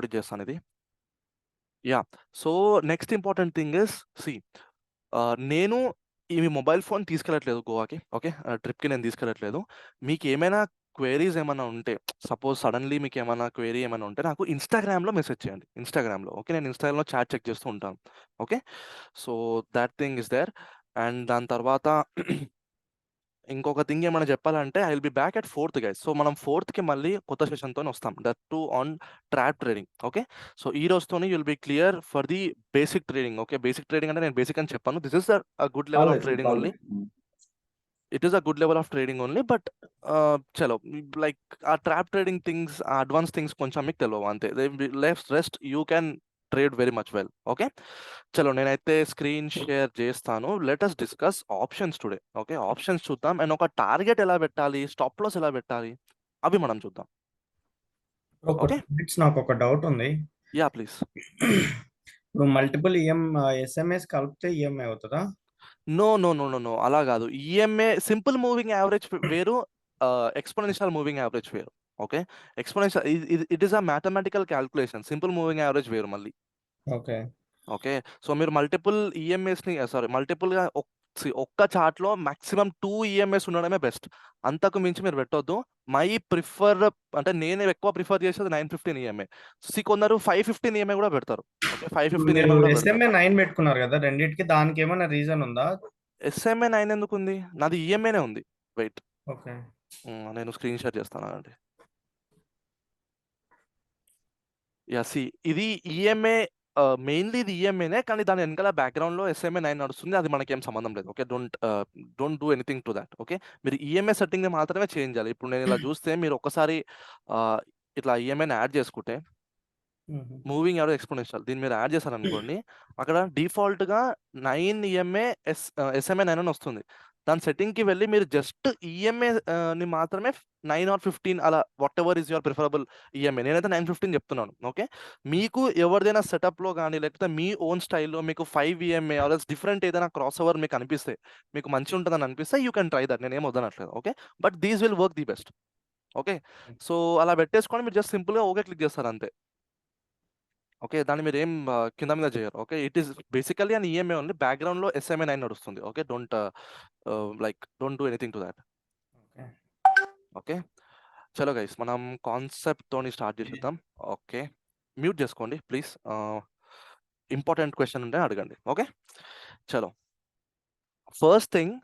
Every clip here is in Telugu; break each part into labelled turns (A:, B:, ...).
A: రికార్డ్ చేస్తాను ఇది. Yeah. So next important thing is నేను ఈ మొబైల్ ఫోన్ తీసుకెళ్ళట్లేదు గోవాకి. ఓకే, ట్రిప్కి నేను తీసుకెళ్ళట్లేదు. మీకు ఏమైనా క్వైరీస్ ఏమైనా ఉంటే, సపోజ్ సడన్లీ మీకు ఏమైనా క్వైరీ ఏమైనా ఉంటే నాకు ఇన్స్టాగ్రామ్లో మెసేజ్ చేయండి. ఇన్స్టాగ్రామ్లో, ఓకే, నేను ఇన్స్టాగ్రామ్లో చాట్ చెక్ చేస్తూ ఉంటాను. Okay, so that thing is there. And దాని తర్వాత ఇంకొక థింగ్ ఏమైనా చెప్పాలంటే I will be back at 4th guys. So మనం 4th మళ్ళీ కొత్త సెషన్తో వస్తాం, that too on trap trading. Okay, so ఈ రోజుతోని you'll be clear for the basic trading. Okay, basic trading అంటే నేను బేసిక్ అని చెప్పాను, this is a good level of trading only. It is a good level of trading only, but చలో, లైక్ ఆ ట్రాప్ ట్రేడింగ్ థింగ్స్, ఆ అడ్వాన్స్ థింగ్స్ కొంచెం మీకు తెలియవు అంతే. Rest you can trade very much well. Okay, చలో నేనైతే స్క్రీన్ షేర్ చేస్తాను. Let us discuss options today. Okay, options చూద్దాం, అండ్ ఒక టార్గెట్ ఎలా పెట్టాలి, స్టాప్ లాస్ ఎలా పెట్టాలి, అవి మనం చూద్దాం.
B: ఒక
A: ఓకే,
B: 2 మినిట్స్ నాకు ఒక డౌట్ ఉంది.
A: Yeah please.
B: ఇప్పుడు మల్టిపుల్ ఎస్ఎంఎస్ కలిపితే ఈఎంఐ అవుతుందా?
A: No no no no no, అలా కాదు. ఈఎంఏ సింపుల్ మూవింగ్ యావరేజ్ వేరు, ఎక్స్పోనెన్షియల్ మూవింగ్ యావరేజ్ వేరు. Okay, exponential it is a mathematical calculation, simple moving average వేరు మళ్ళీ.
B: ఓకే.
A: ఓకే, సో మీరు మల్టిపుల్ ఈఎంఎస్ని, సారీ, మల్టిపుల్గా ఒక్క చార్ట్లో మాక్సిమం 2 ఈఎంఎస్ ఉండడమే బెస్ట్. అంతకు మించి మీరు పెట్టొద్దు. మై ప్రిఫర్, అంటే నేను ఎక్కువ ప్రిఫర్ చేసేది 915 ఈఎంఏ. కొందరు 515 ఈఎంఏ కూడా పెడతారు. ఓకే,
B: ఇప్పుడు
A: 515
B: మీరు
A: ఈఎంఏ కూడా పెడతారు.
B: ఎస్ఎంఏ 9 పెట్టుకున్నారు కదా రెండింటికి, దానికి ఏమైనా రీజన్ ఉందా?
A: ఎస్ఎంఏ 9 ఎందుకు ఉంది? నాది ఈఎంఏనే ఉంది. Wait,
B: okay.
A: నేను స్క్రీన్ షేర్ చేస్తాను అండి. సి ఇది ఈఎంఏ, మెయిన్లీ ఇది ఈఎంఏనే, కానీ దాని వెనకాల బ్యాక్గ్రౌండ్లో ఎస్ఎంఏ 9 నడుస్తుంది. అది మనకేం సంబంధం లేదు. Okay, don't do anything to that. Okay, మీరు ఈఎంఏ సెట్టింగ్ని మాత్రమే చేంజ్ చేయాలి. ఇప్పుడు నేను ఇలా చూస్తే మీరు ఒక్కసారి ఇట్లా ఈఎంఐని యాడ్ చేసుకుంటే, మూవింగ్ యావరేజ్ ఎక్స్పోనెన్షియల్ దీన్ని మీరు యాడ్ చేశారనుకోండి, అక్కడ డిఫాల్ట్గా 9 ఈఎంఏ ఎస్ఎంఏ 9 అని వస్తుంది. దాని సెట్టింగ్కి వెళ్ళి మీరు జస్ట్ ఈఎంఏ ని మాత్రమే 9 or 15 అలా, what ever is your preferable EMA. నేనైతే 915 చెప్తున్నాను. ఓకే, మీకు ఎవరిదైనా సెటప్లో కానీ, లేకపోతే మీ ఓన్ స్టైల్లో మీకు 5 ఈఎంఏ ఆర్ డిఫరెంట్ ఏదైనా క్రాస్ ఓవర్ మీకు అనిపిస్తే, మీకు మంచి ఉంటుందని అనిపిస్తే యూ కెన్ ట్రై దట్, నేను ఏం వద్దనట్లేదు. Okay, but these will work the best. Okay, so అలా పెట్టేసుకొని మీరు జస్ట్ సింపుల్గా ఓకే క్లిక్ చేస్తారు అంతే. ఓకే, దాన్ని మీరు ఏం కింద మీద చేయరు. Okay, it is basically an EMI only, బ్యాక్గ్రౌండ్లో ఎస్ఎంఐ 9 నడుస్తుంది. Okay, don't do anything to that.
B: Okay.
A: Okay, చలో గైస్, మనం కాన్సెప్ట్ తోని స్టార్ట్ చేసేద్దాం. ఓకే, మ్యూట్ చేసుకోండి ప్లీజ్. ఇంపార్టెంట్ క్వశ్చన్ ఉంటే అడగండి. ఓకే, చలో, ఫస్ట్ థింగ్,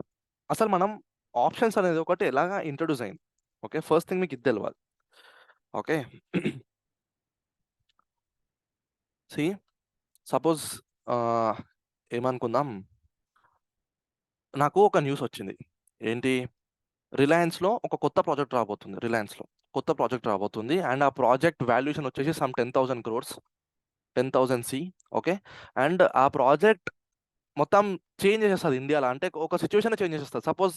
A: అసలు మనం ఆప్షన్స్ అనేది ఒకటి ఎలాగా ఇంట్రొడ్యూస్ అయింది. ఓకే, ఫస్ట్ థింగ్ మీకు ఇది తెలియాలి. ఓకే, సి సపోజ్ ఏమనుకుందాం, నాకు ఒక న్యూస్ వచ్చింది. ఏంటి? రిలయన్స్లో ఒక కొత్త ప్రాజెక్ట్ రాబోతుంది. రిలయన్స్లో కొత్త ప్రాజెక్ట్ రాబోతుంది, అండ్ ఆ ప్రాజెక్ట్ వాల్యుయేషన్ వచ్చేసి some 10,000 crores, 10,000 see. Okay, and ఆ ప్రాజెక్ట్ మొత్తం చేంజ్ చేసేస్తుంది ఇండియాలో. అంటే ఒక సిచ్యువేషన్ చేంజ్ చేసేస్తుంది. Suppose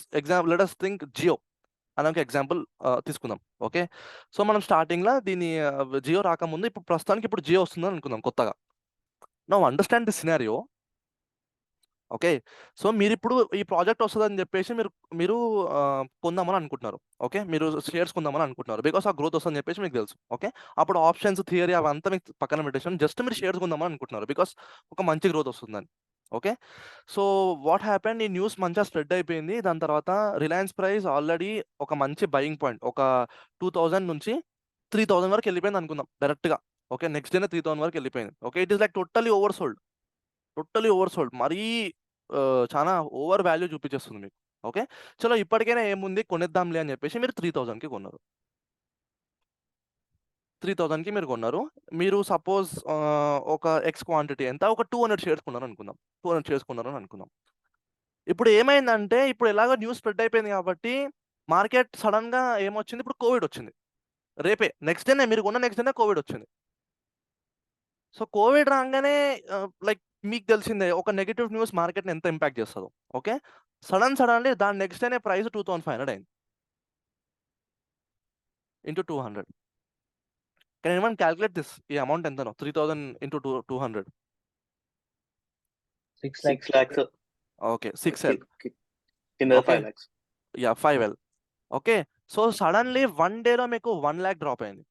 A: let us think Jio అని ఒక ఎగ్జాంపుల్ తీసుకుందాం. ఓకే, సో మనం స్టార్టింగ్లో దీన్ని జియో రాకముందు, ఇప్పుడు ప్రస్తుతానికి ఇప్పుడు జియో వస్తుందని అనుకుందాం కొత్తగా. Now understand the scenario. Okay, so మీరిప్పుడు ఈ ప్రాజెక్ట్ వస్తుందని చెప్పేసి మీరు మీరు కొందామని అనుకుంటున్నారు. ఓకే, మీరు షేర్స్ కొందామని అనుకుంటున్నారు, బికాస్ ఆ గ్రోత్ వస్తుందని చెప్పేసి మీకు తెలుసు. ఓకే, అప్పుడు ఆప్షన్స్ థియరీ అవంతా మీకు పక్కన పెట్టేసి జస్ట్ మీరు షేర్స్ కొందామని అనుకుంటున్నారు, బికాస్ ఒక మంచి గ్రోత్ వస్తుందని. ఓకే, సో వాట్ హ్యాపెండ్, ఈ న్యూస్ మంచిగా స్ప్రెడ్ అయిపోయింది. దాని తర్వాత రిలయన్స్ ప్రైస్ ఆల్రెడీ ఒక మంచి బయింగ్ పాయింట్, ఒక 2000 నుంచి 3000 వరకు వెళ్ళిపోయింది అనుకుందాం డైరెక్ట్గా. ఓకే, నెక్స్ట్ డేనే 3000 వరకు వెళ్ళిపోయింది. Okay, it is like totally over sold, మరీ చాలా ఓవర్ వాల్యూ చూపించేస్తుంది మీకు. ఓకే, చలో ఇప్పటికైనా ఏముంది కొనేద్దాంలే అని చెప్పేసి మీరు 3000కి కొన్నారు. 3000కి మీరు కొన్నారు. మీరు సపోజ్ ఒక ఎక్స్ క్వాంటిటీ ఎంత, ఒక 200 షేర్స్ కొన్నారు అనుకుందాం. 200 షేర్స్ కొన్నారని అనుకుందాం. ఇప్పుడు ఏమైందంటే, ఇప్పుడు ఎలాగో న్యూస్ స్ప్రెడ్ అయిపోయింది కాబట్టి మార్కెట్ సడన్గా ఏమొచ్చింది, ఇప్పుడు కోవిడ్ వచ్చింది. రేపే నెక్స్ట్ డేనే, మీరు కొన్న నెక్స్ట్ డేనే కోవిడ్ వచ్చింది. సో కోవిడ్ రాగానే లైక్ మీకు తెలిసిందే, ఒక నెగటివ్ న్యూస్ మార్కెట్ని ఎంత ఇంపాక్ట్ చేస్తుందో. ఓకే, సడన్లీ దాని నెక్స్ట్ డేనే ప్రైస్ 2500 అయింది into 200. Can anyone calculate this? ఈ అమౌంట్ ఎంతనో, 3000 ఇంటూ 200.
C: 6 lakhs.
A: Okay, 6L.
C: కింద
A: okay,
C: 5 lakhs.
A: 5L. Okay, so suddenly 1 డేలో మీకు 1 lakh డ్రాప్ అయింది.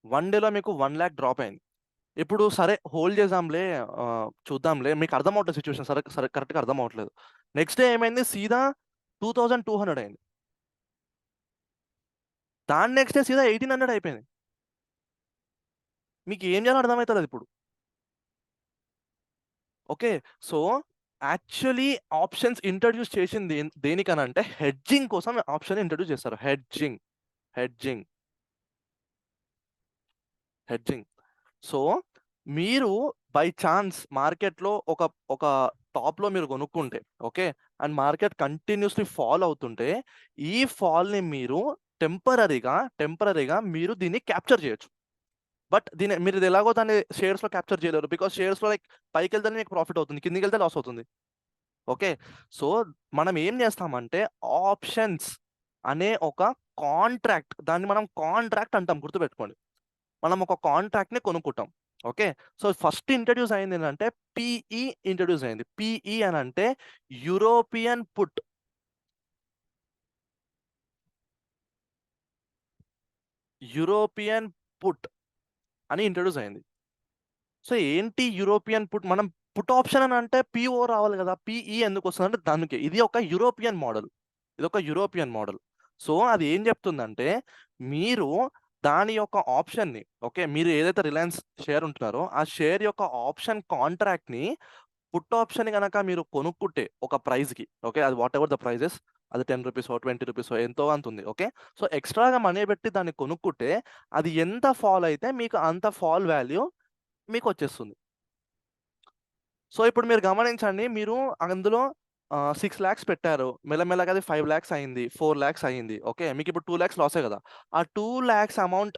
A: 1 డేలో మీకు 1 లాక్ డ్రాప్ అయింది. ఇప్పుడు సరే హోల్డ్ చేద్దాంలే, చూద్దాంలే, మీకు అర్థం అవట్లేదు సిచ్యువేషన్, సరే సరే కరెక్ట్గా అర్థం అవ్వట్లేదు. నెక్స్ట్ డే ఏమైంది, సీదా 2200 అయింది. దాని నెక్స్ట్ డే సీదా 1800 అయిపోయింది. మీకు ఏం చేయాలో అర్థమవుతుంది ఇప్పుడు. Okay, so actually options introduce చేసింది దేనికనంటే హెడ్జింగ్ కోసం ఆప్షన్ ఇంట్రడ్యూస్ చేస్తారు. హెడ్జింగ్ హెడ్జింగ్ హెడ్జింగ్ సో మీరు బై ఛాన్స్ మార్కెట్లో ఒక ఒక టాప్లో మీరు కొనుక్కుంటే, okay, and market continuously fall అవుతుంటే ఈ ఫాల్ని మీరు టెంపరరీగా మీరు దీన్ని క్యాప్చర్ చేయొచ్చు. బట్ దీని మీరు ఇది ఎలాగో దాన్ని షేర్స్లో క్యాప్చర్ చేయలేరు, బికాస్ షేర్స్లో లైక్ పైకి వెళ్తే మీకు ప్రాఫిట్ అవుతుంది, కిందికి వెళ్తే లాస్ అవుతుంది. ఓకే, సో మనం ఏం చేస్తామంటే ఆప్షన్స్ అనే ఒక కాంట్రాక్ట్, దాన్ని మనం కాంట్రాక్ట్ అంటాం, గుర్తుపెట్టుకోండి. మనం ఒక కాంట్రాక్ట్ని కొనుక్కుంటాం. ఓకే, సో ఫస్ట్ ఇంట్రడ్యూస్ అయింది ఏంటంటే పిఈ ఇంట్రడ్యూస్ అయింది. పిఈ అని అంటే యూరోపియన్ పుట్. యూరోపియన్ పుట్ అని ఇంట్రడ్యూస్ అయింది. సో ఏంటి యూరోపియన్ పుట్? మనం పుట్ ఆప్షన్ అని అంటే పిఓ రావాలి కదా, పిఈ ఎందుకు వస్తుంది అంటే దానికి ఇది ఒక యూరోపియన్ మోడల్. సో అది ఏం చెప్తుందంటే మీరు దాని యొక్క ఆప్షన్ని, ఓకే, మీరు ఏదైతే రిలయన్స్ షేర్ ఉంటున్నారో ఆ షేర్ యొక్క ఆప్షన్ కాంట్రాక్ట్ని, పుట్ ఆప్షన్ కనుక మీరు కొనుక్కుంటే ఒక ప్రైస్కి, ఓకే, అది వాట్ ఎవర్ ద ప్రైజెస్, అది 10 రూపీసో 20 రూపీసో ఎంతో అంత ఉంది. ఓకే, సో ఎక్స్ట్రాగా మనీ పెట్టి దాన్ని కొనుక్కుంటే అది ఎంత ఫాల్ అయితే మీకు అంత ఫాల్ వాల్యూ మీకు వచ్చేస్తుంది. సో ఇప్పుడు మీరు గమనించండి, మీరు అందులో 6 lakhs పెట్టారు, మెల్లమెల్లగా అది 5 lakhs అయింది, 4 lakhs అయింది. ఓకే, మీకు ఇప్పుడు 2 lakhs లాసే కదా. ఆ 2 lakhs అమౌంట్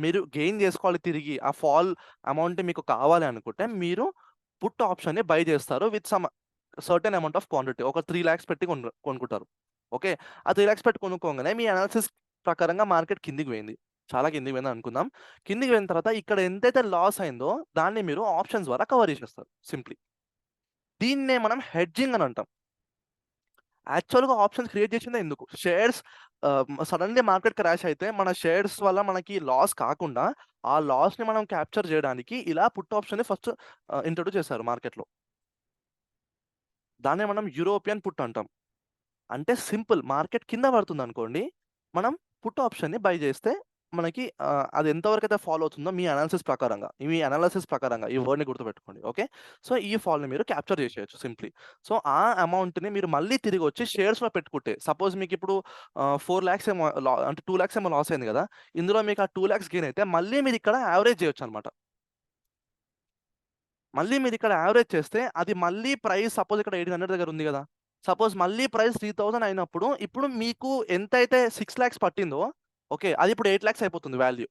A: మీరు గెయిన్ చేసుకోవాలి తిరిగి. ఆ ఫాల్ అమౌంట్ మీకు కావాలి అనుకుంటే మీరు పుట్ ఆప్షన్ని బై చేస్తారు with some certain amount of quantity. ఒక 3 lakhs పెట్టి కొనుక్కుంటారు. ఓకే, ఆ 3 lakhs పెట్టి కొనుక్కోగానే మీ అనాలిసిస్ ప్రకారంగా మార్కెట్ కిందికి పోయింది, చాలా కిందికి పోయింది అనుకుందాం. కిందికి పోయిన తర్వాత ఇక్కడ ఎంతైతే లాస్ అయిందో దాన్ని మీరు ఆప్షన్స్ ద్వారా కవర్ చేసేస్తారు సింప్లీ. దీన్నే మనం హెడ్జింగ్ అని అంటాం. యాక్చువల్గా ఆప్షన్స్ క్రియేట్ చేసిందే ఎందుకు? షేర్స్ సడన్లీ మార్కెట్ క్రాష్ అయితే మన షేర్స్ వల్ల మనకి లాస్ కాకుండా ఆ లాస్ని మనం క్యాప్చర్ చేయడానికి ఇలా పుట్ ఆప్షన్ని ఫస్ట్ ఇంట్రడ్యూస్ చేశారు మార్కెట్లో. దాన్నే మనం యూరోపియన్ పుట్ అంటాం. అంటే సింపుల్, మార్కెట్ కింద పడుతుంది అనుకోండి, మనం పుట్ ఆప్షన్ని బై చేస్తే మనకి అది ఎంతవరకు అయితే ఫాలో అవుతుందో మీ అనాలిసిస్ ప్రకారంగా ఈ వర్డ్ని గుర్తుపెట్టుకోండి. ఓకే, సో ఈ ఫాల్ని మీరు క్యాప్చర్ చేసేయచ్చు సింప్లీ. సో ఆ అమౌంట్ని మీరు మళ్ళీ తిరిగి వచ్చి షేర్స్లో పెట్టుకుంటే, సపోజ్ మీకు ఇప్పుడు 4 lakhs ఏమో అంటే 2 lakhs ఏమో లాస్ అయింది కదా, ఇందులో మీకు ఆ 2 lakhs గెయిన్ అయితే మళ్ళీ మీరు ఇక్కడ యావరేజ్ చేయొచ్చు అనమాట. మళ్ళీ మీరు ఇక్కడ యావరేజ్ చేస్తే అది మళ్ళీ ప్రైస్ సపోజ్ ఇక్కడ 1800 దగ్గర ఉంది కదా, సపోజ్ మళ్ళీ ప్రైస్ 3000 అయినప్పుడు ఇప్పుడు మీకు ఎంతైతే 6 lakhs పట్టిందో, ఓకే, అది ఇప్పుడు 8 lakhs అయిపోతుంది value.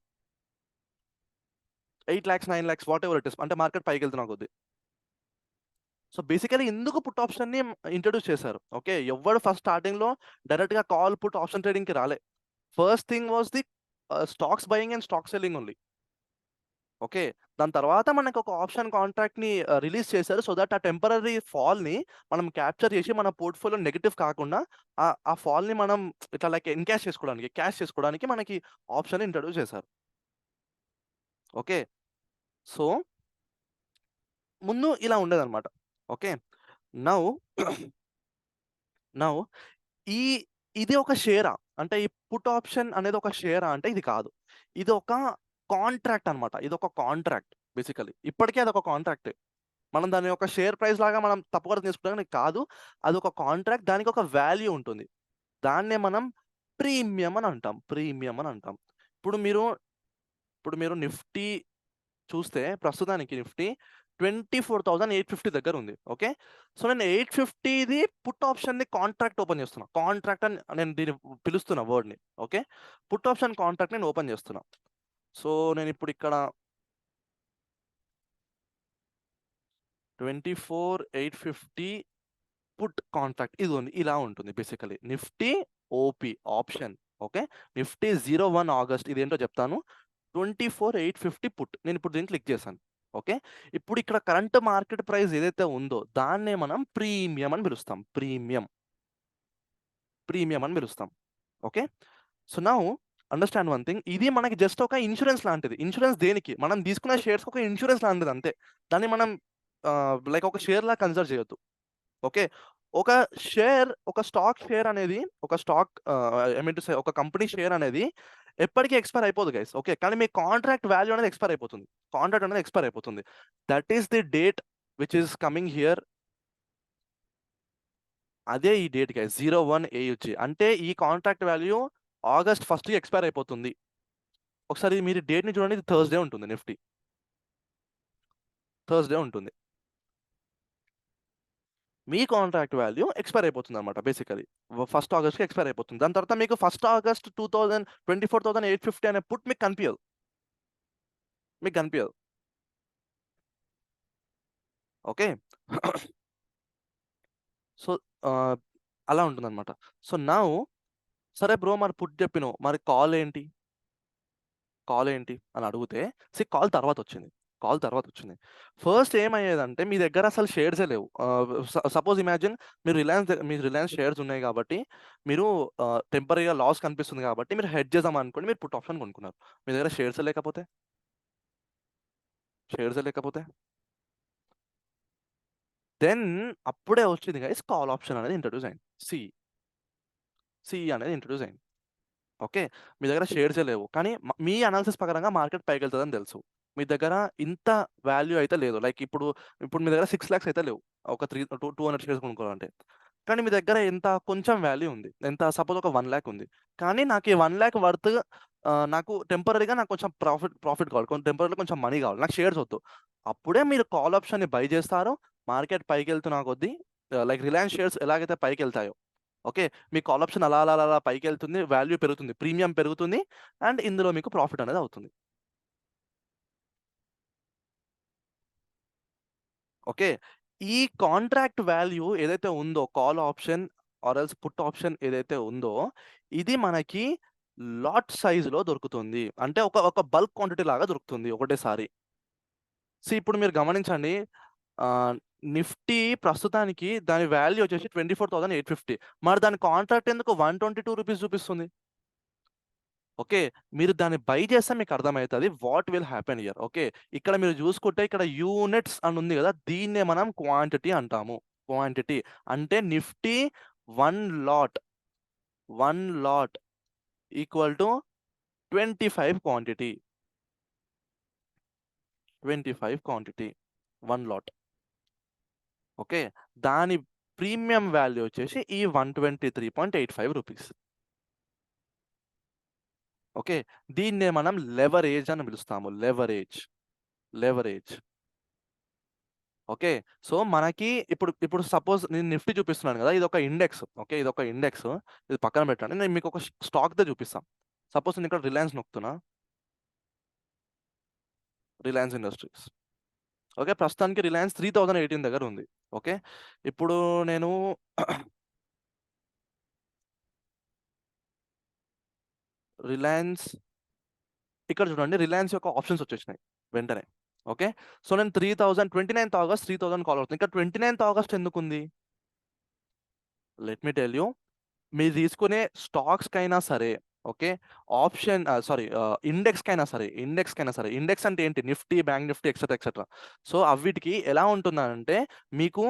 A: 8 lakhs 9 lakhs what ever it is, అంటే మార్కెట్ పైకి వెళ్తున్నా కొద్ది. సో బేసికలీ ఎందుకు పుట్ ఆప్షన్ని ఇంట్రడ్యూస్ చేశారు? ఓకే, ఎవరు ఫస్ట్ స్టార్టింగ్లో డైరెక్ట్గా కాల్ పుట్ ఆప్షన్ ట్రేడింగ్కి రాలే. First thing was the stocks buying and stock selling only. Okay, దాని తర్వాత మనకు ఒక ఆప్షన్ కాంట్రాక్ట్ని రిలీజ్ చేశారు, సో దట్ ఆ టెంపరరీ ఫాల్ని మనం క్యాప్చర్ చేసి మన పోర్ట్ఫోలియో నెగిటివ్ కాకుండా ఆ ఫాల్ని మనం ఇట్లా లైక్ క్యాష్ చేసుకోవడానికి మనకి ఆప్షన్ ఇంట్రడ్యూస్ చేశారు. ఓకే, సో ముందు ఇలా ఉండేదన్నమాట. ఓకే, నౌ నౌ ఈ ఇది ఒక షేరా అంటే ఈ పుట్ ఆప్షన్ అనేది ఒక షేరా అంటే ఇది కాదు, ఇది ఒక కాంట్రాక్ట్ అనమాట. ఇది ఒక కాంట్రాక్ట్ బేసికలీ, ఇప్పటికే అది ఒక కాంట్రాక్టే. మనం దాని యొక్క షేర్ ప్రైస్ లాగా మనం తప్పుగా తీసుకుంటాం కాదు, అది ఒక కాంట్రాక్ట్, దానికి ఒక వాల్యూ ఉంటుంది. దాన్నే మనం ప్రీమియం అని అంటాం. ఇప్పుడు మీరు నిఫ్టీ చూస్తే ప్రస్తుతానికి నిఫ్టీ 24,850 దగ్గర ఉంది. ఓకే, సో నేను 850ది పుట్ ఆప్షన్ని కాంట్రాక్ట్ ఓపెన్ చేస్తున్నా. కాంట్రాక్ట్ అని నేను దీన్ని పిలుస్తున్నా వర్డ్ని. ఓకే, పుట్ ఆప్షన్ కాంట్రాక్ట్ నేను ఓపెన్ చేస్తున్నా. సో నేను ఇప్పుడు ఇక్కడ 24,850 పుట్ కాంట్రాక్ట్ ఇది ఉంది, ఇలా ఉంటుంది basically. Nifty OP option. Okay, Nifty 01 August ఇదేంటో చెప్తాను. 24,850 పుట్, నేను ఇప్పుడు దీన్ని క్లిక్ చేశాను. ఓకే, ఇప్పుడు ఇక్కడ కరెంట్ మార్కెట్ ప్రైస్ ఏదైతే ఉందో దాన్నే మనం ప్రీమియం అని పిలుస్తాం. ప్రీమియం అని పిలుస్తాం. Okay, so now understand one thing, ఇది మనకి జస్ట్ ఒక ఇన్సూరెన్స్ లాంటిది. ఇన్సూరెన్స్ దేనికి? మనం తీసుకున్న షేర్స్ ఒక ఇన్సూరెన్స్ లాంటిది అంతే. దాన్ని మనం లైక్ ఒక షేర్ లా కన్సిడర్ చేయొద్దు. ఓకే, ఒక షేర్, ఒక స్టాక్ షేర్ అనేది, ఒక స్టాక్ ఐ మీన్ టు సే ఒక కంపెనీ షేర్ అనేది ఎప్పటికీ ఎక్స్పైర్ అయిపోదు గైస్. ఓకే, కానీ మీ కాంట్రాక్ట్ వాల్యూ అనేది ఎక్స్పైర్ అయిపోతుంది. కాంట్రాక్ట్ అనేది ఎక్స్పైర్ అయిపోతుంది. That is the date which is coming here. అదే ఈ డేట్ గైస్, 01 AUG. అంటే ఈ కాంట్రాక్ట్ వాల్యూ ఆగస్ట్ 1 ఎక్స్పైర్ అయిపోతుంది. ఒకసారి మీరు డేట్ ని చూడండి, ఇది థర్స్డే ఉంటుంది. నిఫ్టీ థర్స్డే ఉంటుంది. మీ కాంట్రాక్ట్ వాల్యూ ఎక్స్పైర్ అయిపోతుంది అనమాట. బేసికలీ 1 ఆగస్ట్కి ఎక్స్పైర్ అయిపోతుంది. దాని తర్వాత మీకు 1 ఆగస్ట్ 24,850 అనే పుట్ మీకు కనిపించదు. ఓకే, సో అలా ఉంటుంది అనమాట. సో నా సరే బ్రో, మరి పుట్ చెప్పినావు, మరి కాల్ ఏంటి అని అడిగితే, కాల్ తర్వాత వచ్చింది. ఫస్ట్ ఏమయ్యేదంటే మీ దగ్గర అసలు షేర్సే లేవు. సపోజ్ ఇమాజిన్ మీరు రిలయన్స్ షేర్స్ ఉన్నాయి కాబట్టి మీరు టెంపరీగా లాస్ కనిపిస్తుంది కాబట్టి మీరు హెడ్ చేద్దాం అనుకోండి, మీరు పుట్ ఆప్షన్ కొనుక్కున్నారు. మీ దగ్గర షేర్స్ లేకపోతే దెన్ అప్పుడే వచ్చింది గైస్ కాల్ ఆప్షన్ అనేది ఇంట్రడ్యూస్ అయింది. సిఈ అనేది ఇంట్రడ్యూస్ అయింది. ఓకే, మీ దగ్గర షేర్సే లేవు, కానీ మీ అనాలిసిస్ ప్రకారంగా మార్కెట్ పైకి వెళ్తుందని తెలుసు. మీ దగ్గర ఇంత వాల్యూ అయితే లేదు. లైక్ ఇప్పుడు మీ దగ్గర 6 lakhs అయితే లేవు ఒక 200 షేర్స్ కొనుక్కోవాలంటే. కానీ మీ దగ్గర ఎంత కొంచెం వాల్యూ ఉంది. ఎంత? సపోజ్ ఒక 1 lakh ఉంది. కానీ నాకు ఈ 1 lakh వర్త్ నాకు టెంపరీగా నాకు కొంచెం ప్రాఫిట్ కావాలి, టెంపరీగా కొంచెం మనీ కావాలి, నాకు షేర్స్ వద్దు. అప్పుడే మీరు కాల్ ఆప్షన్ని బై చేస్తారు. మార్కెట్ పైకి వెళ్తున్నా కొద్దీ లైక్ రిలయన్స్ షేర్స్ ఎలాగైతే పైకి వెళ్తాయో, ఓకే, మీ కాల్ ఆప్షన్ అలా అలా అలా పైకి వెళ్తుంది, వాల్యూ పెరుగుతుంది, ప్రీమియం పెరుగుతుంది, అండ్ ఇందులో మీకు ప్రాఫిట్ అనేది అవుతుంది. ఓకే, ఈ కాంట్రాక్ట్ వాల్యూ ఏదైతే ఉందో, call option or else put option ఏదైతే ఉందో, ఇది మనకి లాట్ సైజులో దొరుకుతుంది. అంటే ఒక బల్క్ క్వాంటిటీ లాగా దొరుకుతుంది ఒకటేసారి. ఇప్పుడు మీరు గమనించండి, నిఫ్టీ ప్రస్తుతానికి దాని వాల్యూ వచ్చేసి 24,850. మరి దాని కాంట్రాక్ట్ ఎందుకు 122 రూపీస్ చూపిస్తుంది? ఓకే, మీరు దాన్ని బై చేస్తే మీకు అర్థమవుతుంది what will happen here. Okay, ఇక్కడ మీరు చూసుకుంటే ఇక్కడ యూనిట్స్ అని ఉంది కదా, దీన్నే మనం క్వాంటిటీ అంటాము. క్వాంటిటీ అంటే Nifty 1 lot equal to 25 quantity. 1 lot. Okay, దాని ప్రీమియం వాల్యూ వచ్చేసి ఈ 123.85 రూపీస్. ఓకే, దీన్నే మనం లెవరేజ్ అని పిలుస్తాము. లెవరేజ్. ఓకే, సో మనకి ఇప్పుడు సపోజ్ నేను నిఫ్టీ చూపిస్తున్నాను కదా, ఇది ఒక ఇండెక్స్. ఓకే, ఇది ఒక ఇండెక్స్, ఇది పక్కన పెట్టండి. నేను మీకు ఒక స్టాక్తో చూపిస్తాను. సపోజ్ నేను ఇక్కడ రిలయన్స్ నొక్కుతున్నా, రిలయన్స్ ఇండస్ట్రీస్. ఓకే, ప్రస్తుతానికి రిలయన్స్ 3018 దగ్గర ఉంది. ఓకే, ఇప్పుడు నేను రిలయన్స్, ఇక్కడ చూడండి, రిలయన్స్ యొక్క ఆప్షన్స్ వచ్చేసినాయి వెంటనే. ఓకే, సో నేను 29th ఆగస్ట్ 3000 కాల్ అవుతుంది. ఇక్కడ 29th ఆగస్ట్ ఎందుకు ఉంది? Let me tell you. మీరు తీసుకునే స్టాక్స్ కైనా సరే, ఓకే, ఆప్షన్ ఇండెక్స్ కైనా సరే, ఇండెక్స్ అంటే ఏంటి? Nifty, bank Nifty, etcetera. So అవిటికి ఎలా ఉంటుందంటే మీకు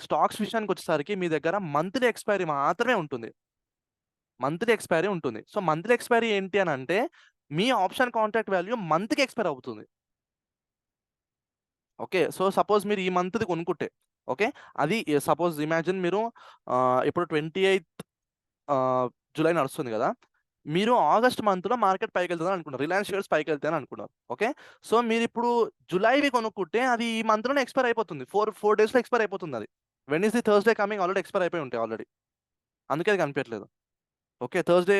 A: స్టాక్స్ విషయానికి వచ్చేసరికి మీ దగ్గర మంత్లీ ఎక్స్పైరీ మాత్రమే ఉంటుంది. సో మంత్లీ ఎక్స్పైరీ ఏంటి అని అంటే మీ ఆప్షన్ కాంట్రాక్ట్ వాల్యూ మంత్కి ఎక్స్పైర్ అవుతుంది. ఓకే, సో సపోజ్ మీరు ఈ మంత్ది కొనుక్కుంటే, ఓకే, అది సపోజ్ ఇమాజిన్ మీరు ఇప్పుడు 28th జూలై నడుస్తుంది కదా, మీరు ఆగస్ట్ మంత్లో మార్కెట్ పైకి వెళ్తుందని అనుకున్నారు, రిలయన్స్ షేర్స్ పైకి వెళ్తాయని అనుకున్నారు. ఓకే, సో మీరు ఇప్పుడు జూలైవి కొనుక్కుంటే అది ఈ మంత్లోనే ఎక్స్పైర్ అయిపోతుంది. 4 daysలో ఎక్స్పైర్ అయిపోతుంది. అది Wednesday Thursday coming already expire అయిపోయి ఉంటాయి ఆల్రెడీ, అందుకే అది కనిపించట్లేదు. ఓకే, థర్స్డే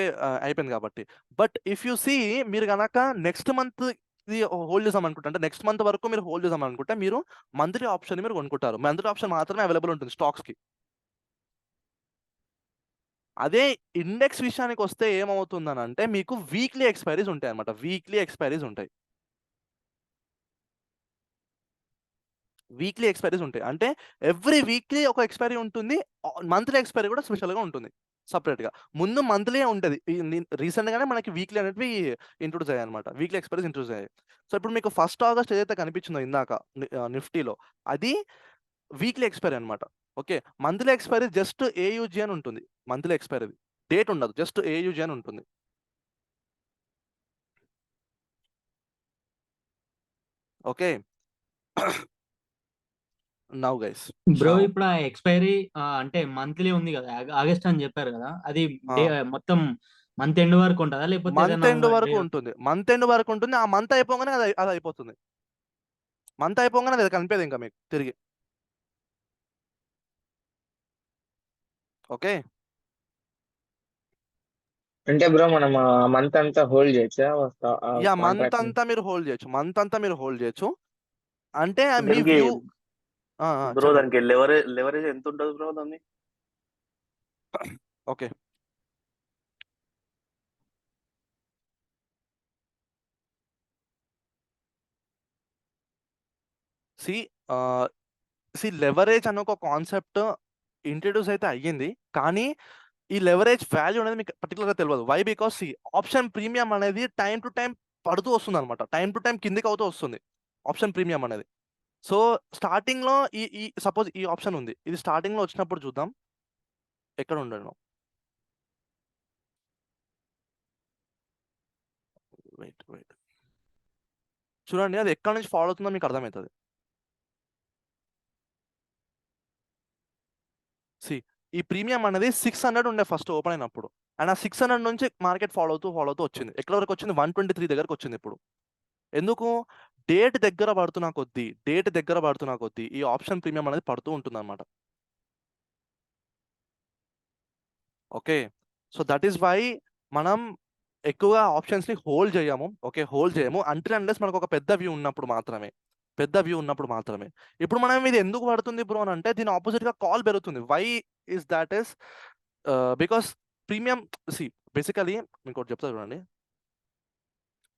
A: అయిపోయింది కాబట్టి. బట్ ఇఫ్ యూ సీ, మీరు కనుక నెక్స్ట్ మంత్ ఇది హోల్డ్ చేద్దాం అనుకుంటే, అంటే నెక్స్ట్ మంత్ వరకు మీరు హోల్డ్ చేద్దాం అనుకుంటే, మీరు మంత్లీ ఆప్షన్ మీరు కొనుక్కుంటారు. మంత్లీ ఆప్షన్ మాత్రమే అవైలబుల్ ఉంటుంది స్టాక్స్కి. అదే ఇండెక్స్ విషయానికి వస్తే ఏమవుతుందని అంటే మీకు వీక్లీ ఎక్స్పైరీస్ ఉంటాయి అనమాట. వీక్లీ ఎక్స్పైరీస్ ఉంటాయి. అంటే ఎవ్రీ వీక్లీ ఒక ఎక్స్పైరీ ఉంటుంది. మంత్లీ ఎక్స్పైరీ కూడా స్పెషల్గా ఉంటుంది. సపరేట్గా. ముందు మంత్లీ ఉంటుంది. రీసెంట్గానే మనకి వీక్లీ అనేవి ఇంట్రొడ్యూస్ అయ్యాయి అనమాట. వీక్లీ ఎక్స్పైరీస్ ఇంట్రొడ్యూస్ అయ్యాయి. సో ఇప్పుడు మీకు 1 ఆగస్ట్ ఏదైతే కనిపించిందో ఇందాక నిఫ్టీలో, అది వీక్లీ ఎక్స్పైరీ అనమాట. ఓకే, మంత్లీ ఎక్స్పైరీ జస్ట్ ఏయుజీ అని ఉంటుంది. మంత్లీ ఎక్స్పైరీ డేట్ ఉండదు, జస్ట్ ఏయుజీ అని ఉంటుంది. ఓకే నౌ గైస్,
D: బ్రో ఇప్పుడు ఆ ఎక్స్పైరీ అంటే మంత్లీ ఉంది కదా, ఆగస్ట్ అని చెప్పారు కదా, అది మొత్తం మంత్ ఎండ్ వరకు ఉంటుందా లేకపోతే
A: మంత్ ఎండ్ వరకు ఉంటుంది. మంత్ ఎండ్ వరకు ఉంటుంది. ఆ మంత్ అయిపోగానే అది అయిపోతుంది. మంత్ అయిపోగానే అది కనిపించదు ఇంకా మీకు తిరిగి. ఓకే,
E: అంటే బ్రో మనం మంత్ అంతా హోల్డ్ చేయొచ్చా
A: యా మంత్ అంతా మీరు హోల్డ్ చేయొచ్చు. మంత్ అంతా మీరు హోల్డ్ చేయొచ్చు. అంటే మీ
C: దానికి
A: వ్యూ
C: బ్రో దానికి లెవరేజ్ ఎంత ఉంటుంది బ్రో దాన్ని?
A: ఓకే, సి లెవరేజ్ అనే ఒక కాన్సెప్ట్ ఇంట్రడ్యూస్ అయితే అయ్యింది, కానీ ఈ లెవరేజ్ వాల్యూ అనేది మీకు పర్టికులర్గా తెలియదు. వై? బికాస్ ఆప్షన్ ప్రీమియం అనేది టైం టు టైం పడుతూ వస్తుంది అనమాట. టైం టు టైం కిందికి అవుతూ వస్తుంది ఆప్షన్ ప్రీమియం అనేది. సో స్టార్టింగ్లో ఈ సపోజ్ ఈ ఆప్షన్ ఉంది, ఇది స్టార్టింగ్లో వచ్చినప్పుడు చూద్దాం ఎక్కడ ఉండను. వెయిట్ చూడండి, అది ఎక్కడ నుంచి ఫాలో అవుతుందో మీకు అర్థమవుతుంది. ఈ ప్రీమియం అనేది 600 ఉండే ఫస్ట్ ఓపెన్ అయినప్పుడు, అండ్ ఆ 600 నుంచి మార్కెట్ ఫాలో అవుతూ వచ్చింది. ఎక్కడ వరకు వచ్చింది? 123 దగ్గరకు వచ్చింది ఇప్పుడు. ఎందుకు? డేట్ దగ్గర పడుతున్నా కొద్దీ ఈ ఆప్షన్ ప్రీమియం అనేది పడుతూ ఉంటుంది అనమాట. Okay, so that is why మనం ఎక్కువగా ఆప్షన్స్ని హోల్డ్ చేయము. ఓకే, హోల్డ్ చేయము అంటిల్ అండ్లెస్ మనకు ఒక పెద్ద వ్యూ ఉన్నప్పుడు మాత్రమే. ఇప్పుడు మనం ఇది ఎందుకు పడుతుంది బ్రో అని అంటే, దీని ఆపోజిట్గా కాల్ పెరుగుతుంది. Why is that is because premium basically మీకు ఒకటి చెప్తా చూడండి.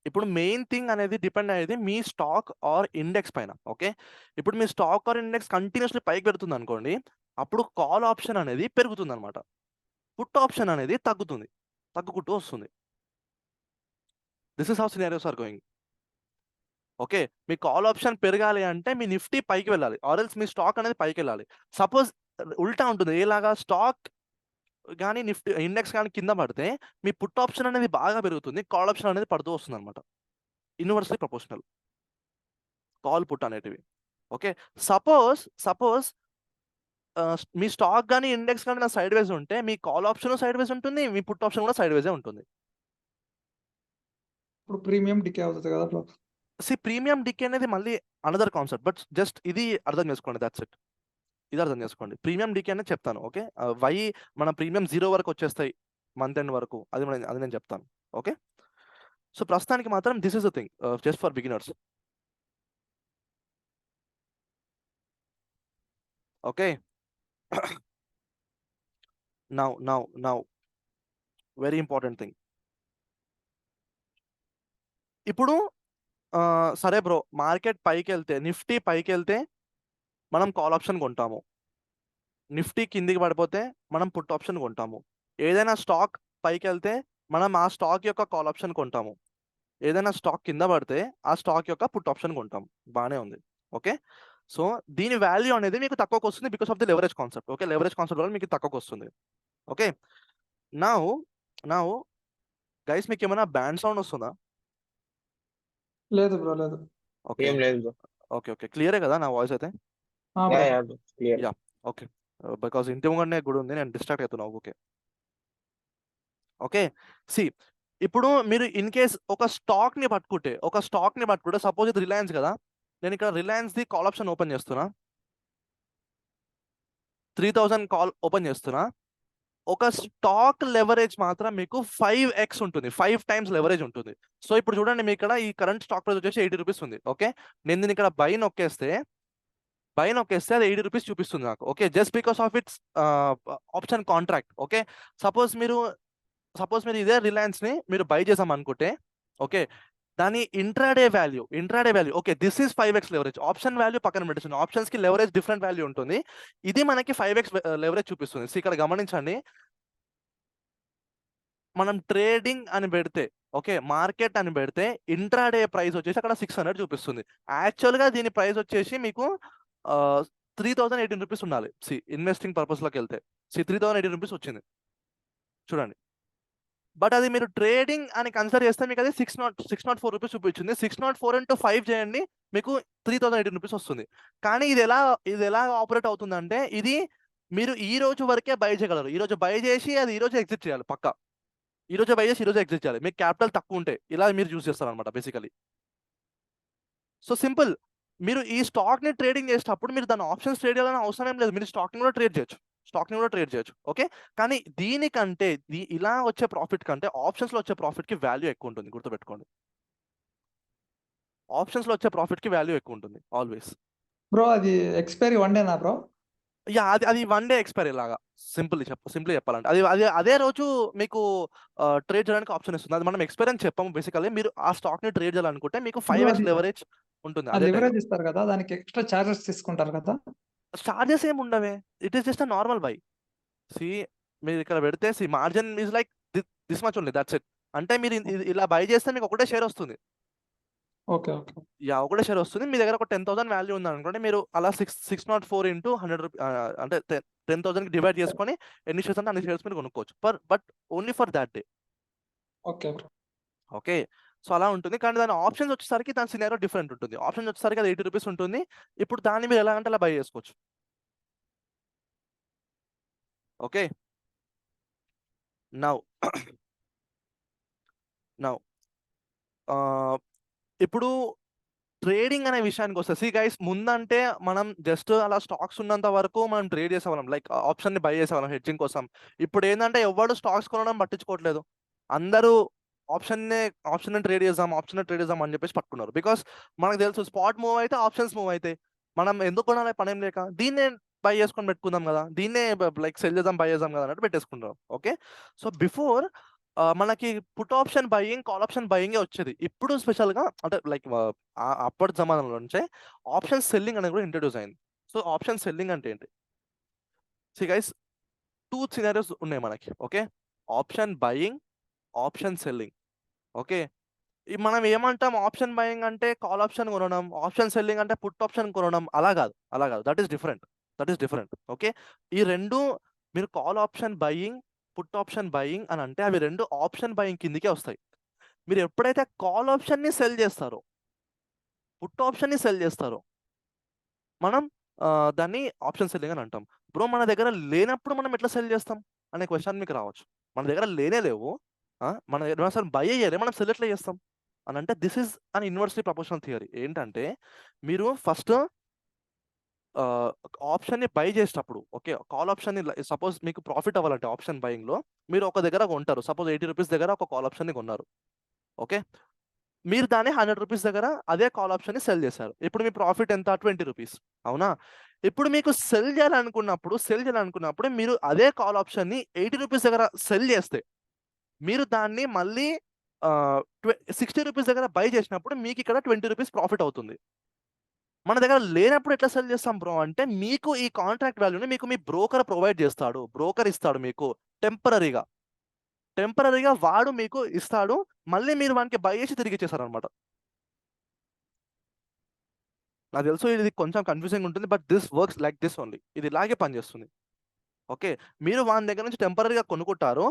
A: ఇప్పుడు మెయిన్ థింగ్ అనేది డిపెండ్ అయ్యేది మీ స్టాక్ ఆర్ ఇండెక్స్ పైన. ఓకే, ఇప్పుడు మీ స్టాక్ ఆర్ ఇండెక్స్ కంటిన్యూస్లీ పైకి పెరుగుతుంది అనుకోండి, అప్పుడు కాల్ ఆప్షన్ అనేది పెరుగుతుంది అనమాట. పుట్ ఆప్షన్ అనేది తగ్గుకుంటూ వస్తుంది. This is how scenarios are going. Okay, మీ కాల్ ఆప్షన్ పెరగాలి అంటే మీ నిఫ్టీ పైకి వెళ్ళాలి, ఆర్ఎల్స్ మీ స్టాక్ అనేది పైకి వెళ్ళాలి. సపోజ్ ఉల్టా ఉంటుంది, ఏలాగా స్టాక్ కానీ నిఫ్టీ ఇండెక్స్ కానీ కింద పడితే మీ పుట్ ఆప్షన్ అనేది బాగా పెరుగుతుంది, కాల్ ఆప్షన్ అనేది పడుతూ వస్తుంది అనమాట. ఇన్వర్స్లీ ప్రపోర్షనల్ కాల్ పుట్ అనేటివి. ఓకే, సపోజ్ మీ స్టాక్ కానీ ఇండెక్స్ కానీ సైడ్ వేస్ ఉంటే మీ కాల్ ఆప్షన్ సైడ్ వేస్ ఉంటుంది, మీ పుట్ ఆప్షన్ కూడా సైడ్ వేసే ఉంటుంది.
F: ఇప్పుడు ప్రీమియం డికే అవుతుంది కదా బ్రో.
A: ప్రీమియం డికే అనేది మళ్ళీ అనదర్ కాన్సెప్ట్, బట్ జస్ట్ ఇది అర్థం చేసుకోండి, దాట్స్ ఇట్. ఇది అర్థం చేసుకోండి. ప్రీమియం డికే అనేది చెప్తాను. ఓకే, వై మన ప్రీమియం 0 వరకు వచ్చేస్తాయి మంత్ ఎండ్ వరకు, అది నేను చెప్తాను. ఓకే, సో ప్రస్తుతానికి మాత్రం this is the thing just for beginners. Okay, now very important thing. ఇప్పుడు సరే బ్రో, మార్కెట్ పైకి వెళ్తే, నిఫ్టీ పైకి వెళ్తే మనం కాల్ ఆప్షన్ కొంటాము, నిఫ్టీ కిందికి పడిపోతే మనం పుట్ ఆప్షన్ కొంటాము. ఏదైనా స్టాక్ పైకి వెళ్తే మనం ఆ స్టాక్ యొక్క కాల్ ఆప్షన్ కొంటాము, ఏదైనా స్టాక్ కింద పడితే ఆ స్టాక్ యొక్క పుట్ ఆప్షన్ కొంటాము. బాగానే ఉంది. ఓకే, సో దీని వాల్యూ అనేది మీకు తక్కువకి వస్తుంది because of the leverage concept. Okay, leverage concept వల్ల మీకు తక్కువకి వస్తుంది. ఓకే, నౌ గైస్ మీకు ఏమైనా బ్యాండ్ సౌండ్ వస్తుందా?
F: లేదు బ్రో, లేదు.
A: ఓకే
E: ఏం లేదు బ్రో.
A: ఓకే క్లియరే కదా నా వాయిస్ అయితే?
E: క్లియర్.
A: ఓకే, బికాస్ ఇంటి ముంగనే గుడి ఉంది, నేను డిస్ట్రాక్ట్ అవుతున్నా. ఓకే, ఇప్పుడు మీరు ఇన్ కేస్ ఒక స్టాక్ ని పట్టుకుంటే సపోజ్ ఇది రిలయన్స్ కదా, నేను ఇక్కడ Reliance the call option open చేస్తున్నా, 3000 కాల్ ఓపెన్ చేస్తున్నా. ఒక స్టాక్ లెవరేజ్ మాత్రం మీకు 5x ఉంటుంది, 5 times లెవరేజ్ ఉంటుంది. సో ఇప్పుడు చూడండి, మీ ఇక్కడ ఈ కరెంట్ స్టాక్ ప్రైస్ వచ్చేసి 80 రూపీస్ ఉంది. ఓకే, నేను దీన్ని ఇక్కడ బై నొక్కేస్తే అది 80 రూపీస్ చూపిస్తుంది నాకు. Okay, just because of it's option contract. Okay, suppose మీరు ఇదే రిలయన్స్ ని మీరు బై చేసాం అనుకుంటే, ఓకే, దాని intraday value okay, this is 5x leverage. Option value పక్కన పెట్టేస్తుంది, ఆప్షన్స్ కి లెవరేజ్ డిఫరెంట్ వాల్యూ ఉంటుంది. ఇది మనకి 5x లెవరేజ్ చూపిస్తుంది. ఇక్కడ గమనించండి, మనం ట్రేడింగ్ అని పెడితే, ఓకే, మార్కెట్ అని పెడితే ఇంట్రాడే ప్రైస్ వచ్చేసి అక్కడ 600 చూపిస్తుంది. యాక్చువల్గా దీని ప్రైస్ వచ్చేసి మీకు 3018 రూపీస్ ఉండాలి. ఇన్వెస్టింగ్ పర్పస్లోకి వెళ్తే 3018 రూపీస్ వచ్చింది చూడండి. బట్ అది మీరు ట్రేడింగ్ అని కన్సిడర్ చేస్తే మీకు అది 604 రూపీస్ చూపించింది. 604 into 5 చేయండి, మీకు 3018 రూపీస్ వస్తుంది. కానీ ఇది ఎలా ఆపరేట్ అవుతుందంటే, ఇది మీరు ఈ రోజు వరకే బై చేయగలరు. ఈ రోజు బై చేసి అది ఈ రోజు ఎగ్జిట్ చేయాలి పక్కా. ఈ రోజు బై చేసి ఈ రోజు ఎగ్జిట్ చేయాలి. మీకు క్యాపిటల్ తక్కువ ఉంటే ఇలా మీరు చూస్ చేస్తారనమాట బేసికలీ. So simple. మీరు ఈ స్టాక్ని ట్రేడింగ్ చేసేటప్పుడు మీరు దాని ఆప్షన్స్ ట్రేడ్ చేయాలని అవసరం ఏం లేదు. మీరు స్టాక్ని కూడా ట్రేడ్ చేయొచ్చు. ఓకే, కానీ దీనికంటే ఇలా వచ్చే ప్రాఫిట్ కంటే ఆప్షన్స్లో వచ్చే ప్రాఫిట్కి వాల్యూ ఎక్కువ ఉంటుంది, గుర్తుపెట్టుకోండి. ఆప్షన్స్లో వచ్చే ప్రాఫిట్కి వాల్యూ ఎక్కువ ఉంటుంది ఆల్వేస్.
F: బ్రో అది ఎక్స్పైరీ 1 డేనా బ్రో?
A: యా, అది 1 డే ఎక్స్పైరీ లాగా సింపుల్లీ చెప్పాలంటే అదే రోజు మీకు ట్రేడ్ చేయడానికి ఆప్షన్ ఇస్తుంది. అది మనం ఎక్స్పైరీ అని చెప్పాము బేసికల్లీ. మీరు ఆ స్టాక్ని ట్రేడ్ చేయాలనుకుంటే మీకు 5x లెవరేజ్ ఉంటుంది.
F: అది
A: అదే
F: లివరేజ్ ఇస్తారు కదా, దానికి ఎక్స్ట్రా చార్జెస్ తీసుకుంటారు కదా?
A: చార్జెస్ ఏమి ఉండవే. It is just a normal by. మీరు ఇక్కడ పెడితే margin is like this much only, that's it. అంటే మీరు ఇలా బై చేస్తే మీకు ఒకటే షేర్ వస్తుంది.
F: Okay okay.
A: యా, ఒకటే షేర్ వస్తుంది. మీ దగ్గర ఒక 10,000 వాల్యూ ఉంది అనుకోండి, మీరు అలా 604 into 100 అంటే 10,000కి డివైడ్ చేసుకొని ఎన్ని షేర్స్ అంటే అన్ని షేర్స్ మీరు కొనుక్కోవచ్చు. But only for that day.
F: Okay bro.
A: Okay, so అలా ఉంటుంది. కానీ దాని ఆప్షన్స్ వచ్చేసరికి దాని సినారో డిఫరెంట్ ఉంటుంది. ఆప్షన్స్ వచ్చేసరికి అది 80 రూపీస్ ఉంటుంది. ఇప్పుడు దాన్ని మీరు ఎలా అంటే అలా బై చేసుకోవచ్చు. ఓకే, నౌ ఇప్పుడు ట్రేడింగ్ అనే విషయానికి వస్తే గైస్, ముందంటే మనం జస్ట్ అలా స్టాక్స్ ఉన్నంత వరకు మనం ట్రేడ్ చేసేవాళ్ళం, లైక్ ఆప్షన్ని బై చేసేవాళ్ళం హెడ్జింగ్ కోసం. ఇప్పుడు ఏంటంటే ఎవరు స్టాక్స్ కొనడం పట్టించుకోవట్లేదు. అందరూ ఆప్షన్ ట్రేడ్ చేద్దాం అని చెప్పేసి పట్టుకున్నారు. బికాస్ మనకు తెలుసు స్పాట్ మూవ్ అయితే ఆప్షన్స్ మూవ్ అవుతాయి. మనం ఎందుకు కొనాలి పనేం లేక, దీన్నే బై చేసుకొని పెట్టుకుందాం కదా, దీన్నే లైక్ సెల్ చేద్దాం బై చేద్దాం కదా అన్నట్టు పెట్టేసుకుంటాం. ఓకే, సో బిఫోర్ మనకి put option buying, call option బయింగే వచ్చేది. ఇప్పుడు స్పెషల్గా అంటే లైక్ అప్పటి జమానాలో నుంచే ఆప్షన్ సెల్లింగ్ అనేది కూడా ఇంట్రడ్యూస్ అయింది. సో ఆప్షన్ సెల్లింగ్ అంటే ఏంటి? గైస్, 2 సినారియోస్ ఉన్నాయి మనకి. Okay, option buying, option selling. Okay, మనం ఏమంటాం, ఆప్షన్ బయింగ్ అంటే కాల్ ఆప్షన్ కొనడం, ఆప్షన్ సెల్లింగ్ అంటే పుట్ ఆప్షన్ కొనడం. అలా కాదు. That is different. ఓకే, ఈ రెండు మీరు call option buying, put option buying అని అంటే అవి రెండు ఆప్షన్ బయింగ్ కిందికే వస్తాయి. మీరు ఎప్పుడైతే కాల్ ఆప్షన్ని సెల్ చేస్తారో, పుట్ ఆప్షన్ని సెల్ చేస్తారో, మనం దాన్ని ఆప్షన్ సెల్లింగ్ అని అంటాం. బ్రో, మన దగ్గర లేనప్పుడు మనం ఎట్లా సెల్ చేస్తాం అనే క్వశ్చన్ మీకు రావచ్చు. మన దగ్గర లేవు, మన దగ్గర అసలు బై అయ్యాలి, మనం సెల్ ఎట్లా చేస్తాం అని అంటే, this is an inversely proportional theory. ఏంటంటే మీరు ఫస్ట్ ఆప్షన్ని బై చేసేటప్పుడు, ఓకే, కాల్ ఆప్షన్ని సపోజ్ మీకు ప్రాఫిట్ అవ్వాలంటే ఆప్షన్ బయింగ్లో మీరు ఒక దగ్గర కొంటారు. సపోజ్ 80 రూపీస్ దగ్గర ఒక కాల్ ఆప్షన్ని కొన్నారు. ఓకే, మీరు దాన్ని 100 రూపీస్ దగ్గర అదే కాల్ ఆప్షన్ని సెల్ చేశారు. ఇప్పుడు మీ ప్రాఫిట్ ఎంత? 20 రూపీస్. అవునా? ఇప్పుడు మీకు సెల్ చేయాలనుకున్నప్పుడు మీరు అదే కాల్ ఆప్షన్ని 80 రూపీస్ దగ్గర సెల్ చేస్తే, మీరు దాన్ని మళ్ళీ 60 రూపీస్ దగ్గర బై చేసినప్పుడు మీకు ఇక్కడ 20 రూపీస్ ప్రాఫిట్ అవుతుంది. మన దగ్గర లేనప్పుడు ఎట్లా సెల్ చేస్తాం బ్రో అంటే, మీకు ఈ కాంట్రాక్ట్ వాల్యూని మీకు మీ బ్రోకర్ ప్రొవైడ్ చేస్తాడు. బ్రోకర్ ఇస్తాడు మీకు టెంపరరీగా వాడు మీకు ఇస్తాడు. మళ్ళీ మీరు వానికి బై చేసి తిరిగి ఇచ్చేస్తారనమాట. నాకు తెలుసు ఇది కొంచెం కన్ఫ్యూజింగ్ ఉంటుంది, but this works like this only. ఇది ఇలాగే పనిచేస్తుంది. ఓకే, మీరు వాని దగ్గర నుంచి టెంపరరీగా కొనుక్కుంటారు,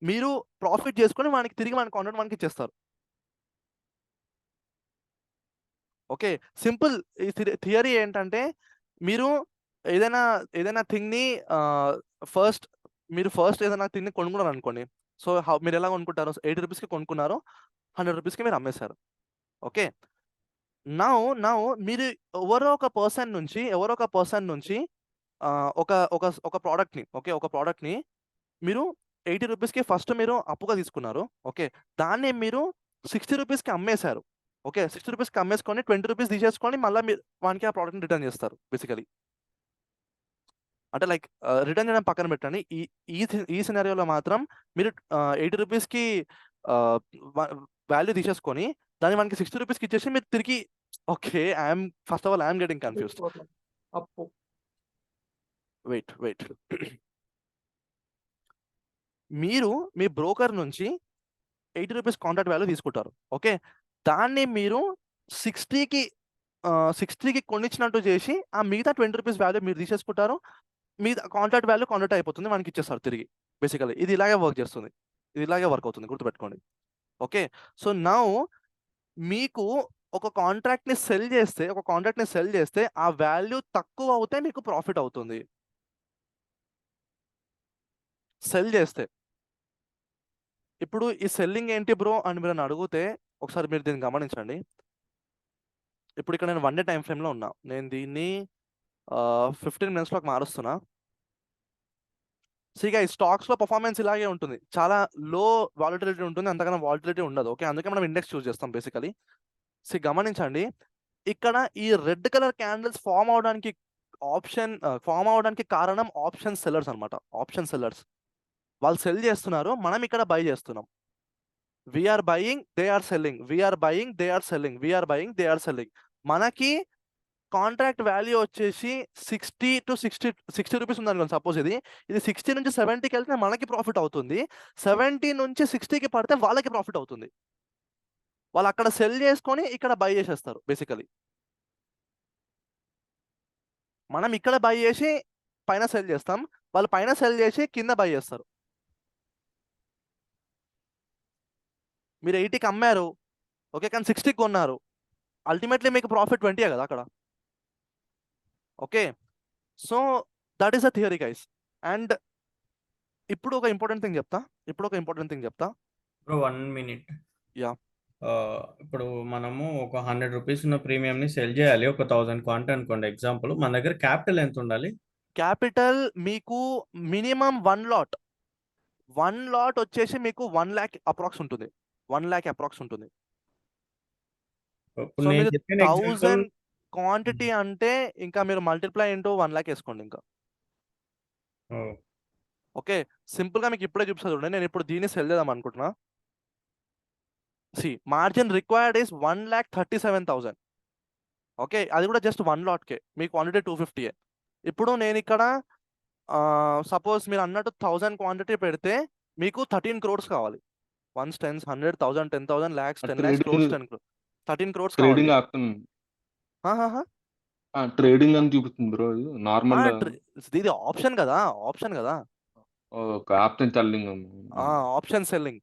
A: మీరు ప్రాఫిట్ చేసుకొని వానికి తిరిగి వాని కాంట్రాక్ట్ వానికి ఇచ్చేస్తారు. Okay, simple. ఈ థియరీ ఏంటంటే, మీరు ఏదైనా థింగ్ని ఫస్ట్ ఏదైనా థింగ్ని కొనుక్కున్నారు అనుకోండి. సో మీరు ఎలా కొనుక్కుంటారు? 80 రూపీస్కి కొనుక్కున్నారు, 100 రూపీస్కి మీరు అమ్మేశారు. ఓకే, నౌ మీరు ఎవరో ఒక పర్సన్ నుంచి ఒక ప్రోడక్ట్ని మీరు 80 రూపీస్కి ఫస్ట్ మీరు అప్పుగా తీసుకున్నారు. ఓకే, దాన్ని మీరు 60 రూపీస్కి అమ్మేశారు. ఓకే, 60 రూపీస్కి అమ్మేసుకొని 20 రూపీస్ తీసేసుకొని మళ్ళీ మీరు వానికి ఆ ప్రోడక్ట్ని రిటర్న్ చేస్తారు బేసికలీ. అంటే లైక్ రిటర్న్ చేయడం పక్కన పెట్టండి. ఈ సినారియోలో మాత్రం మీరు 80 రూపీస్కి వాల్యూ తీసేసుకొని దాన్ని మనకి 60 రూపీస్కి ఇచ్చేసి మీరు తిరిగి, okay, first of all I'm getting confused.
F: అప్పు.
A: వెయిట్ మీరు మీ బ్రోకర్ నుంచి 80 రూపీస్ కాంట్రాక్ట్ వాల్యూ తీసుకుంటారు. ఓకే, దాన్ని మీరు 60కి 60కి కొనిచ్చినట్టు చేసి ఆ మిగతా 20 రూపీస్ వాల్యూ మీరు తీసేసుకుంటారు. మిగతా కాంట్రాక్ట్ వాల్యూ కాంట్రాక్ట్ అయిపోతుంది, మనకి ఇచ్చేస్తారు తిరిగి. బేసికలీ ఇది ఇలాగే వర్క్ చేస్తుంది, ఇది ఇలాగే వర్క్ అవుతుంది, గుర్తుపెట్టుకోండి. ఓకే, సో నౌ మీకు ఒక కాంట్రాక్ట్ని సెల్ చేస్తే ఆ వాల్యూ తక్కువ అవుతే మీకు ప్రాఫిట్ అవుతుంది. సెల్ చేస్తే ఇప్పుడు ఈ సెల్లింగ్ ఏంటి బ్రో అని మీరు అడిగితే ఒకసారి మీరు దీన్ని గమనించండి. ఇప్పుడు ఇక్కడ నేను 1 డే టైం ఫ్రేమ్లో ఉన్నా, నేను దీన్ని 15 మినిట్స్లోకి మారుస్తున్నా. సో ఇక ఈ స్టాక్స్లో పర్ఫార్మెన్స్ ఇలాగే ఉంటుంది, చాలా లో వాలిటిలిటీ ఉంటుంది, అంతకన్నా వాలిటిలిటీ ఉండదు. ఓకే, అందుకే మనం ఇండెక్స్ చూస్ చేస్తాం బేసికలీ. సో గమనించండి, ఇక్కడ ఈ రెడ్ కలర్ క్యాండిల్స్ ఫామ్ అవడానికి కారణం ఆప్షన్ సెల్లర్స్ అనమాట. ఆప్షన్ సెల్లర్స్ వాళ్ళు సెల్ చేస్తున్నారు, మనం ఇక్కడ బై చేస్తున్నాం. We are buying, they are selling, we are buying, they are selling, we are buying, they are selling. మనకి కాంట్రాక్ట్ వాల్యూ వచ్చేసి 60 రూపీస్ ఉందనుకోండి. సపోజ్ ఇది 60 నుంచి 70కి వెళ్తే మనకి ప్రాఫిట్ అవుతుంది, 70 నుంచి 60కి పడితే వాళ్ళకి ప్రాఫిట్ అవుతుంది. వాళ్ళు అక్కడ సెల్ చేసుకొని ఇక్కడ బై చేసేస్తారు బేసికలీ. మనం ఇక్కడ బై చేసి పైన సెల్ చేస్తాం, వాళ్ళు పైన సెల్ చేసి కింద బై చేస్తారు. మీరు 80కి అమ్మారు, ఓకే, కానీ 60కి కొన్నారు, అల్టిమేట్లీ మీకు ప్రాఫిట్ 20 కదా అక్కడ. Okay, so that is a theory guys. And ఇప్పుడు ఒక ఇంపార్టెంట్ థింగ్ చెప్తా.
B: Bro 1 minute.
A: Yeah.
B: ఇప్పుడు మనము ఒక 100 రూపీస్ ఉన్న ప్రీమియంని సెల్ చేయాలి, ఒక 1000 క్వాంటిటీ అనుకోండి ఎగ్జాంపుల్. మన దగ్గర క్యాపిటల్ ఎంత ఉండాలి?
A: క్యాపిటల్ మీకు మినిమం 1 లాట్ వచ్చేసి మీకు 1 lakh అప్రాక్స్ ఉంటుంది. 1 lakh అప్రాక్స్ ఉంటుంది.
B: ఇప్పుడు
A: సో
B: నేను
A: మీరు
B: చెప్పిన ఎగ్జాంపుల్
A: 1000 క్వాంటిటీ అంటే ఇంకా మీరు మల్టిప్లై ఇంటూ 1 lakh వేసుకోండి ఇంకా. ఓకే, సింపుల్గా మీకు ఇప్పుడే చూపిస్తుంది చూడండి. నేను ఇప్పుడు దీన్ని సెల్ చేద్దాం అనుకుంటున్నా. Margin required is 1,37,000. ఓకే, అది కూడా జస్ట్ 1 లాట్కే, మీ క్వాంటిటీ 250. ఇప్పుడు నేను ఇక్కడ సపోజ్ మీరు అన్నట్టు 1000 క్వాంటిటీ పెడితే మీకు 13 crores కావాలి. 1 10 100 1000 10,000 lakhs 10 lakhs crores 10 crores 13 crores కావాలి.
G: ట్రేడింగ్ ఆప్షన్ ట్రేడింగ్ అని చూపిస్తుంది బ్రో. ఇది నార్మల్
A: ఇది ఆప్షన్ కదా.
G: Option selling.
A: Option selling.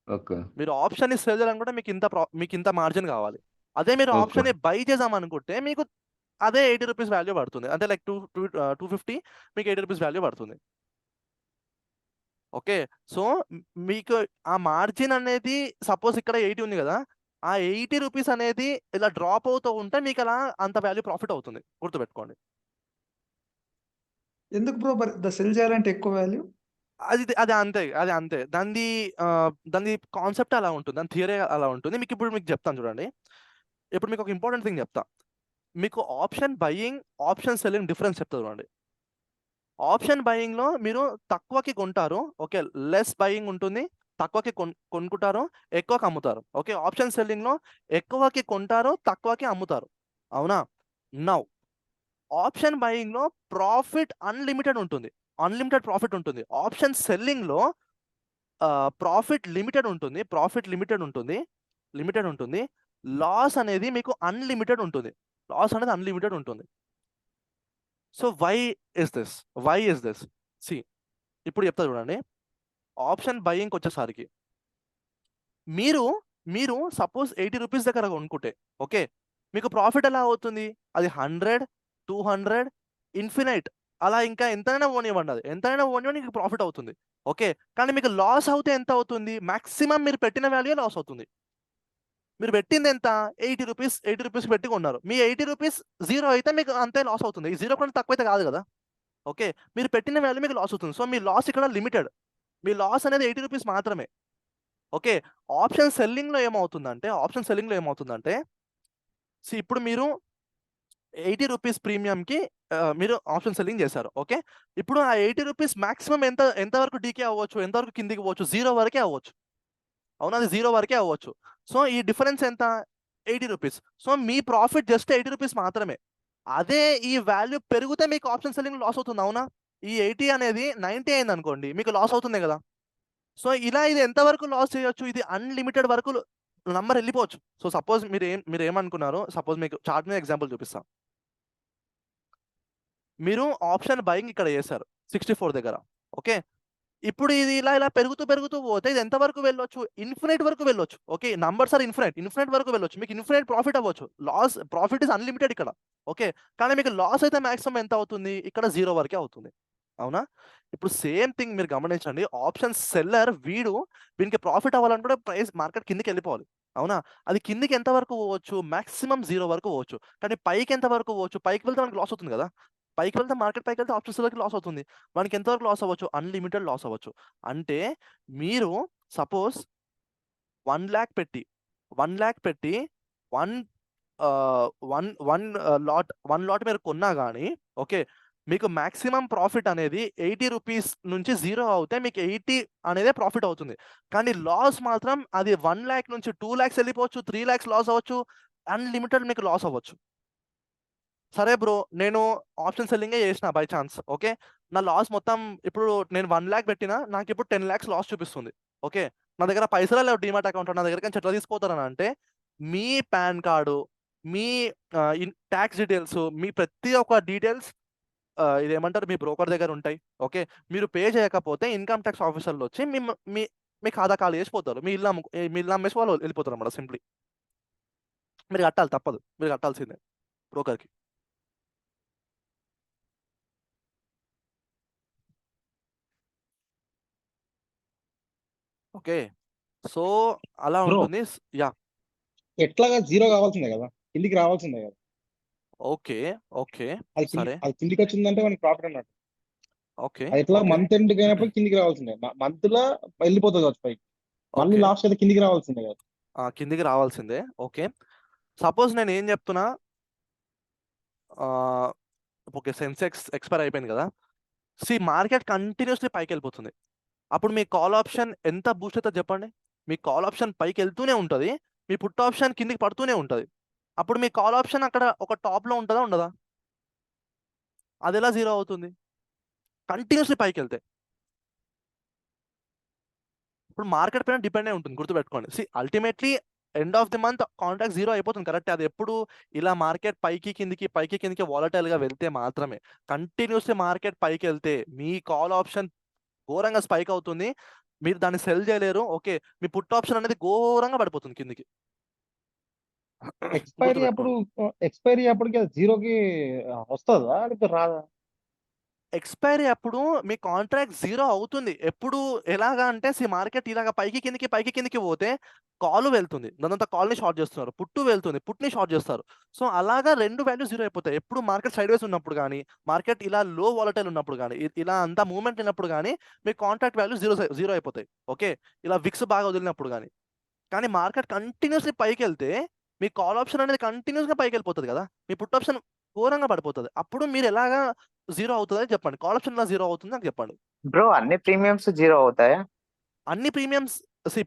G: Okay,
A: మీరు ఆప్షన్ ని సెల్ చేయాలనుకుంటే మీకు ఇంత మార్జిన్ కావాలి. అదే మీరు
G: Okay.
A: ఆప్షన్ ని బై చేద్దాం అనుకుంటే మీకు అదే 80 రూపీస్ వాల్యూ పడుతుంది, అంటే లైక్ 250 మీకు 80 రూపీస్ వాల్యూ పడుతుంది. ఓకే, సో మీకు ఆ మార్జిన్ అనేది సపోజ్ ఇక్కడ 80 ఉంది కదా, ఆ 80 రూపీస్ అనేది ఇలా డ్రాప్ అవుతూ ఉంటే మీకు అలా అంత వాల్యూ ప్రాఫిట్ అవుతుంది, గుర్తుపెట్టుకోండి.
F: ఎందుకు బ్రో సెల్ చేయాలంటే ఎక్కువ వాల్యూ?
A: అది అంతే దాని కాన్సెప్ట్ అలా ఉంటుంది, దాని థియరీ అలా ఉంటుంది. మీకు చెప్తాను చూడండి. ఇప్పుడు మీకు ఒక ఇంపార్టెంట్ థింగ్ చెప్తా. మీకు option buying, option selling difference చెప్తా చూడండి. ఆప్షన్ బయింగ్ లో మీరు తక్కువకి కొంటారు, ఓకే, లెస్ బయింగ్ ఉంటుంది, తక్కువకి కొనుక్కుంటారు, ఎక్కువకి అమ్ముతారు. ఓకే, ఆప్షన్ సెల్లింగ్ లో ఎక్కువకి కొంటారు, తక్కువకి అమ్ముతారు, అవునా? నౌ ఆప్షన్ బయింగ్ లో ప్రాఫిట్ అన్లిమిటెడ్ ఉంటుంది, అన్లిమిటెడ్ ప్రాఫిట్ ఉంటుంది. ఆప్షన్ సెల్లింగ్ లో ప్రాఫిట్ లిమిటెడ్ ఉంటుంది. లాస్ అనేది మీకు అన్లిమిటెడ్ ఉంటుంది. So why is this? See, ఇప్పుడు చెప్తా చూడండి. ఆప్షన్ బయింగ్కి వచ్చేసరికి మీరు సపోజ్ 80 రూపీస్ దగ్గర కొనుక్కుంటే, ఓకే, మీకు ప్రాఫిట్ ఎలా అవుతుంది? అది 100 200 ఇన్ఫినైట్ అలా ఇంకా ఎంతైనా ఓనివ్వండి, అది ఎంతైనా ఓనివ్వండి మీకు ప్రాఫిట్ అవుతుంది. ఓకే, కానీ మీకు లాస్ అవుతే ఎంత అవుతుంది? మాక్సిమం మీరు పెట్టిన వాల్యూ లాస్ అవుతుంది. మీరు పెట్టింది ఎంత? 80 రూపీస్ పెట్టి కొన్నారు. మీ 80 రూపీస్ 0 అయితే మీకు అంతే లాస్ అవుతుంది. ఈ 0 కన్నా తక్కువ అయితే కాదు కదా. ఓకే, మీరు పెట్టిన వాల్యూ మీకు లాస్ అవుతుంది. సో మీ లాస్ ఇక్కడ లిమిటెడ్, మీ లాస్ అనేది 80 రూపీస్ మాత్రమే. ఓకే, ఆప్షన్ సెల్లింగ్లో ఏమవుతుందంటే ఇప్పుడు మీరు 80 రూపీస్ ప్రీమియంకి మీరు ఆప్షన్ సెల్లింగ్ చేశారు. ఓకే, ఇప్పుడు ఆ 80 రూపీస్ మాక్సిమం ఎంతవరకు డీకే అవ్వచ్చు, ఎంతవరకు కిందికి పోవచ్చు? 0 వరకే అవ్వచ్చు, అవునా? అది 0 వరకే అవ్వచ్చు. సో ఈ డిఫరెన్స్ ఎంత? 80 రూపీస్. సో మీ ప్రాఫిట్ జస్ట్ 80 రూపీస్ మాత్రమే. అదే ఈ వాల్యూ పెరిగితే మీకు ఆప్షన్ సెల్లింగ్ లాస్ అవుతుంది, అవునా? ఈ 80 అనేది 90 అయింది అనుకోండి, మీకు లాస్ అవుతుంది కదా. సో ఇలా ఇది ఎంతవరకు లాస్ చేయొచ్చు, ఇది అన్లిమిటెడ్ వరకు నంబర్ వెళ్ళిపోవచ్చు. సో సపోజ్ మీరు ఏమనుకున్నారు, సపోజ్ మీకు చార్ట్ మీద ఎగ్జాంపుల్ చూపిస్తా. మీరు ఆప్షన్ బయింగ్ ఇక్కడ చేశారు 64 దగ్గర, ఓకే. ఇప్పుడు ఇది ఇలా పెరుగుతూ పెరుగుతూ పోతే ఇది ఎంత వరకు వెళ్ళొచ్చు, ఇన్ఫినైట్ వరకు వెళ్ళొచ్చు. ఓకే, నంబర్స్ ఆర్ ఇన్ఫినైట్ వరకు వెళ్ళొచ్చు. మీకు ఇన్ఫినైట్ ప్రాఫిట్ అవ్వచ్చు, ప్రాఫిట్ ఇస్ అన్లిమిటెడ్ ఇక్కడ, ఓకే. కానీ మీకు లాస్ అయితే మాక్సిమం ఎంత అవుతుంది, ఇక్కడ 0 వరకే అవుతుంది, అవునా. ఇప్పుడు సేమ్ థింగ్ మీరు గమనించండి, ఆప్షన్ సెల్లర్ వీనికి ప్రాఫిట్ అవ్వాలనుకుంటే ప్రైస్ మార్కెట్ కిందికి వెళ్ళిపోవాలి, అవునా. అది కిందికి ఎంత వరకు పోవచ్చు, మాక్సిమం 0 వరకు పోవచ్చు. కానీ పైకి ఎంత వరకు పోవచ్చు, పైకి వెళ్తే మనకి లాస్ అవుతుంది కదా. పైకి వెళ్తే మార్కెట్ పైకి వెళ్తే ఆప్షన్ సెల్లర్కి లాస్ అవుతుంది. మనకి ఎంతవరకు లాస్ అవ్వచ్చు, అన్లిమిటెడ్ లాస్ అవ్వచ్చు. అంటే మీరు సపోజ్ 1 lakh పెట్టి 1 లాట్ మీరు కొన్నా కానీ, ఓకే, మీకు మాక్సిమం ప్రాఫిట్ అనేది 80 రూపీస్ నుంచి 0 అవుతే మీకు 80 అనేదే ప్రాఫిట్ అవుతుంది. కానీ లాస్ మాత్రం అది 1 lakh నుంచి 2 lakhs వెళ్ళిపోవచ్చు, 3 lakhs లాస్ అవ్వచ్చు, అన్లిమిటెడ్ మీకు లాస్ అవ్వచ్చు. సరే బ్రో, నేను ఆప్షన్ సెల్లింగే చేసిన బై ఛాన్స్, ఓకే. నా లాస్ మొత్తం ఇప్పుడు నేను 1 lakh పెట్టినా నాకు ఇప్పుడు 10 lakhs లాస్ చూపిస్తుంది, ఓకే. నా దగ్గర పైసలే లేవు, డిమాట్ అకౌంట్ నా దగ్గర నుంచి ఎట్లా తీసుకుపోతారని అంటే, మీ పాన్ కార్డు, మీ ట్యాక్స్ డీటెయిల్స్, మీ ప్రతి ఒక్క డీటెయిల్స్ ఇదేమంటారు మీ బ్రోకర్ దగ్గర ఉంటాయి, ఓకే. మీరు పే చేయకపోతే ఇన్కమ్ ట్యాక్స్ ఆఫీసర్లు వచ్చి మీ ఖాతా ఖాళీ చేసిపోతారు, మీ ఇల్లు అమ్మేసి వాళ్ళు వెళ్ళిపోతారు అన్నమాట. సింప్లీ మీరు కట్టాలి, తప్పదు, మీరు కట్టాల్సిందే బ్రోకర్కి. ఓకే, సో అలా
H: బ్రో
A: ఉంటుంది. యా,
H: ఎట్లాగా జీరో కావాల్సిందే కదా, కిందికి రావాల్సిందే కదా.
A: ఓకే, ఓకే,
H: అది
A: సరే,
H: కిందికి వచ్చిందంటే మనకి ప్రాఫిట్ అన్నట్టు.
A: ఓకే,
H: అది ఎట్లా
A: ఓకే,
H: మంత్ ఎండ్ అయినప్పుడు కిందికి రావాల్సిందే. మంత్ లో వెళ్ళిపోతుంది కావచ్చు పైకి, మళ్ళీ
A: ఓకే,
H: లాస్ట్ అయితే కిందికి రావాల్సిందే కదా.
A: కిందికి రావాల్సిందే. ఓకే, సపోజ్ నేను ఏం చెప్తున్నా, ఓకే, సెన్సెక్స్ ఎక్స్పైర్ అయిపోయింది కదా. మార్కెట్ కంటిన్యూస్లీ పైకి వెళ్ళిపోతుంది. అప్పుడు మీ కాల్ ఆప్షన్ ఎంత బూస్ట్ అవుతుంది చెప్పండి. మీ కాల్ ఆప్షన్ పైకి వెళ్తూనే ఉంటుంది, మీ పుట్ ఆప్షన్ కిందికి పడుతూనే ఉంటుంది. అప్పుడు మీ కాల్ ఆప్షన్ అక్కడ ఒక టాప్లో ఉంటుందా, ఉండదా? అది ఎలా 0 అవుతుంది, కంటిన్యూస్లీ పైకి వెళ్తే? ఇప్పుడు మార్కెట్ పైన డిపెండ్ అయి ఉంటుంది, గుర్తుపెట్టుకోండి. Ultimately end of the month contract 0 అయిపోతుంది, కరెక్ట్. అది ఎప్పుడు ఇలా మార్కెట్ పైకి కిందికి వాలటైల్గా వెళ్తే మాత్రమే. కంటిన్యూస్లీ మార్కెట్ పైకి వెళ్తే మీ కాల్ ఆప్షన్ ఘోరంగా స్పైక్ అవుతుంది, మీరు దాన్ని సెల్ చేయలేరు, ఓకే. మీ పుట్ ఆప్షన్ అనేది ఘోరంగా పడిపోతుంది కిందికి.
H: ఎక్స్పైరీ అప్పటికి అది జీరోకి వస్తుందా లేకపోతే రాదా?
A: ఎక్స్పైరీ అప్పుడు మీ కాంట్రాక్ట్ 0 అవుతుంది. ఎప్పుడు, ఎలాగా అంటే మార్కెట్ ఇలాగ పైకి కిందికి పోతే కాల్ వెళ్తుంది, దానంతా కాల్ని షార్ట్ చేస్తున్నారు. పుట్టు వెళ్తుంది, పుట్ని షార్ట్ చేస్తారు. సో అలాగా 2 వాల్యూస్ 0 అయిపోతాయి. ఎప్పుడు మార్కెట్ సైడ్ వేస్ ఉన్నప్పుడు కానీ, మార్కెట్ ఇలా లో వాలటైల్ ఉన్నప్పుడు కానీ, ఇలా అంతా మూవ్మెంట్ అయినప్పుడు కానీ మీ కాంట్రాక్ట్ వాల్యూ 0 అయిపోతాయి, ఓకే. ఇలా విక్స్ బాగా వదిలినప్పుడు కానీ మార్కెట్ కంటిన్యూస్లీ పైకి వెళ్తే మీ కాల్ ఆప్షన్ అనేది కంటిన్యూస్గా పైకి వెళ్ళిపోతుంది కదా, మీ పుట్ ఆప్షన్ ఘోరంగా పడిపోతుంది. అప్పుడు మీరు ఎలాగా 0 అవుతుందని చెప్పండి, కాల్ ఆప్షన్ ఎలా 0 అవుతుంది అని చెప్పండి.
E: బ్రో అన్ని ప్రీమియమ్స్ జీరో అవుతాయా?
A: అన్ని ప్రీమియమ్స్,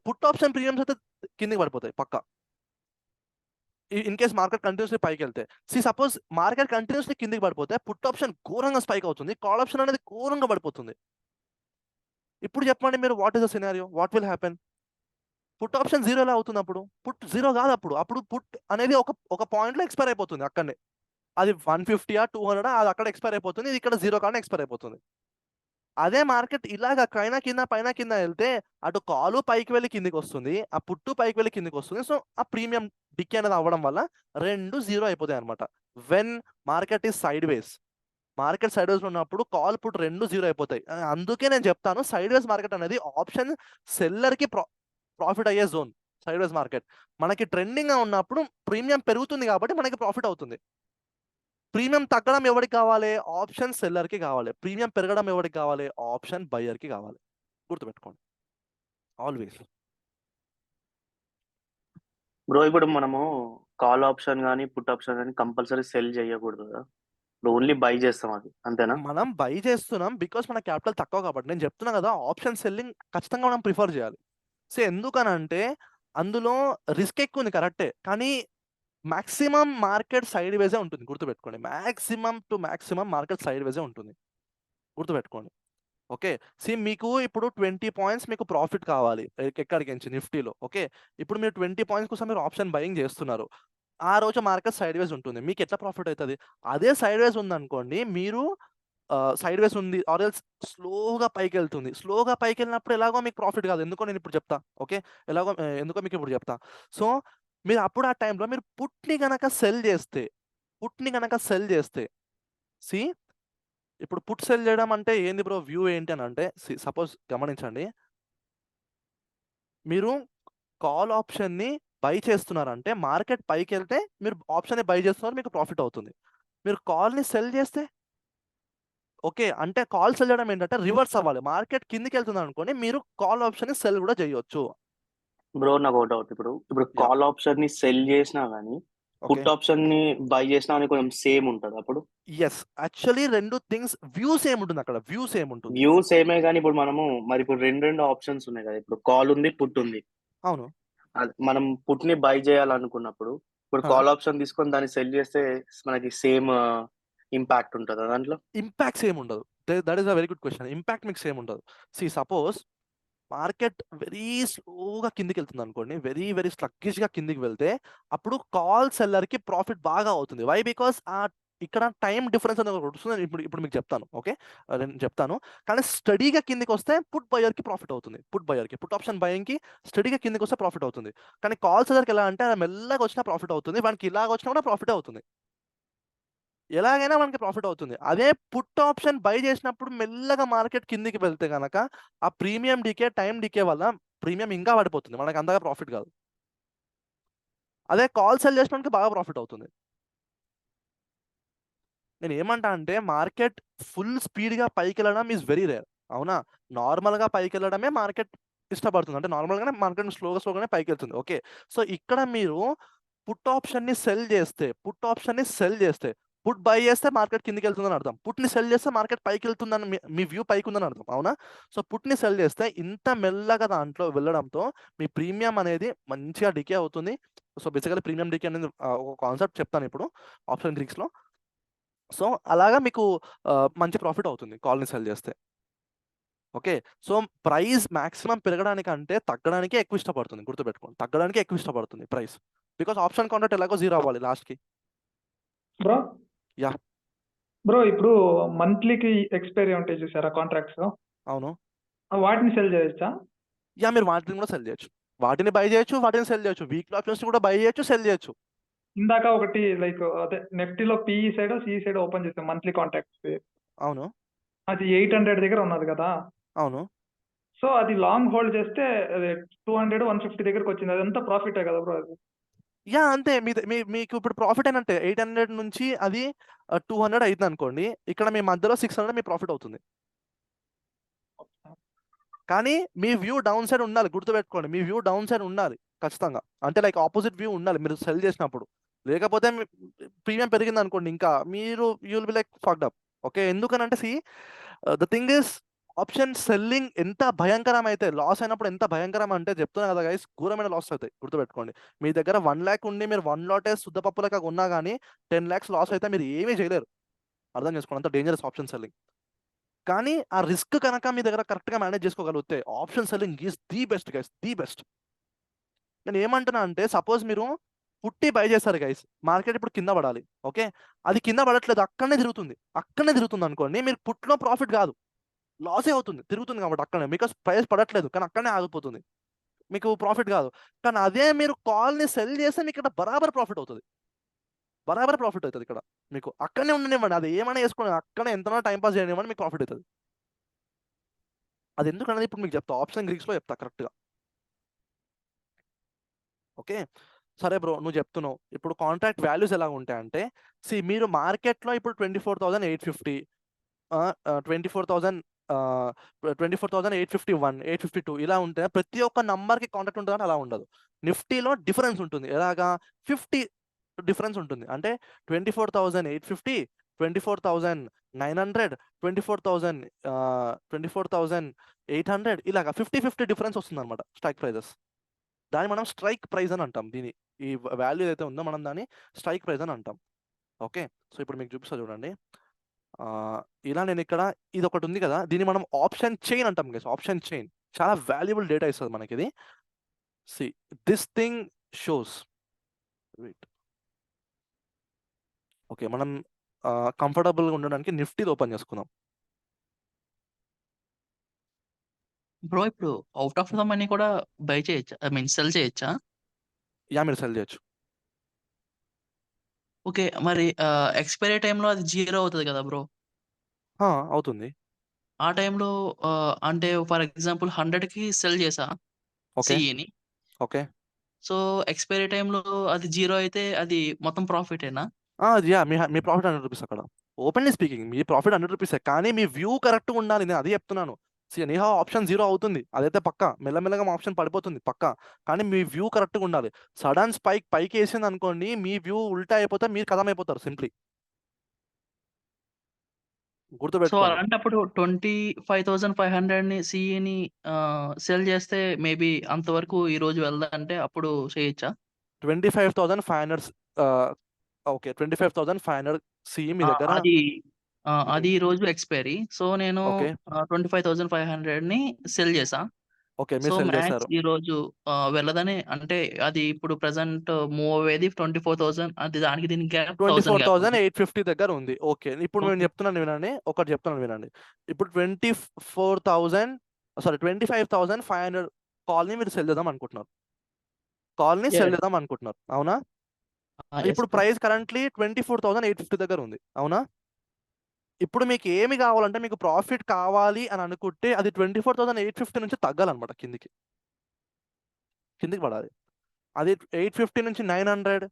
A: పుట్ ఆప్షన్ ప్రీమియమ్స్ అయితే కిందికి పడిపోతాయి పక్కా, ఇన్ కేస్ మార్కెట్ కంటిన్యూస్లీ పైకి వెళ్తే. సపోజ్ మార్కెట్ కంటిన్యూస్లీ కిందికి పడిపోతే పుట్ ఆప్షన్ ఘోరంగా స్పైక్ అవుతుంది, కాల్ ఆప్షన్ అనేది ఘోరంగా పడిపోతుంది. ఇప్పుడు చెప్పండి మీరు, what is the scenario, what will happen? Put option 0 ఎలా అవుతుంది అప్పుడు? పుట్ 0 కాదు, అప్పుడు పుట్ అనేది ఒక పాయింట్లో ఎక్స్పైర్ అయిపోతుంది అక్కడనే. అది 150 200 అది అక్కడ ఎక్స్పైర్ అయిపోతుంది, ఇది ఇక్కడ 0 కానీ ఎక్స్పైర్ అయిపోతుంది. అదే మార్కెట్ ఇలాగ పైన కింద వెళ్తే అటు కాలు పైకి వెళ్ళి కిందికి వస్తుంది, ఆ పుట్టు పైకి వెళ్ళి కిందికి వస్తుంది. సో ఆ ప్రీమియం డిక్ అనేది అవ్వడం వల్ల 2 0 అయిపోతాయి అనమాట. When market is side ways, market side వేస్ ఉన్నప్పుడు కాల్ పుట్ 2 0 అయిపోతాయి. అందుకే నేను చెప్తాను, సైడ్ వేస్ మార్కెట్ అనేది ఆప్షన్ సెల్లర్కి ప్రాఫిట్ అయ్యే జోన్. సైడ్ వేస్ మార్కెట్ మనకి ట్రెండింగ్ గా ఉన్నప్పుడు ప్రీమియం పెరుగుతుంది కాబట్టి మనకి ప్రాఫిట్ అవుతుంది. ప్రీమియం తగ్గడం ఎవరికి కావాలి? ఆప్షన్ సెల్లర్కి కావాలి. ప్రీమియం పెరగడం ఎవరికి కావాలి? ఆప్షన్ బయ్యర్కి కావాలి. గుర్తుపెట్టుకోండి ఆల్వేస్.
C: బ్రో ఇప్పుడు మనము కాల్ ఆప్షన్ కానీ పుట్ ఆప్షన్ కానీ కంపల్సరీ సెల్ చేయకూడదు కదా, ఓన్లీ బై చేస్తాం, అది అంతేనా?
A: మనం బై చేస్తున్నాం బికాస్ మన క్యాపిటల్ తక్కువ కాబట్టి. నేను చెప్తున్నా కదా, ఆప్షన్ సెల్లింగ్ ఖచ్చితంగా మనం ప్రిఫర్ చేయాలి. ఎందుకనంటే అందులో రిస్క్ ఎక్కువ ఉంది, కరెక్టే, కానీ మాక్సిమం మార్కెట్ సైడ్ వేసే ఉంటుంది. గుర్తుపెట్టుకోండి, maximum to maximum market side వేసే ఉంటుంది. గుర్తుపెట్టుకోండి. ఓకే. మీకు ఇప్పుడు 20 పాయింట్స్ మీకు ప్రాఫిట్ కావాలి ఎక్కడికి నుంచి నిఫ్టీలో. ఓకే. ఇప్పుడు మీరు 20 పాయింట్స్ కోసం మీరు ఆప్షన్ బయింగ్ చేస్తున్నారు. ఆ రోజు మార్కెట్ సైడ్ వేస్ ఉంటుంది. మీకు ఎట్లా ప్రాఫిట్ అవుతుంది? అదే సైడ్ వేస్ ఉందనుకోండి, మీరు సైడ్ వేస్ ఉంది ఆర్ ఎల్స్ స్లోగా పైకి వెళ్తుంది. స్లోగా పైకి వెళ్ళినప్పుడు ఎలాగో మీకు ప్రాఫిట్ కాదు. ఎందుకో నేను ఇప్పుడు చెప్తా. ఓకే. ఎందుకో మీకు ఇప్పుడు చెప్తా. సో మీరు అప్పుడు ఆ టైంలో మీరు పుట్ని గనక సెల్ చేస్తే సి ఇప్పుడు పుట్ సెల్ చేయడం అంటే ఏంది బ్రో? వ్యూ ఏంటి అని అంటే సపోజ్ గమనించండి. మీరు కాల్ ఆప్షన్ని బై చేస్తున్నారంటే మార్కెట్ పైకి వెళ్తే మీరు ఆప్షన్ని బై చేస్తున్నారు, మీకు ప్రాఫిట్ అవుతుంది. మీరు కాల్ని సెల్ చేస్తే ఓకే. అంటే కాల్ సెల్ చేయడం ఏంటంటే రివర్స్ అవ్వాలి. మార్కెట్ కిందికి వెళ్తుంది అనుకోండి, మీరు కాల్ ఆప్షన్ని సెల్ కూడా చేయొచ్చు.
C: బ్రో నాకు ఒక డౌట్. ఇప్పుడు
A: యా.
C: కాల్ ఆప్షన్ ని సెల్ చేసినా గానీ
A: ఓకే.
C: పుట్ ఆప్షన్ ని బై చేసినా కానీ కొంచెం సేమ్ ఉంటుంది. అప్పుడు
A: ఎస్. యాక్చువల్లీ 2 థింగ్స్ వ్యూస్ ఏముంటుంది అక్కడ? వ్యూస్ ఏముంటుంది?
C: వ్యూ సేమే కానీ ఇప్పుడు మరి ఇప్పుడు రెండు ఆప్షన్స్ ఉన్నాయి కదా. ఇప్పుడు కాల్ ఉంది, పుట్ ఉంది.
A: అవును.
C: మనం పుట్ ని బై చేయాలనుకున్నప్పుడు ఇప్పుడు
A: ఆ!
C: కాల్ ఆప్షన్ తీసుకొని దాన్ని సెల్ చేస్తే మనకి సేమ్ ఇంపాక్ట్ ఉంటుందా దాంట్లో?
A: ఇంపాక్ట్ సేమ్ ఉండదు. That is a very good question. Impact మీకు సేమ్ ఉండదు. సపోజ్ మార్కెట్ వెరీ స్లోగా కిందికి వెళ్తుంది అనుకోండి, వెరీ వెరీ స్లగ్గిష్గా కిందికి వెళ్తే అప్పుడు కాల్ సెల్లర్కి ప్రాఫిట్ బాగా అవుతుంది. వై? బికాస్ ఇక్కడ టైం డిఫరెన్స్ అనేది ఒకటి వస్తుంది. ఇప్పుడు మీకు చెప్తాను. ఓకే. నేను చెప్తాను. కానీ స్టడీగా కిందికి వస్తే పుట్ బయర్కి ప్రాఫిట్ అవుతుంది. పుట్ ఆప్షన్ బయింగ్కి స్టడీగా కిందికి వస్తే ప్రాఫిట్ అవుతుంది. కానీ కాల్ సెల్లర్కి ఎలా అంటే అది మెల్లగా వచ్చినా ప్రాఫిట్ అవుతుంది, వానికి ఇలాగ వచ్చినా కూడా ప్రాఫిట్ అవుతుంది. ఎలాగైనా మనకి ప్రాఫిట్ అవుతుంది. అదే పుట్ ఆప్షన్ బై చేసినప్పుడు మెల్లగా మార్కెట్ కిందికి వెళ్తే గనక ఆ ప్రీమియం డీకే, టైం డీకే వల్ల ప్రీమియం ఇంకా పడిపోతుంది. మనకు అంతగా ప్రాఫిట్ కాదు. అదే కాల్ సెల్ చేసినోడికి బాగా ప్రాఫిట్ అవుతుంది. నేను ఏమంటా అంటే మార్కెట్ ఫుల్ స్పీడ్‌గా పైకెళ్ళడం ఈజ్ వెరీ రేర్. అవునా? నార్మల్‌గా పైకెళ్ళడమే మార్కెట్ ఇష్టపడుతుంది. అంటే నార్మల్‌గానే మార్కెట్ స్లోగానే పైకెళ్తుంది. ఓకే. సో ఇక్కడ మీరు పుట్ ఆప్షన్‌ని సెల్ చేస్తే, పుట్ బై చేస్తే మార్కెట్ కిందకెళ్తుందని అర్థం. పుట్‌ని సెల్ చేస్తే మార్కెట్ పైకెళ్తుందని మీ వ్యూ పైకుందని అర్థం. అవునా? సో పుట్‌ని సెల్ చేస్తే ఇంత మెల్లగా దాంట్లో వెళ్ళడంతో మీ ప్రీమియం అనేది మంచిగా డికే అవుతుంది. సో బేసికల్లీ ప్రీమియం డికే అనేది ఒక కాన్సెప్ట్ చెప్తాను ఇప్పుడు ఆప్షన్ గ్రీక్స్‌లో. సో అలాగా మీకు మంచి ప్రాఫిట్ అవుతుంది కాల్‌ని సెల్ చేస్తే. ఓకే. సో ప్రైస్ మాక్సిమం పెరగడానికంటే తగ్గడానికే ఎక్కువ ఇష్టపడుతుంది. గుర్తుపెట్టుకోండి. తగ్గడానికే ఎక్కువ ఇష్టపడుతుంది ప్రైస్. బికాస్ ఆప్షన్ కాంట్రాక్ట్ ఎలాగో 0 అవ్వాలి లాస్ట్‌కి.
F: Bro
A: yeah!
F: బ్రో ఇప్పుడు మంత్లీకి ఎక్స్పైరీ ఉంటాయి చూసారా కాంట్రాక్ట్స్?
A: అవును.
F: వాటిని సెల్ చేయొచ్చా?
A: యాహ్! మీరు వాటిని కూడా సెల్ చేయొచ్చు. వాటిని బై చేయొచ్చు, వాటిని సెల్ చేయొచ్చు. వీక్లీ ఆప్షన్స్‌ని కూడా బై చేయొచ్చు, సెల్ చేయొచ్చు.
F: ఇందాక ఒకటి లైక్ అదే నెఫ్టీలో PE side, CE side open చేసాం మంత్లీ కాంట్రాక్ట్స్.
A: అవును.
F: అది 800 దగ్గర ఉన్నది కదా.
A: అవును.
F: సో అది లాంగ్ హోల్డ్ చేస్తే అదే 200, 150 దగ్గరకు వచ్చింది. అదంతా ప్రాఫిటే కదా బ్రో అది?
A: యాహ్! అంతే. మీకు ఇప్పుడు ప్రాఫిట్ అయినట్టే. 800 నుంచి అది 200 అయితుందనుకోండి. ఇక్కడ మీ మధ్యలో 600 మీ ప్రాఫిట్ అవుతుంది. కానీ మీ వ్యూ డౌన్ సైడ్ ఉండాలి. గుర్తుపెట్టుకోండి. మీ వ్యూ డౌన్ సైడ్ ఉండాలి ఖచ్చితంగా. అంటే లైక్ ఆపోజిట్ వ్యూ ఉండాలి మీరు సెల్ చేసినప్పుడు. లేకపోతే ప్రీమియం పెరిగిందనుకోండి ఇంకా మీరు you will be like fucked up. Okay. ఎందుకనంటే the thing is option selling ఎంత భయంకరం అయితే లాస్ అయినప్పుడు ఎంత భయంకరం అంటే చెప్తున్నా కదా గైస్, ఘోరమైన లాస్ అవుతాయి. గుర్తుపెట్టుకోండి. మీ దగ్గర 1 లాక్ ఉండి మీరు 1 లాటే శుద్ధపప్పు లెక్క కొన్నా గానీ 10 లాక్స్ లాస్ అయితే మీరు ఏమీ చేయలేరు. అర్థం చేసుకోండి. అంత డేంజరస్ ఆప్షన్ సెల్లింగ్. కానీ ఆ రిస్క్ కనుక మీ దగ్గర కరెక్ట్‌గా మేనేజ్ చేసుకోగలిగితే option selling is the best guys. The best. నేను ఏమంటున్నా అంటే సపోజ్ మీరు పుట్టి బై చేశారు గైస్. మార్కెట్ ఇప్పుడు కింద పడాలి. ఓకే. అది కింద పడట్లేదు. అక్కడనే తిరుగుతుంది అనుకోండి. మీరు పుట్‌లో ప్రాఫిట్ కాదు. లాసే అవుతుంది. తిరుగుతుంది కాబట్టి అక్కడనే. బికాస్ ప్రైస్ పడట్లేదు. కానీ అక్కడనే ఆగిపోతుంది. మీకు ప్రాఫిట్ కాదు. కానీ అదే మీరు కాల్‌ని సెల్ చేస్తే మీకు ఇక్కడ బరాబర్ ప్రాఫిట్ అవుతది. బరాబర్ ప్రాఫిట్ అవుతది ఇక్కడ. మీకు అక్కడనే ఉండనివ్వండి. అది ఏమైనా చేసుకోండి. అక్కడనే ఎంతనో టైమ్ పాస్ చేయనివ్వండి మీకు ప్రాఫిట్ అవుతది. అది ఎందుకనేది ఇప్పుడు మీకు చెప్తా. ఆప్షన్ గ్రీక్స్‌లో చెప్తా కరెక్ట్‌గా. ఓకే. సరే బ్రో నువ్వు చెప్తున్నావు. ఇప్పుడు కాంట్రాక్ట్ వాల్యూస్ ఎలా ఉంటాయంటే మీరు మార్కెట్‌లో ఇప్పుడు 24,850 24,000 24,851, 852 ఇలా ఉంటే ప్రతి ఒక్క నంబర్‌కి కాంట్రాక్ట్ ఉంటదంటే అలా ఉండదు. నిఫ్టీలో డిఫరెన్స్ ఉంటుంది. ఎలాగా 50 డిఫరెన్స్ ఉంటుంది. అంటే 24,850, 24,900, 24,800 ఇలాగా 50, 50 డిఫరెన్స్ వస్తుందన్నమాట స్ట్రైక్ ప్రైజెస్. దాన్ని మనం స్ట్రైక్ ప్రైస్ అని అంటాం. ఈ వాల్యూ ఏదైతే ఉందో మనం దాన్ని స్ట్రైక్ ప్రైస్ అని అంటాం. ఓకే. సో ఇప్పుడు మీకు చూపిస్తా చూడండి. ఇలా నేను ఇక్కడ ఇది ఒకటి ఉంది కదా, దీన్ని మనం ఆప్షన్ చైన్ అంటాం గైస్. ఆప్షన్ చైన్ చాలా వాల్యుబుల్ డేటా ఇస్తుంది మనకి ఇది. See this thing shows wait. Okay, మనం కంఫర్టబుల్గా ఉండడానికి నిఫ్టీది ఓపెన్ చేసుకుందాం.
I: బ్రో ఇప్పుడు అవుట్ ఆఫ్ ద మనీ కూడా బై చేయొచ్చా, ఐ మీన్ సెల్ చేయొచ్చా?
A: యా, మీరు సెల్ చేయొచ్చు.
I: ఓకే, మరి ఎక్స్పైరీ టైంలో అది జీరో అవుతుంది కదా బ్రో?
A: అవుతుంది.
I: ఆ టైంలో అంటే ఫర్ ఎగ్జాంపుల్ 100కి సెల్ చేసా
A: ఓకే
I: సిఈని.
A: ఓకే
I: సో ఎక్స్పైరీ టైంలో అది జీరో అయితే అది మొత్తం ప్రాఫిటేనా?
A: యా, మీ ప్రాఫిట్ 100 రూపీస్ అక్కడ. ఓపెన్లీ స్పీకింగ్ మీ ప్రాఫిట్ 100 రూపీసే, కానీ మీ వ్యూ కరెక్ట్గా ఉండాలి. నేను అది చెప్తున్నాను. నీహా ఆప్షన్ 0 అవుతుంది, అదైతే పక్క. మెల్లమెల్లగా మా ఆప్షన్ పడిపోతుంది పక్క, కానీ మీ వ్యూ కరెక్ట్గా ఉండాలి. సడన్ స్పైక్ పైకి వేసింది అనుకోండి, మీ వ్యూ ఉల్టా అయిపోతే మీరు కథం అయిపోతారు సింప్లీ.
I: సో
A: గుర్తుపెట్టుకోండి.
I: అలాంటప్పుడు 25,500ని సిఈని సెల్ చేస్తే మేబీ అంతవరకు ఈ రోజు వెళ్దంటే అప్పుడు చేయొచ్చా?
A: 25,500 ఓకే, 25,500 సిఈ మీ దగ్గర.
I: అది ఈ రోజు ఎక్స్పైరీ. సో నేను
A: ఓకే
I: 25,500ని సెల్ చేసా.
A: ఓకే,
I: సో
A: మీరు సెల్
I: మ్యాక్స్
A: చేశారు.
I: ఈ రోజు వెళ్ళదని అంటే అది ఇప్పుడు ప్రెసెంట్ మూవ్ అయ్యేది 24,000. అది దానికి దీనికి గ్యాప్ 1000 గ్యాప్ ఉంది.
A: 24,850 దగ్గర ఉంది. ఓకే, ఇప్పుడు నేను
I: ఓకే.
A: చెప్తున్నాను వినండి, ఒకటి చెప్తున్నాను వినండి. ఇప్పుడు 25,500 కాల్ని మీరు సెల్ చేద్దాం అనుకుంటున్నారు. కాల్ని
I: Yeah.
A: సెల్ చేద్దాం అనుకుంటున్నారు, అవునా?
I: Yes,
A: ఇప్పుడు
I: bro.
A: ప్రైస్ కరెంట్లీ 24,850 దగ్గర ఉంది, అవునా? ఇప్పుడు మీకు ఏమి కావాలంటే, మీకు ప్రాఫిట్ కావాలి అని అనుకుంటే అది 24,850 నుంచి తగ్గాలన్నమాట, కిందికి పడాలి. అది 850 నుంచి 900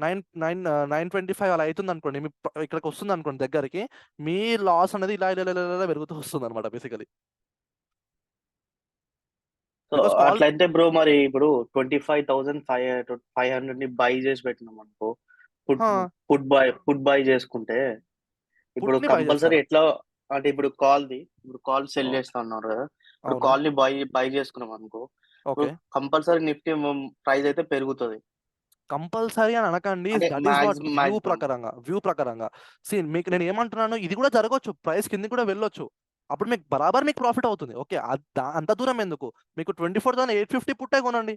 A: 925 అలా అవుతుంది అనుకోండి, మీ ఇక్కడికి వస్తుంది అనుకోండి దగ్గరికి, మీ లాస్ అనేది ఇలా ఇలా ఇలా ఇలా పెరుగుతూ వస్తుంది అనమాట బేసికలీ.
C: సో
A: బికాస్ కాల్
C: అట్లయితే బ్రో మరి ఇప్పుడు 25,500 ని బై చేసి పెట్టినాం అనుకో, పుట్ బై చేసుకుంటే ఇప్పుడు
A: పుట్ని బై
C: కంపల్సరీ
A: చేస్తారా?
C: ఎట్లా అంటే ఇప్పుడు కాల్ సెల్
A: ఓ,
C: చేస్తా ఉన్నారు కదా, ఇప్పుడు
A: అవును.
C: కాల్ ని బై చేసుకున్నాం అనుకో, ఇప్పుడు
A: ఓకే,
C: కంపల్సరీ నిఫ్టీ ప్రైస్ అయితే పెరుగుతుంది.
A: కంపల్సరీ అని అనకండి.
C: అంటే
A: that is what view
C: maximum
A: ప్రకారంగా. మీకు నేను ఏమంటున్నాను, ఇది కూడా జరగవచ్చు, ప్రైస్ కింద కూడా వెళ్ళొచ్చు. అప్పుడు మీకు బరాబర్ మీకు ప్రాఫిట్ అవుతుంది. ఓకే, అంత దూరం ఎందుకు, మీకు 24,850 పుట్టే కొనండి.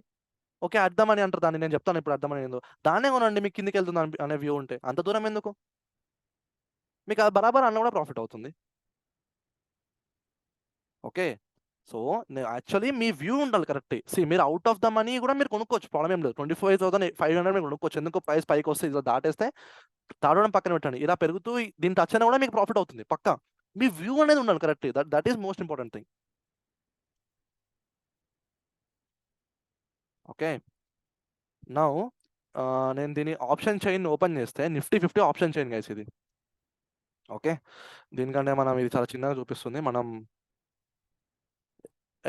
A: ఓకే, అర్థమని అంటారు దాన్ని, నేను చెప్తాను ఇప్పుడు అర్థమని ఏందో. దాన్నే కొనండి, మీకు కిందికి వెళ్తుంది అనే వ్యూ ఉంటే. అంత దూరం ఎందుకు, మీకు అది బరాబర్ అన్న కూడా ప్రాఫిట్ అవుతుంది. ఓకే, సో యాక్చువల్లీ మీ వ్యూ ఉండాలి కరెక్ట్. మీరు అవుట్ ఆఫ్ ద మనీ కూడా మీరు కొనుక్కోవచ్చు, ప్రాబ్లం ఏం లేదు. 25,500 మీరు కొనుక్కోవచ్చు. ఎందుకు, ప్రైస్ పైకి వస్తే ఇలా దాటేస్తే తాడడం పక్కన పెట్టండి, ఇలా పెరుగుతూ దీని టచ్ అయినా కూడా మీకు ప్రాఫిట్ అవుతుంది పక్కా. మీ వ్యూ అనేది ఉండాలి correct. That is most important thing. Okay, now నేను దీని ఆప్షన్ చైన్ ఓపెన్ చేస్తే నిఫ్టీ 50 ఆప్షన్ చైన్ గైస్ ఇది. ఓకే, దీనికంటే మనం ఇది చాలా చిన్నగా చూపిస్తుంది. మనం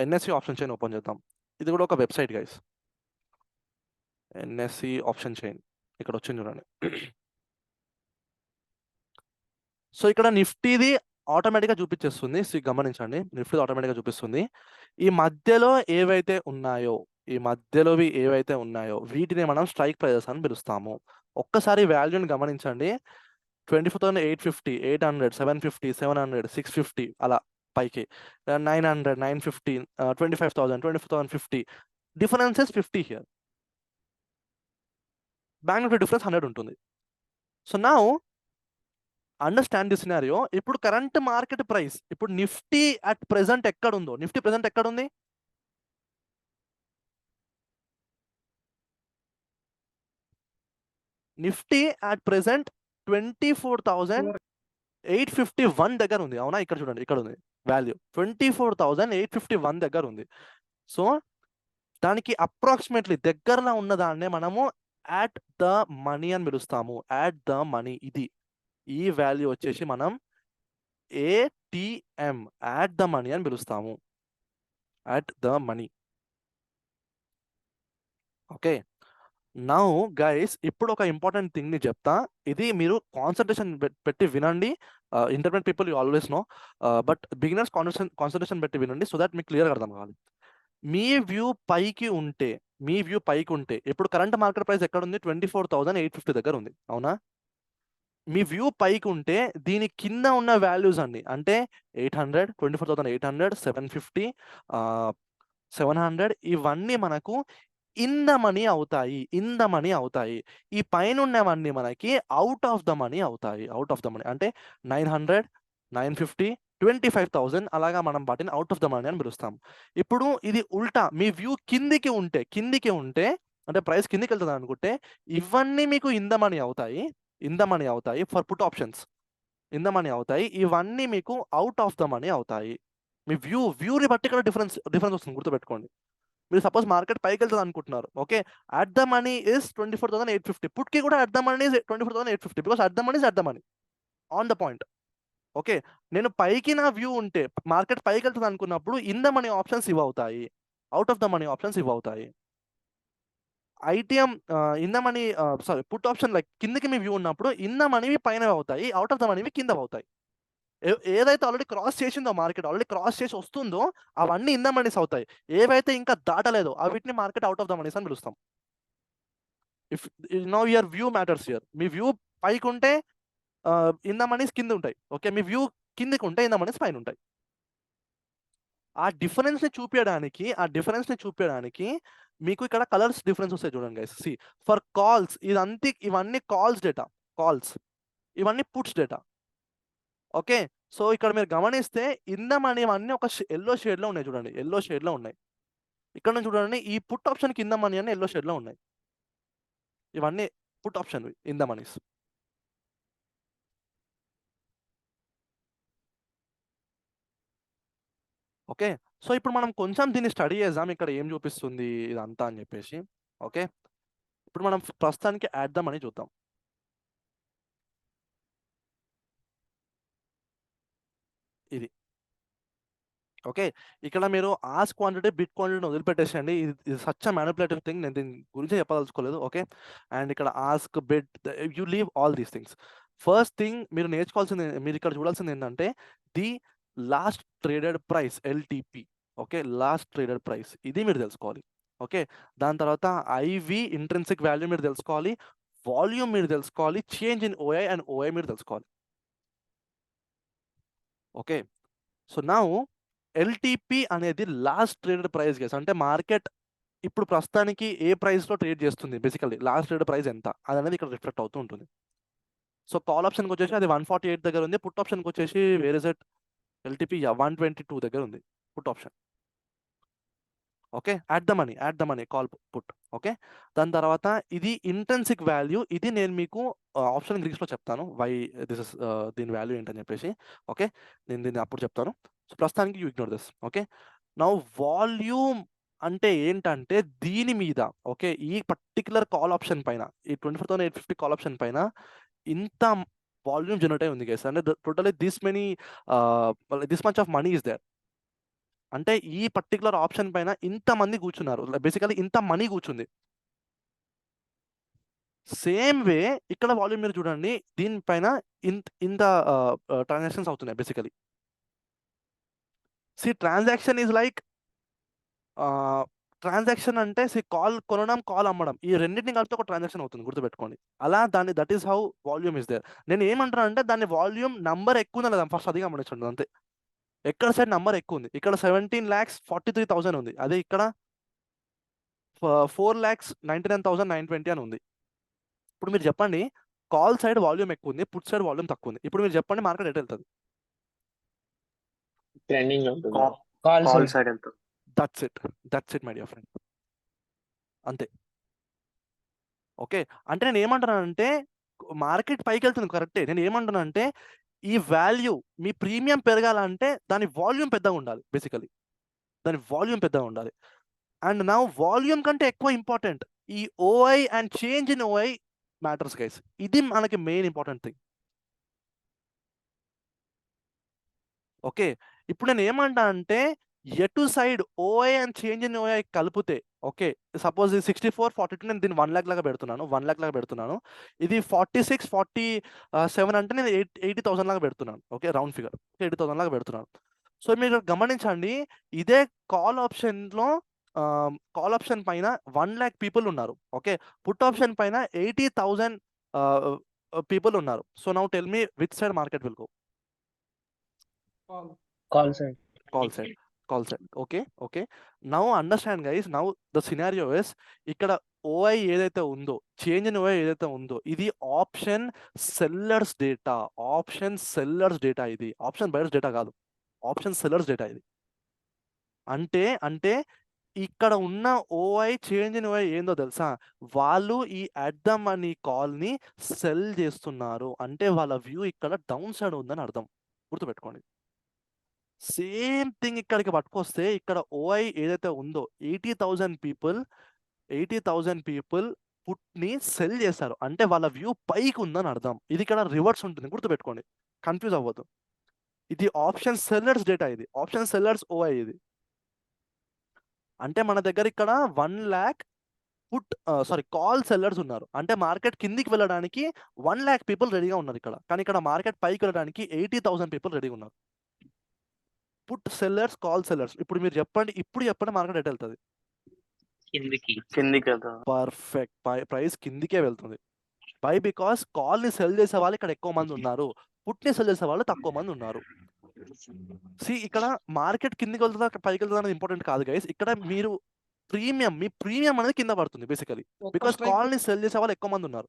A: ఎన్ఎస్సి ఆప్షన్ చైన్ ఓపెన్ చేద్దాం. ఇది కూడా ఒక website guys. NSC option chain ఇక్కడ వచ్చింది చూడండి. సో ఇక్కడ నిఫ్టీది ఆటోమేటిక్గా చూపించేస్తుంది. గమనించండి, నిఫ్టీ ఆటోమేటిక్గా చూపిస్తుంది. ఈ మధ్యలో ఏవైతే ఉన్నాయో వీటిని మనం స్ట్రైక్ ప్రైజెస్ అని పిలుస్తాము. ఒక్కసారి వాల్యూని గమనించండి. 24,850, 800, 750, 700, 650 అలా పైకి 900, 950, 25,000, 24,050. Differences 50 here. Bank Nifty difference 100 ఉంటుంది. So now understand the scenario. ఇప్పుడు కరెంట్ మార్కెట్ ప్రైస్, ఇప్పుడు నిఫ్టీ అట్ ప్రెసెంట్ ఎక్కడ ఉందో, నిఫ్టీ ప్రెసెంట్ ఎక్కడ ఉంది? నిఫ్టీ అట్ ప్రెసెంట్ 24,851 దగ్గర ఉంది, అవునా? ఇక్కడ చూడండి, ఇక్కడ ఉంది వాల్యూ 24,851 దగ్గర ఉంది. సో దానికి అప్రాక్సిమేట్లీ దగ్గరలో ఉన్న దాన్నే మనము యాట్ ద మనీ అని పిలుస్తాము. యాట్ ద మనీ, ఇది ఈ వాల్యూ వచ్చేసి మనం ATM, యాట్ ద మనీ అని పిలుస్తాము. At the money. Okay, now guys ఇప్పుడు ఒక ఇంపార్టెంట్ థింగ్ ని చెప్తా. ఇది మీరు కాన్సన్ట్రేషన్ పెట్టి వినండి. Intermediate people you always know, but beginners concentration పెట్టి వినండి, సో దట్ మీకు క్లియర్గా అర్థం కావాలి. మీ వ్యూ పైకి ఉంటే ఇప్పుడు కరెంట్ మార్కెట్ ప్రైస్ ఎక్కడ ఉంది? 24,850 దగ్గర ఉంది, అవునా? మీ వ్యూ పైకి ఉంటే దీని కింద ఉన్న వాల్యూస్ అన్ని అంటే 800, 24,800, 750, 700 ఇవన్నీ మనకు ఇన్ ద మనీ అవుతాయి. ఇన్ ద మనీ అవుతాయి. ఈ పైన ఉన్నవన్నీ మనకి అవుట్ ఆఫ్ ద మనీ అవుతాయి. అవుట్ ఆఫ్ ద మనీ అంటే 900, 950, 25,000 అలాగా మనం వాటిని అవుట్ ఆఫ్ ద మనీ అని పిలుస్తాం. ఇప్పుడు ఇది ఉల్టా మీ వ్యూ కిందికి ఉంటే అంటే ప్రైస్ కిందికి వెళ్తుంది అనుకుంటే ఇవన్నీ మీకు ఇన్ ద మనీ అవుతాయి. ఇన్ ద మనీ అవుతాయి for put options. In the money అవుతాయి. ఇవన్నీ మీకు అవుట్ ఆఫ్ ద మనీ అవుతాయి. మీ వ్యూని బట్టి ఇక్కడ డిఫరెన్స్ వస్తుంది గుర్తుపెట్టుకోండి. మీరు సపోజ్ మార్కెట్ పైకి వెళ్తుంది అనుకుంటున్నారు. Okay, at the money is 24,850. పుట్కి కూడా at the money is 24,850 because at the money is at the money on the point. Okay, నేను పైకి నా వ్యూ ఉంటే మార్కెట్ పైకి వెళ్తుంది అనుకున్నప్పుడు ఇన్ ద మనీ ఆప్షన్స్ ఇవి అవుతాయి. Out of the money options ఇవి అవుతాయి. ITM in the money sorry put option like కిందకి మీ వ్యూ ఉన్నప్పుడు ఇన్ ద మనీవి పైన అవుతాయి. అవుట్ ఆఫ్ ద మనీవి కింద అవుతాయి. ఏదైతే ఆల్రెడీ క్రాస్ చేసిందో మార్కెట్ ఆల్రెడీ క్రాస్ చేసి వస్తుందో అవన్నీ ఇన్ ద మనీస్ అవుతాయి. ఏవైతే ఇంకా దాటలేదో అవిటిని మార్కెట్ అవుట్ ఆఫ్ ద మనీస్ అని పిలుస్తాం. If now your view matters here. Me view పైకి ఉంటే ఇన్ ద మనీస్ కింద ఉంటాయి. ఓకే, మీ వ్యూ కిందకి ఉంటే ఇన్ ద మనీస్ పైన ఉంటాయి. ఆ డిఫరెన్స్ని చూపించడానికి మీకు ఇక్కడ కలర్స్ డిఫరెన్స్ వస్తాయి చూడండి గైస్. సి ఫర్ కాల్స్ ఇవన్నీ కాల్స్ డేటా, కాల్స్ ఇవన్నీ పుట్స్ డేటా. ఓకే, సో ఇక్కడ మీరు గమనిస్తే ఇన్ ద మనీ అన్నీ ఒక ఎల్లో షేడ్లో ఉన్నాయి చూడండి. ఎల్లో షేడ్లో ఉన్నాయి. ఇక్కడ నుంచి చూడండి ఈ పుట్ ఆప్షన్ కింద మనీ అన్ని ఎల్లో షేడ్లో ఉన్నాయి. ఇవన్నీ put option in the monies. Okay, so ఇప్పుడు మనం కొంచెం దీన్ని స్టడీ చేద్దాం. ఇక్కడ ఏం చూపిస్తుంది ఇదంతా అని చెప్పేసి. ఓకే, ఇప్పుడు మనం ప్రస్తుతానికి యాడ్ ద మనీ చూద్దాం. ఇది ఓకే, ఇక్కడ మీరు ఆస్ క్వాంటిటీ బిట్ క్వాంటిటీని వదిలిపెట్టేసండి. ఇది సచ్ అ మ్యానిపులేటివ్ థింగ్. నేను దీని గురించి చెప్పదలుచుకోలేదు. ఓకే, అండ్ ఇక్కడ ask bit you leave all these things. First thing మీరు నేర్చుకోవాల్సింది, మీరు ఇక్కడ చూడాల్సింది ఏంటంటే the last traded price LTP. Okay, last traded price ఇది మీరు తెలుసుకోవాలి. ఓకే, దాని తర్వాత ఐవి ఇంట్రెన్సిక్ వాల్యూ మీరు తెలుసుకోవాలి. వాల్యూమ్ మీరు తెలుసుకోవాలి. చేంజ్ ఇన్ ఓఐ అండ్ ఓఐ మీరు తెలుసుకోవాలి. ఓకే, సో నౌ ఎల్టీపీ అనేది లాస్ట్ ట్రేడెడ్ ప్రైస్ గేస్. అంటే మార్కెట్ ఇప్పుడు ప్రస్తుతానికి ఏ ప్రైస్లో ట్రేడ్ చేస్తుంది, బేసికల్లీ లాస్ట్ ట్రేడెడ్ ప్రైస్ ఎంత అది అనేది ఇక్కడ రిఫ్లెక్ట్ అవుతూ ఉంటుంది. సో కాల్ ఆప్షన్కి వచ్చేసి అది 148 దగ్గర ఉంది. పుట్ ఆప్షన్కి వచ్చేసి వేరే సెట్ ఎల్టీపీ 122 దగ్గర ఉంది put option. Okay, at the money call put. Okay, దాని తర్వాత ఇది ఇంట్రెన్సిక్ వాల్యూ. ఇది నేను మీకు ఆప్షన్ గ్రీక్స్లో చెప్తాను వై దిస్ ఇస్ దీని వాల్యూ ఏంటని చెప్పేసి. ఓకే, నేను దీన్ని అప్పుడు చెప్తాను. సో ప్రస్తుతానికి you ignore this. Okay, now volume అంటే ఏంటంటే దీని మీద ఓకే ఈ పర్టికులర్ కాల్ ఆప్షన్ పైన ఈ 24,850 కాల్ ఆప్షన్ పైన ఇంత వాల్యూమ్ జనరేట్ అయి ఉంది గైస్. అంటే totally this much of money is there. అంటే ఈ పర్టికులర్ ఆప్షన్ పైన ఇంతమంది కూర్చున్నారు. బేసికలీ ఇంత మనీ కూర్చుంది. సేమ్ వే ఇక్కడ వాల్యూమ్ మీరు చూడండి, దీనిపైన ఇంత ట్రాన్సాక్షన్స్ అవుతున్నాయి. Basically see transaction is like transaction అంటే సి కాల్ కొనడం, కాల్ అమ్మడం, ఈ రెండింటిని కలిపితే ఒక ట్రాన్సాక్షన్ అవుతుంది గుర్తుపెట్టుకోండి. అలా that is how volume is there. నేను ఏమంటాను అంటే దాని వాల్యూమ్ నంబర్ ఎక్కువ ఉందా లేదా ఫస్ట్ అది గమనించండి అంతే. ఎక్కడ సైడ్ నంబర్ ఎక్కువ ఉంది, ఇక్కడ 17,43,000 ఉంది. అదే ఇక్కడ 4,99,920 అని ఉంది. ఇప్పుడు మీరు చెప్పండి కాల్ సైడ్ వాల్యూమ్ ఎక్కువ ఉంది, పుట్ సైడ్ వాల్యూమ్ తక్కువ ఉంది. ఇప్పుడు మీరు చెప్పండి మార్కెట్ ఎటు వెళ్తుంది?
J: ట్రెండింగ్ లో ఉంటుంది.
C: కాల్ సైడ్ వెళ్తుంది.
A: That's it my dear friend. అంతే. ఓకే, అంటే నేను ఏమంటున్నానంటే మార్కెట్ పైకి వెళ్తుంది కరెక్టే. నేను ఏమంటున్నానంటే ఈ వాల్యూ మీ ప్రీమియం పెరగాలంటే దాని వాల్యూమ్ పెద్దగా ఉండాలి. బేసికలీ దాని వాల్యూమ్ పెద్దగా ఉండాలి. అండ్ నా వాల్యూమ్ కంటే ఎక్కువ ఇంపార్టెంట్ ఈ ఓఐ and change in ఓఐ matters guys. ఇది మనకి మెయిన్ ఇంపార్టెంట్ థింగ్. ఓకే, ఇప్పుడు నేను ఏమంటా అంటే ఎటు సైడ్ ఓఐ అండ్ చేంజ్ ఇన్ ఓఐ కలిపితే ఓకే సపోజ్ ఇది 64,42 నేను దీన్ని 1 lakh లాగా పెడుతున్నాను. ఇది 46,47 అంటే నేను 80,000 లాగా పెడుతున్నాను. ఓకే, రౌండ్ ఫిగర్ 80,000 లాగా పెడుతున్నాను. సో మీరు గమనించండి ఇదే కాల్ ఆప్షన్ పైన 1 lakh పీపుల్ ఉన్నారు. ఓకే, పుట్ ఆప్షన్ పైన 80,000 పీపుల్ ఉన్నారు. So now tell me which side market will go?
E: Call side.
A: Call side. Call side. Okay. Now understand guys, now the scenario is, ఇక్కడ ఓఐ ఏదైతే ఉందో, చేంజ్ ఇన్ ఓఐ ఏదైతే ఉందో, ఇది ఆప్షన్ సెల్లర్స్ డేటా. ఇది ఆప్షన్ బయర్స్ డేటా కాదు, ఆప్షన్ సెల్లర్స్ డేటా ఇది. అంటే ఇక్కడ ఉన్న ఓఐ చేంజ్ ఇన్ ఓఐ ఏందో తెలుసా? వాళ్ళు ఈ అట్ ద మనీ కాల్ ని సెల్ చేస్తున్నారు. అంటే వాళ్ళ వ్యూ ఇక్కడ డౌన్ సైడ్ ఉందని అర్థం. గుర్తుపెట్టుకోండి. సేమ్ థింగ్ ఇక్కడికి పట్టుకొస్తే, ఇక్కడ ఓఐ ఏదైతే ఉందో 80,000 పీపుల్ పుట్ ని సెల్ చేశారు. అంటే వాళ్ళ వ్యూ పైకి ఉందని అర్థం. ఇది ఇక్కడ రివర్స్ ఉంటుంది, గుర్తుపెట్టుకోండి, కన్ఫ్యూజ్ అవ్వద్దు. ఇది ఆప్షన్ సెల్లర్స్ డేటా, ఇది ఆప్షన్ సెల్లర్స్ ఓఐ ఇది. అంటే మన దగ్గర ఇక్కడ 1 lakh కాల్ సెల్లర్స్ ఉన్నారు. అంటే మార్కెట్ కిందికి వెళ్ళడానికి 1 lakh పీపుల్ రెడీగా ఉన్నారు ఇక్కడ. కానీ ఇక్కడ మార్కెట్ పైకి వెళ్ళడానికి 80,000 పీపుల్ రెడీగా ఉన్నారు. Put sellers, call sellers. ఇప్పుడు మీరు చెప్పండి మార్కెట్ ఎటు వెళ్తుంది?
C: కిందికి వెళ్తా.
A: పర్ఫెక్ట్. ప్రైస్ కిందికే వెళ్తుంది. బికాస్ కాల్ ని సెల్ చేసే వాళ్ళు ఇక్కడ ఎక్కువ మంది ఉన్నారు, పుట్ ని సెల్ చేసే వాళ్ళు తక్కువ మంది ఉన్నారు. ఇక్కడ మార్కెట్ కిందికి వెళ్తుందా పైకి వెళ్తుందా అనేది ఇంపార్టెంట్ కాదు గైస్. ఇక్కడ మీరు మీ ప్రీమియం అనేది కింద పడుతుంది బేసికలీ, బికాస్ కాల్ ని సెల్ చేసే వాళ్ళు ఎక్కువ మంది ఉన్నారు.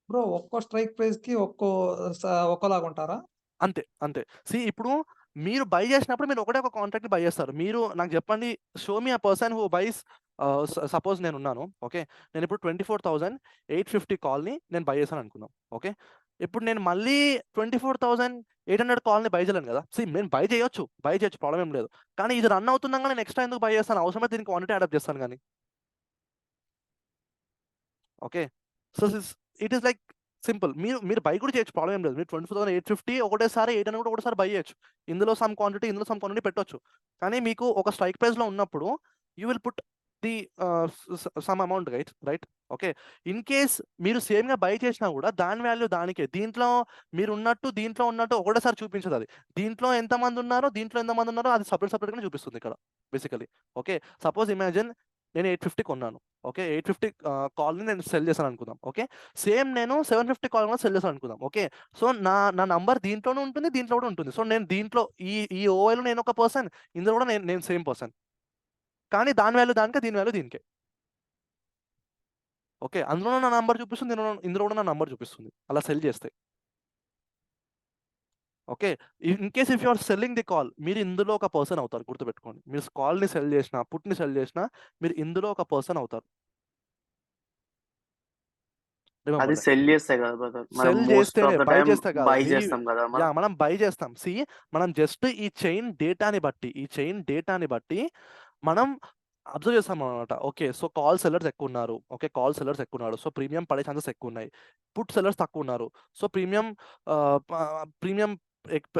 J: బ్రో ఒక్కో స్ట్రైక్ ప్రైస్ కి ఒక్కోలాగా ఉంటారా?
A: అంతే. ఇప్పుడు మీరు బై చేసినప్పుడు మీరు ఒకటే ఒక కాంట్రాక్ట్ బై చేస్తారు. మీరు నాకు చెప్పండి, show me a person who buys. Suppose నేను ఉన్నాను, ఓకే, నేను ఇప్పుడు 24,850 కాల్ని నేను బై చేశాను అనుకుందాం. ఓకే, ఇప్పుడు నేను మళ్ళీ 24,800 కాల్ని బై చేయలేను కదా. నేను బై చేయొచ్చు, ప్రాబ్లం ఏం లేదు. కానీ ఇది రన్ అవుతుండగా నేను ఎక్స్ట్రా ఎందుకు బై చేస్తాను? అవసరమైతే దీనికి క్వాంటిటీ అడాప్ట్ చేస్తాను కానీ. Okay, so it is like simple. మీరు బై కూడా చేయొచ్చు, ప్రాబ్లం ఏం లేదు. మీరు 24,850 ఒకటేసారి 800 కూడా ఒకటేసారి బై చేయొచ్చు. ఇందులో సమ్ క్వాంటిటీ పెట్టొచ్చు. కానీ మీకు ఒక స్ట్రైక్ ప్రైస్ లో ఉన్నప్పుడు you will put the some amount right. Okay, in case మీరు సేమ్ గా బై చేసినా కూడా దాని వాల్యూ దానికే. దీంట్లో మీరు దీంట్లో ఉన్నట్టు ఒకటేసారి చూపించదు అది. దీంట్లో ఎంతమంది ఉన్నారో అది సపరేట్ గా చూపిస్తుంది ఇక్కడ బేసికలీ. ఓకే, సపోజ్ ఇమాజిన్ నేను 850 కొన్నాను. ఓకే, 850 కాల్ని నేను సెల్ చేశాను అనుకుందాం. ఓకే, సేమ్ నేను 750 కాల్ కూడా సెల్ చేశాను అనుకుందాం. ఓకే, సో నా నంబర్ దీంట్లోనే ఉంటుంది, దీంట్లో కూడా ఉంటుంది. సో నేను దీంట్లో ఈ ఓఐలో నేను ఒక పర్సన్, ఇందులో కూడా నేను సేమ్ పర్సన్. కానీ దాని వాల్యూ దానికే, దీని వాల్యూ దీనికే. ఓకే, అందులో నా నంబర్ చూపిస్తుంది, ఇందులో కూడా నా నంబర్ చూపిస్తుంది అలా సెల్ చేస్తే. Okay, in case if you are selling the call, మీరు ఇందులో ఒక పర్సన్ అవుతారు. గుర్తుపెట్టుకోండి, మీరు కాల్ ని సెల్ చేసినా, పుట్ ని సెల్ చేసినా మీరు ఇందులో ఒక పర్సన్ అవుతారు.
C: అది సెల్ చేస్తే కదా బ్రదర్,
A: సెల్ చేస్తేనే, బై చేస్తే కాదు.
C: బై చేస్తాం కదా
A: మనం బై చేస్తాం. మనం జస్ట్ ఈ చైన్ డేటాని బట్టి మనం అబ్జర్వ్ చేస్తాం అనమాట. ఓకే, సో కాల్ సెల్లర్స్ ఎక్కువ ఉన్నారు. ఓకే, కాల్ సెల్లర్స్ ఎక్కువ ఉన్నారు, సో ప్రీమియం పడే ఛాన్సెస్ ఎక్కువ ఉన్నాయి. పుట్ సెల్లర్స్ తక్కువ ఉన్నారు, సో ప్రీమియం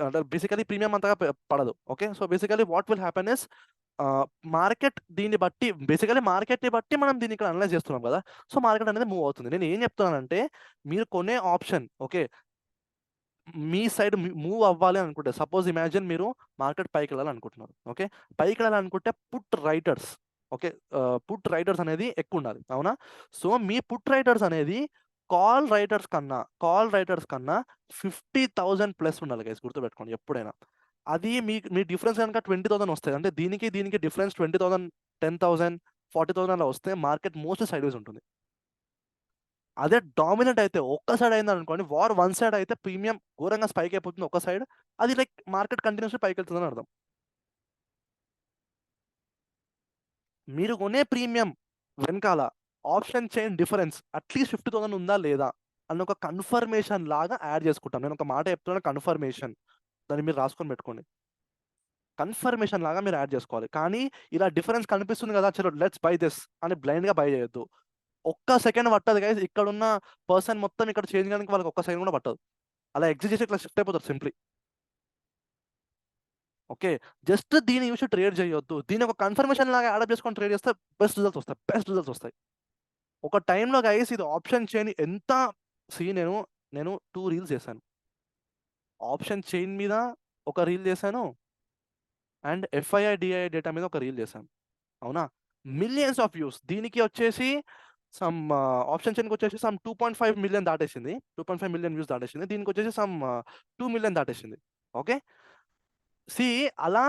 A: అంటే బేసికలీ ప్రీమియం అంతగా పడదు. Okay, so basically what will happen is, market దీన్ని బట్టి, బేసికలీ మార్కెట్ని బట్టి మనం దీన్ని ఇక్కడ అనలైజ్ చేస్తున్నాం కదా. సో మార్కెట్ అనేది మూవ్ అవుతుంది. నేను ఏం చెప్తున్నానంటే, మీరు కొనే ఆప్షన్, ఓకే, మీ సైడ్ మూవ్ అవ్వాలి అనుకుంటే, సపోజ్ ఇమాజిన్ మీరు మార్కెట్ పైకి వెళ్ళాలనుకుంటున్నారు. ఓకే, పైకి వెళ్ళాలనుకుంటే put writers, okay, put writers అనేది ఎక్కువ ఉండాలి, అవునా? సో మీ పుట్ రైటర్స్ అనేది కాల్ రైటర్స్ కన్నా 50,000 ప్లస్ ఉండాలి గైస్. గుర్తుపెట్టుకోండి ఎప్పుడైనా. అది మీ డిఫరెన్స్ కనుక 20,000 వస్తాయి, అంటే దీనికి డిఫరెన్స్ 20,000, 10,000, 40,000 అలా వస్తే మార్కెట్ మోస్ట్ సైడ్ వేస్ ఉంటుంది. అదే డామినెంట్ అయితే, ఒక్క సైడ్ అయింది అనుకోండి, వార్ వన్ సైడ్ అయితే ప్రీమియం ఘోరంగా స్పైక్ అయిపోతుంది ఒక సైడ్, అది లైక్ మార్కెట్ కంటిన్యూస్లీ పైకి వెళ్తుందని అర్థం. మీరు కొనే ప్రీమియం వెనకాల ఆప్షన్ చైన్ డిఫరెన్స్ అట్లీస్ట్ 50,000 ఉందా లేదా అన్న ఒక కన్ఫర్మేషన్ లాగా యాడ్ చేసుకుంటాం. నేను ఒక మాట చెప్తున్నాను, కన్ఫర్మేషన్, దాన్ని మీరు రాసుకొని పెట్టుకోండి. కన్ఫర్మేషన్ లాగా మీరు యాడ్ చేసుకోవాలి. కానీ ఇలా డిఫరెన్స్ కనిపిస్తుంది కదా, చలో లెట్స్ బై దిస్ అని బ్లైండ్ గా బై చేయొద్దు. ఒక్క సెకండ్ పట్టదు గైస్. ఇక్కడ ఉన్న పర్సన్ మొత్తం ఇక్కడ చేంజ్ చేయడానికి వాళ్ళకి ఒక్క సెకండ్ కూడా పట్టదు. అలా ఎగ్జిట్ చేసి ఇట్లా షిఫ్ట్ అయిపోతారు సింప్లీ. ఓకే, జస్ట్ దీన్ని యూస్ ట్రేడ్ చేయొద్దు. దీని ఒక కన్ఫర్మేషన్ లాగా యాడ్ చేసుకొని ట్రేడ్ చేస్తే బెస్ట్ రిజల్ట్స్ వస్తాయి. ఒక టైంలో గైస్ ఇది ఆప్షన్ చైన్ ఎంత నేను 2 రీల్స్ చేశాను. ఆప్షన్ చైన్ మీద ఒక రీల్ చేశాను, అండ్ FII DII డేటా మీద ఒక రీల్ చేశాను, అవునా? Millions of views. దీనికి వచ్చేసి సమ్ ఆప్షన్ చైన్కి వచ్చేసి సమ్ 2.5 మిలియన్ దాటేసింది, 2.5 మిలియన్ వ్యూస్ దాటేసింది. దీనికి వచ్చేసి సమ్ 2 మిలియన్ దాటేసింది. ఓకే, సి అలా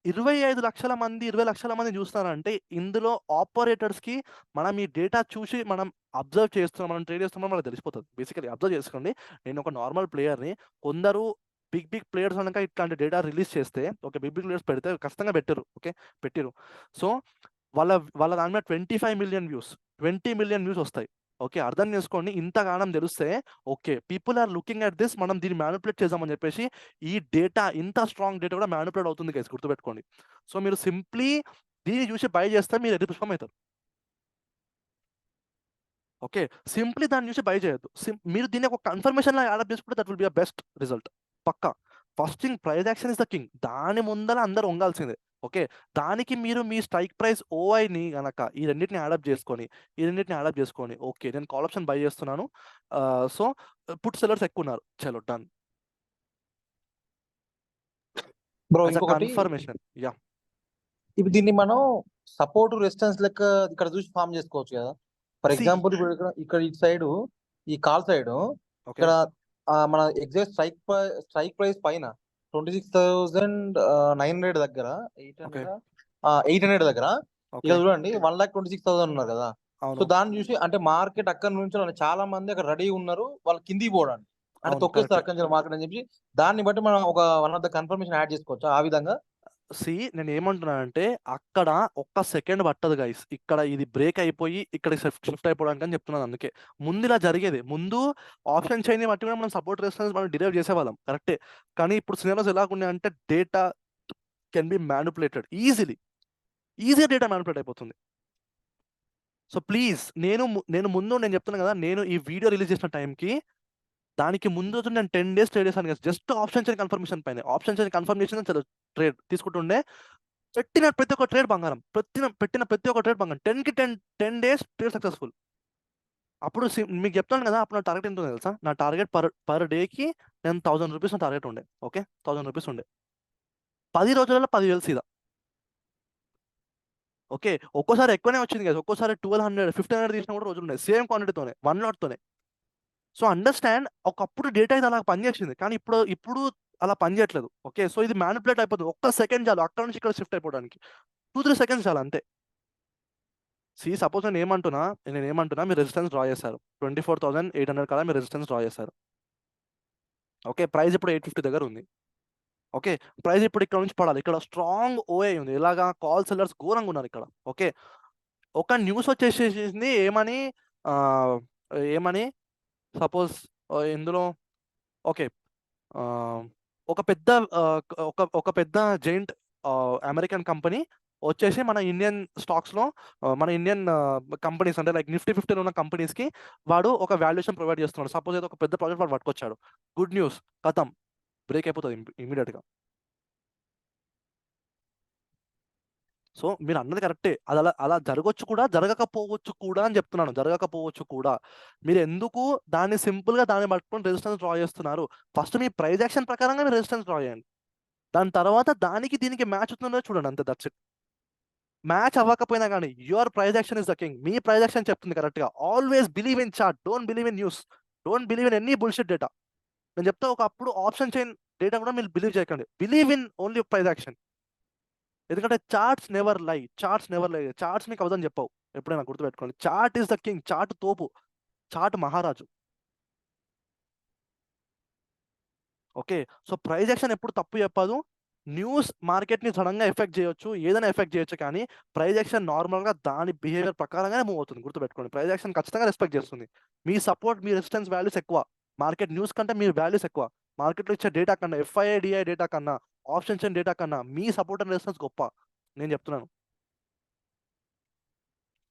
A: 25 లక్షల మంది 20 లక్షల మంది చూస్తున్నారంటే ఇందులో ఆపరేటర్స్కి మనం ఈ డేటా చూసి మనం అబ్జర్వ్ చేస్తున్నాం, మనం ట్రేడ్ చేస్తున్నాం మనకు తెలిసిపోతుంది. బేసికలీ అబ్జర్వ్ చేసుకోండి, నేను ఒక నార్మల్ ప్లేయర్ని, కొందరు బిగ్ ప్లేయర్స్ కనుక ఇట్లాంటి డేటా రిలీజ్ చేస్తే, ఓకే బిగ్ ప్లేయర్స్ పెడితే ఖచ్చితంగా పెట్టారు, ఓకే పెట్టిరు. సో వాళ్ళ దాని మీద 25 మిలియన్ వ్యూస్ 20 మిలియన్ వ్యూస్ వస్తాయి. ఓకే, అర్థం చేసుకోండి, ఇంతగానం తెలిస్తే okay people are looking at this, మనం దీన్ని మ్యానిపులేట్ చేద్దామని చెప్పేసి ఈ డేటా, ఇంత స్ట్రాంగ్ డేటా కూడా మ్యానిపులేట్ అవుతుంది గైస్, గుర్తుపెట్టుకోండి. సో మీరు సింప్లీ దీన్ని చూసి బై చేస్తే మీరు ఎదురు పుష్పం అవుతారు. ఓకే, సింప్లీ దాన్ని చూసి బై చేయొద్దు. మీరు దీన్ని ఒక కన్ఫర్మేషన్ లా యాడప్ చేసుకుంటే that will be a best result పక్కా. First thing price action is the king, దాని ముందర అందరూ వంగాల్సిందే. ఓకే, దానికి మీరు మీ స్ట్రైక్ ప్రైస్ ఓఐని గనక ఈ రెండింటిని యాడప్ చేసుకొని ఓకే నేను కాల్ ఆప్షన్ బై చేస్తున్నాను, సో పుట్ సెల్లర్స్ ఎక్కువ ఉన్నారు, చలో డన్
H: బ్రో
A: యాజ్ అ
H: ఇంకొకటి,
A: కన్ఫర్మేషన్. యా,
H: ఇప్పుడు దీన్ని మనం సపోర్ట్ రెసిస్టెన్స్ లెక్క ఇక్కడ చూసి ఫామ్ చేసుకోవచ్చు కదా. ఫర్
A: సి
H: ఎగ్జాంపుల్ ఇప్పుడు ఇక్కడ ఇటు సైడ్ ఈ కాల్ సైడ్
A: ఓకే
H: ఇక్కడ మన ఎగ్జాక్ట్ స్ట్రైక్ ప్రైస్ పైన 26,900 దగ్గర
A: ఓకే
H: 800 దగ్గర
A: ఓకే
H: ఇక్కడ చూడండి 1,26,000 ఉన్నారు కదా. సో
A: అవును
H: దాన్ని చూసి అంటే మార్కెట్ అక్కడ నుంచి చాలా మంది అక్కడ రెడీ ఉన్నారు, వాళ్ళు కిందికి పోవడానికి, అంటే
A: అవును
H: తొక్కేస్తారు
A: కరెక్ట్.
H: అక్కడ నుంచి మార్కెట్ అని చెప్పి దాన్ని బట్టి మనం ఒక one of the confirmation add చేసుకోవచ్చు ఆ విధంగా.
A: సి నేను ఏమంటున్నానంటే అక్కడ ఒక్క సెకండ్ పట్టదు గైస్, ఇక్కడ ఇది బ్రేక్ అయిపోయి ఇక్కడ షిఫ్ట్ అయిపోవడానికి అని చెప్తున్నాను. అందుకే ముందు ఇలా జరిగేది, ముందు ఆప్షన్ చైన్ బట్టి కూడా మనం సపోర్ట్ రెసిస్టెన్స్ మనం డిరైవ్ చేసేవాళ్ళం కరెక్టే. కానీ ఇప్పుడు సినారియోస్ ఎలా ఉన్నాయంటే డేటా కెన్ బి మ్యానిపులేటెడ్ ఈజీగా డేటా మ్యానిపులేట్ అయిపోతుంది. సో ప్లీజ్ నేను చెప్తున్నాను కదా, నేను ఈ వీడియో రిలీజ్ చేసిన టైంకి దానికి ముందు రోజు నేను 10 days ట్రేడ్ చేశాను కదా, జస్ట్ ఆప్షన్ చైన్ కన్ఫర్మేషన్ పైన, ఆప్షన్ చైన్ కన్ఫర్మ్ చేసిన ట్రేడ్ తీసుకుంటుండే, పెట్టిన ప్రతి ఒక్క ట్రేడ్ బంగారం, పెట్టిన ప్రతి ఒక్క ట్రేడ్ బంగారం, 10 days ట్రేడ్ సక్సెస్ఫుల్. అప్పుడు మీకు చెప్తాను కదా, అప్పుడు నా టార్గెట్ ఎంత తెలుసా, నా టార్గెట్ పర్ డేకి నేను 1000 రూపీస్ నా టార్గెట్ ఉండే. ఓకే 1000 రూపీస్ ఉండే, 10 రోజులలో 10,000 సీదా. ఓకే, ఒక్కోసారి ఎక్కువనే వచ్చింది కదా, ఒక్కోసారి 1200 1500 తీసిన కూడా రోజులు ఉన్నాయి, సేమ్ క్వాంటిటీతోనే 1 lot. సో అండర్స్టాండ్, ఒకప్పుడు డేటా ఇది అలా పనిచేసింది, కానీ ఇప్పుడు అలా పనిచేయట్లేదు. ఓకే, సో ఇది మ్యానిపులేట్ అయిపోతుంది, ఒక్క సెకండ్ చాలు అక్కడ నుంచి ఇక్కడ షిఫ్ట్ అయిపోవడానికి, 2-3 seconds చాలు అంతే. సపోజ్ నేను ఏమంటున్నా మీరు రెసిస్టెన్స్ డ్రా చేశారు 24,800 కదా, మీరు రెసిస్టెన్స్ డ్రా చేశారు. ఓకే, ప్రైస్ ఇప్పుడు 850 దగ్గర ఉంది. ఓకే, ప్రైస్ ఇప్పుడు ఇక్కడ నుంచి పడాలి, ఇక్కడ స్ట్రాంగ్ ఓఏ ఉంది, ఇలాగా కాల్ సెల్లర్స్ ఘోరంగా ఉన్నారు ఇక్కడ. ఓకే, ఒక న్యూస్ వచ్చేసేసింది ఏమని సపోజ్ ఇందులో ఓకే ఒక పెద్ద జైంట్ అమెరికన్ కంపెనీ వచ్చేసి మన ఇండియన్ స్టాక్స్లో, మన ఇండియన్ కంపెనీస్ అంటే లైక్ నిఫ్టీ 50 ఉన్న కంపెనీస్కి వాడు ఒక వాల్యుయేషన్ ప్రొవైడ్ చేస్తున్నాడు. సపోజ్ ఏదో ఒక పెద్ద ప్రాజెక్ట్ వాడు పట్టుకొచ్చాడు, గుడ్ న్యూస్, కథం బ్రేక్ అయిపోతుంది ఇమీడియట్గా. సో మీరు అన్నది కరెక్టే, అది అలా జరగచ్చు కూడా జరగకపోవచ్చు కూడా అని చెప్తున్నాను, జరగకపోవచ్చు కూడా. మీరు ఎందుకు దాన్ని సింపుల్గా దాన్ని పట్టుకొని రెసిస్టెన్స్ డ్రా చేస్తున్నారు? ఫస్ట్ మీ ప్రైస్ యాక్షన్ ప్రకారంగా మీరు రెసిస్టెన్స్ డ్రా చేయండి, దాని తర్వాత దానికి దీనికి మ్యాచ్ అవుతుందో చూడండి, అంతే, దట్స్ ఇట్. మ్యాచ్ అవ్వకపోయినా కానీ your price action is the king, me price action చెప్తుంది కరెక్ట్గా. Always believe in chart, don't believe in news, don't believe in any bullshit data. నేను చెప్తా, ఒకప్పుడు ఆప్షన్ చైన్ డేటా కూడా మీరు బిలీవ్ చేయకండి, believe in only price action. ఎందుకంటే చార్ట్స్ నెవర్ లై, చార్ట్స్ మీకు అవదని చెప్పవు ఎప్పుడైనా, గుర్తుపెట్టుకోండి. Chart is the king, chart తోపు, చార్ట్ మహారాజు. ఓకే, సో ప్రైస్ యాక్షన్ ఎప్పుడు తప్పు చెప్పదు. న్యూస్ మార్కెట్ని సడన్గా ఎఫెక్ట్ చేయొచ్చు, ఏదైనా ఎఫెక్ట్ చేయొచ్చు, కానీ ప్రైస్ యాక్షన్ నార్మల్గా దాని బిహేవియర్ ప్రకారంగానే మూవ్ అవుతుంది, గుర్తుపెట్టుకోండి. ప్రైస్ యాక్షన్ ఖచ్చితంగా రెస్పెక్ట్ చేస్తుంది. మీ సపోర్ట్, మీ రెసిస్టెన్స్ వాల్యూస్ ఎక్కువ, మార్కెట్ న్యూస్ కంటే మీ వాల్యూస్ ఎక్కువ, మార్కెట్లో ఇచ్చే డేటా కన్నా, FII డేటా కన్నా, ఆప్షన్ చైన్ డేటా కన్నా మీ సపోర్ట్ అండ్ రెసిస్టెన్స్ గొప్ప, నేను చెప్తున్నాను.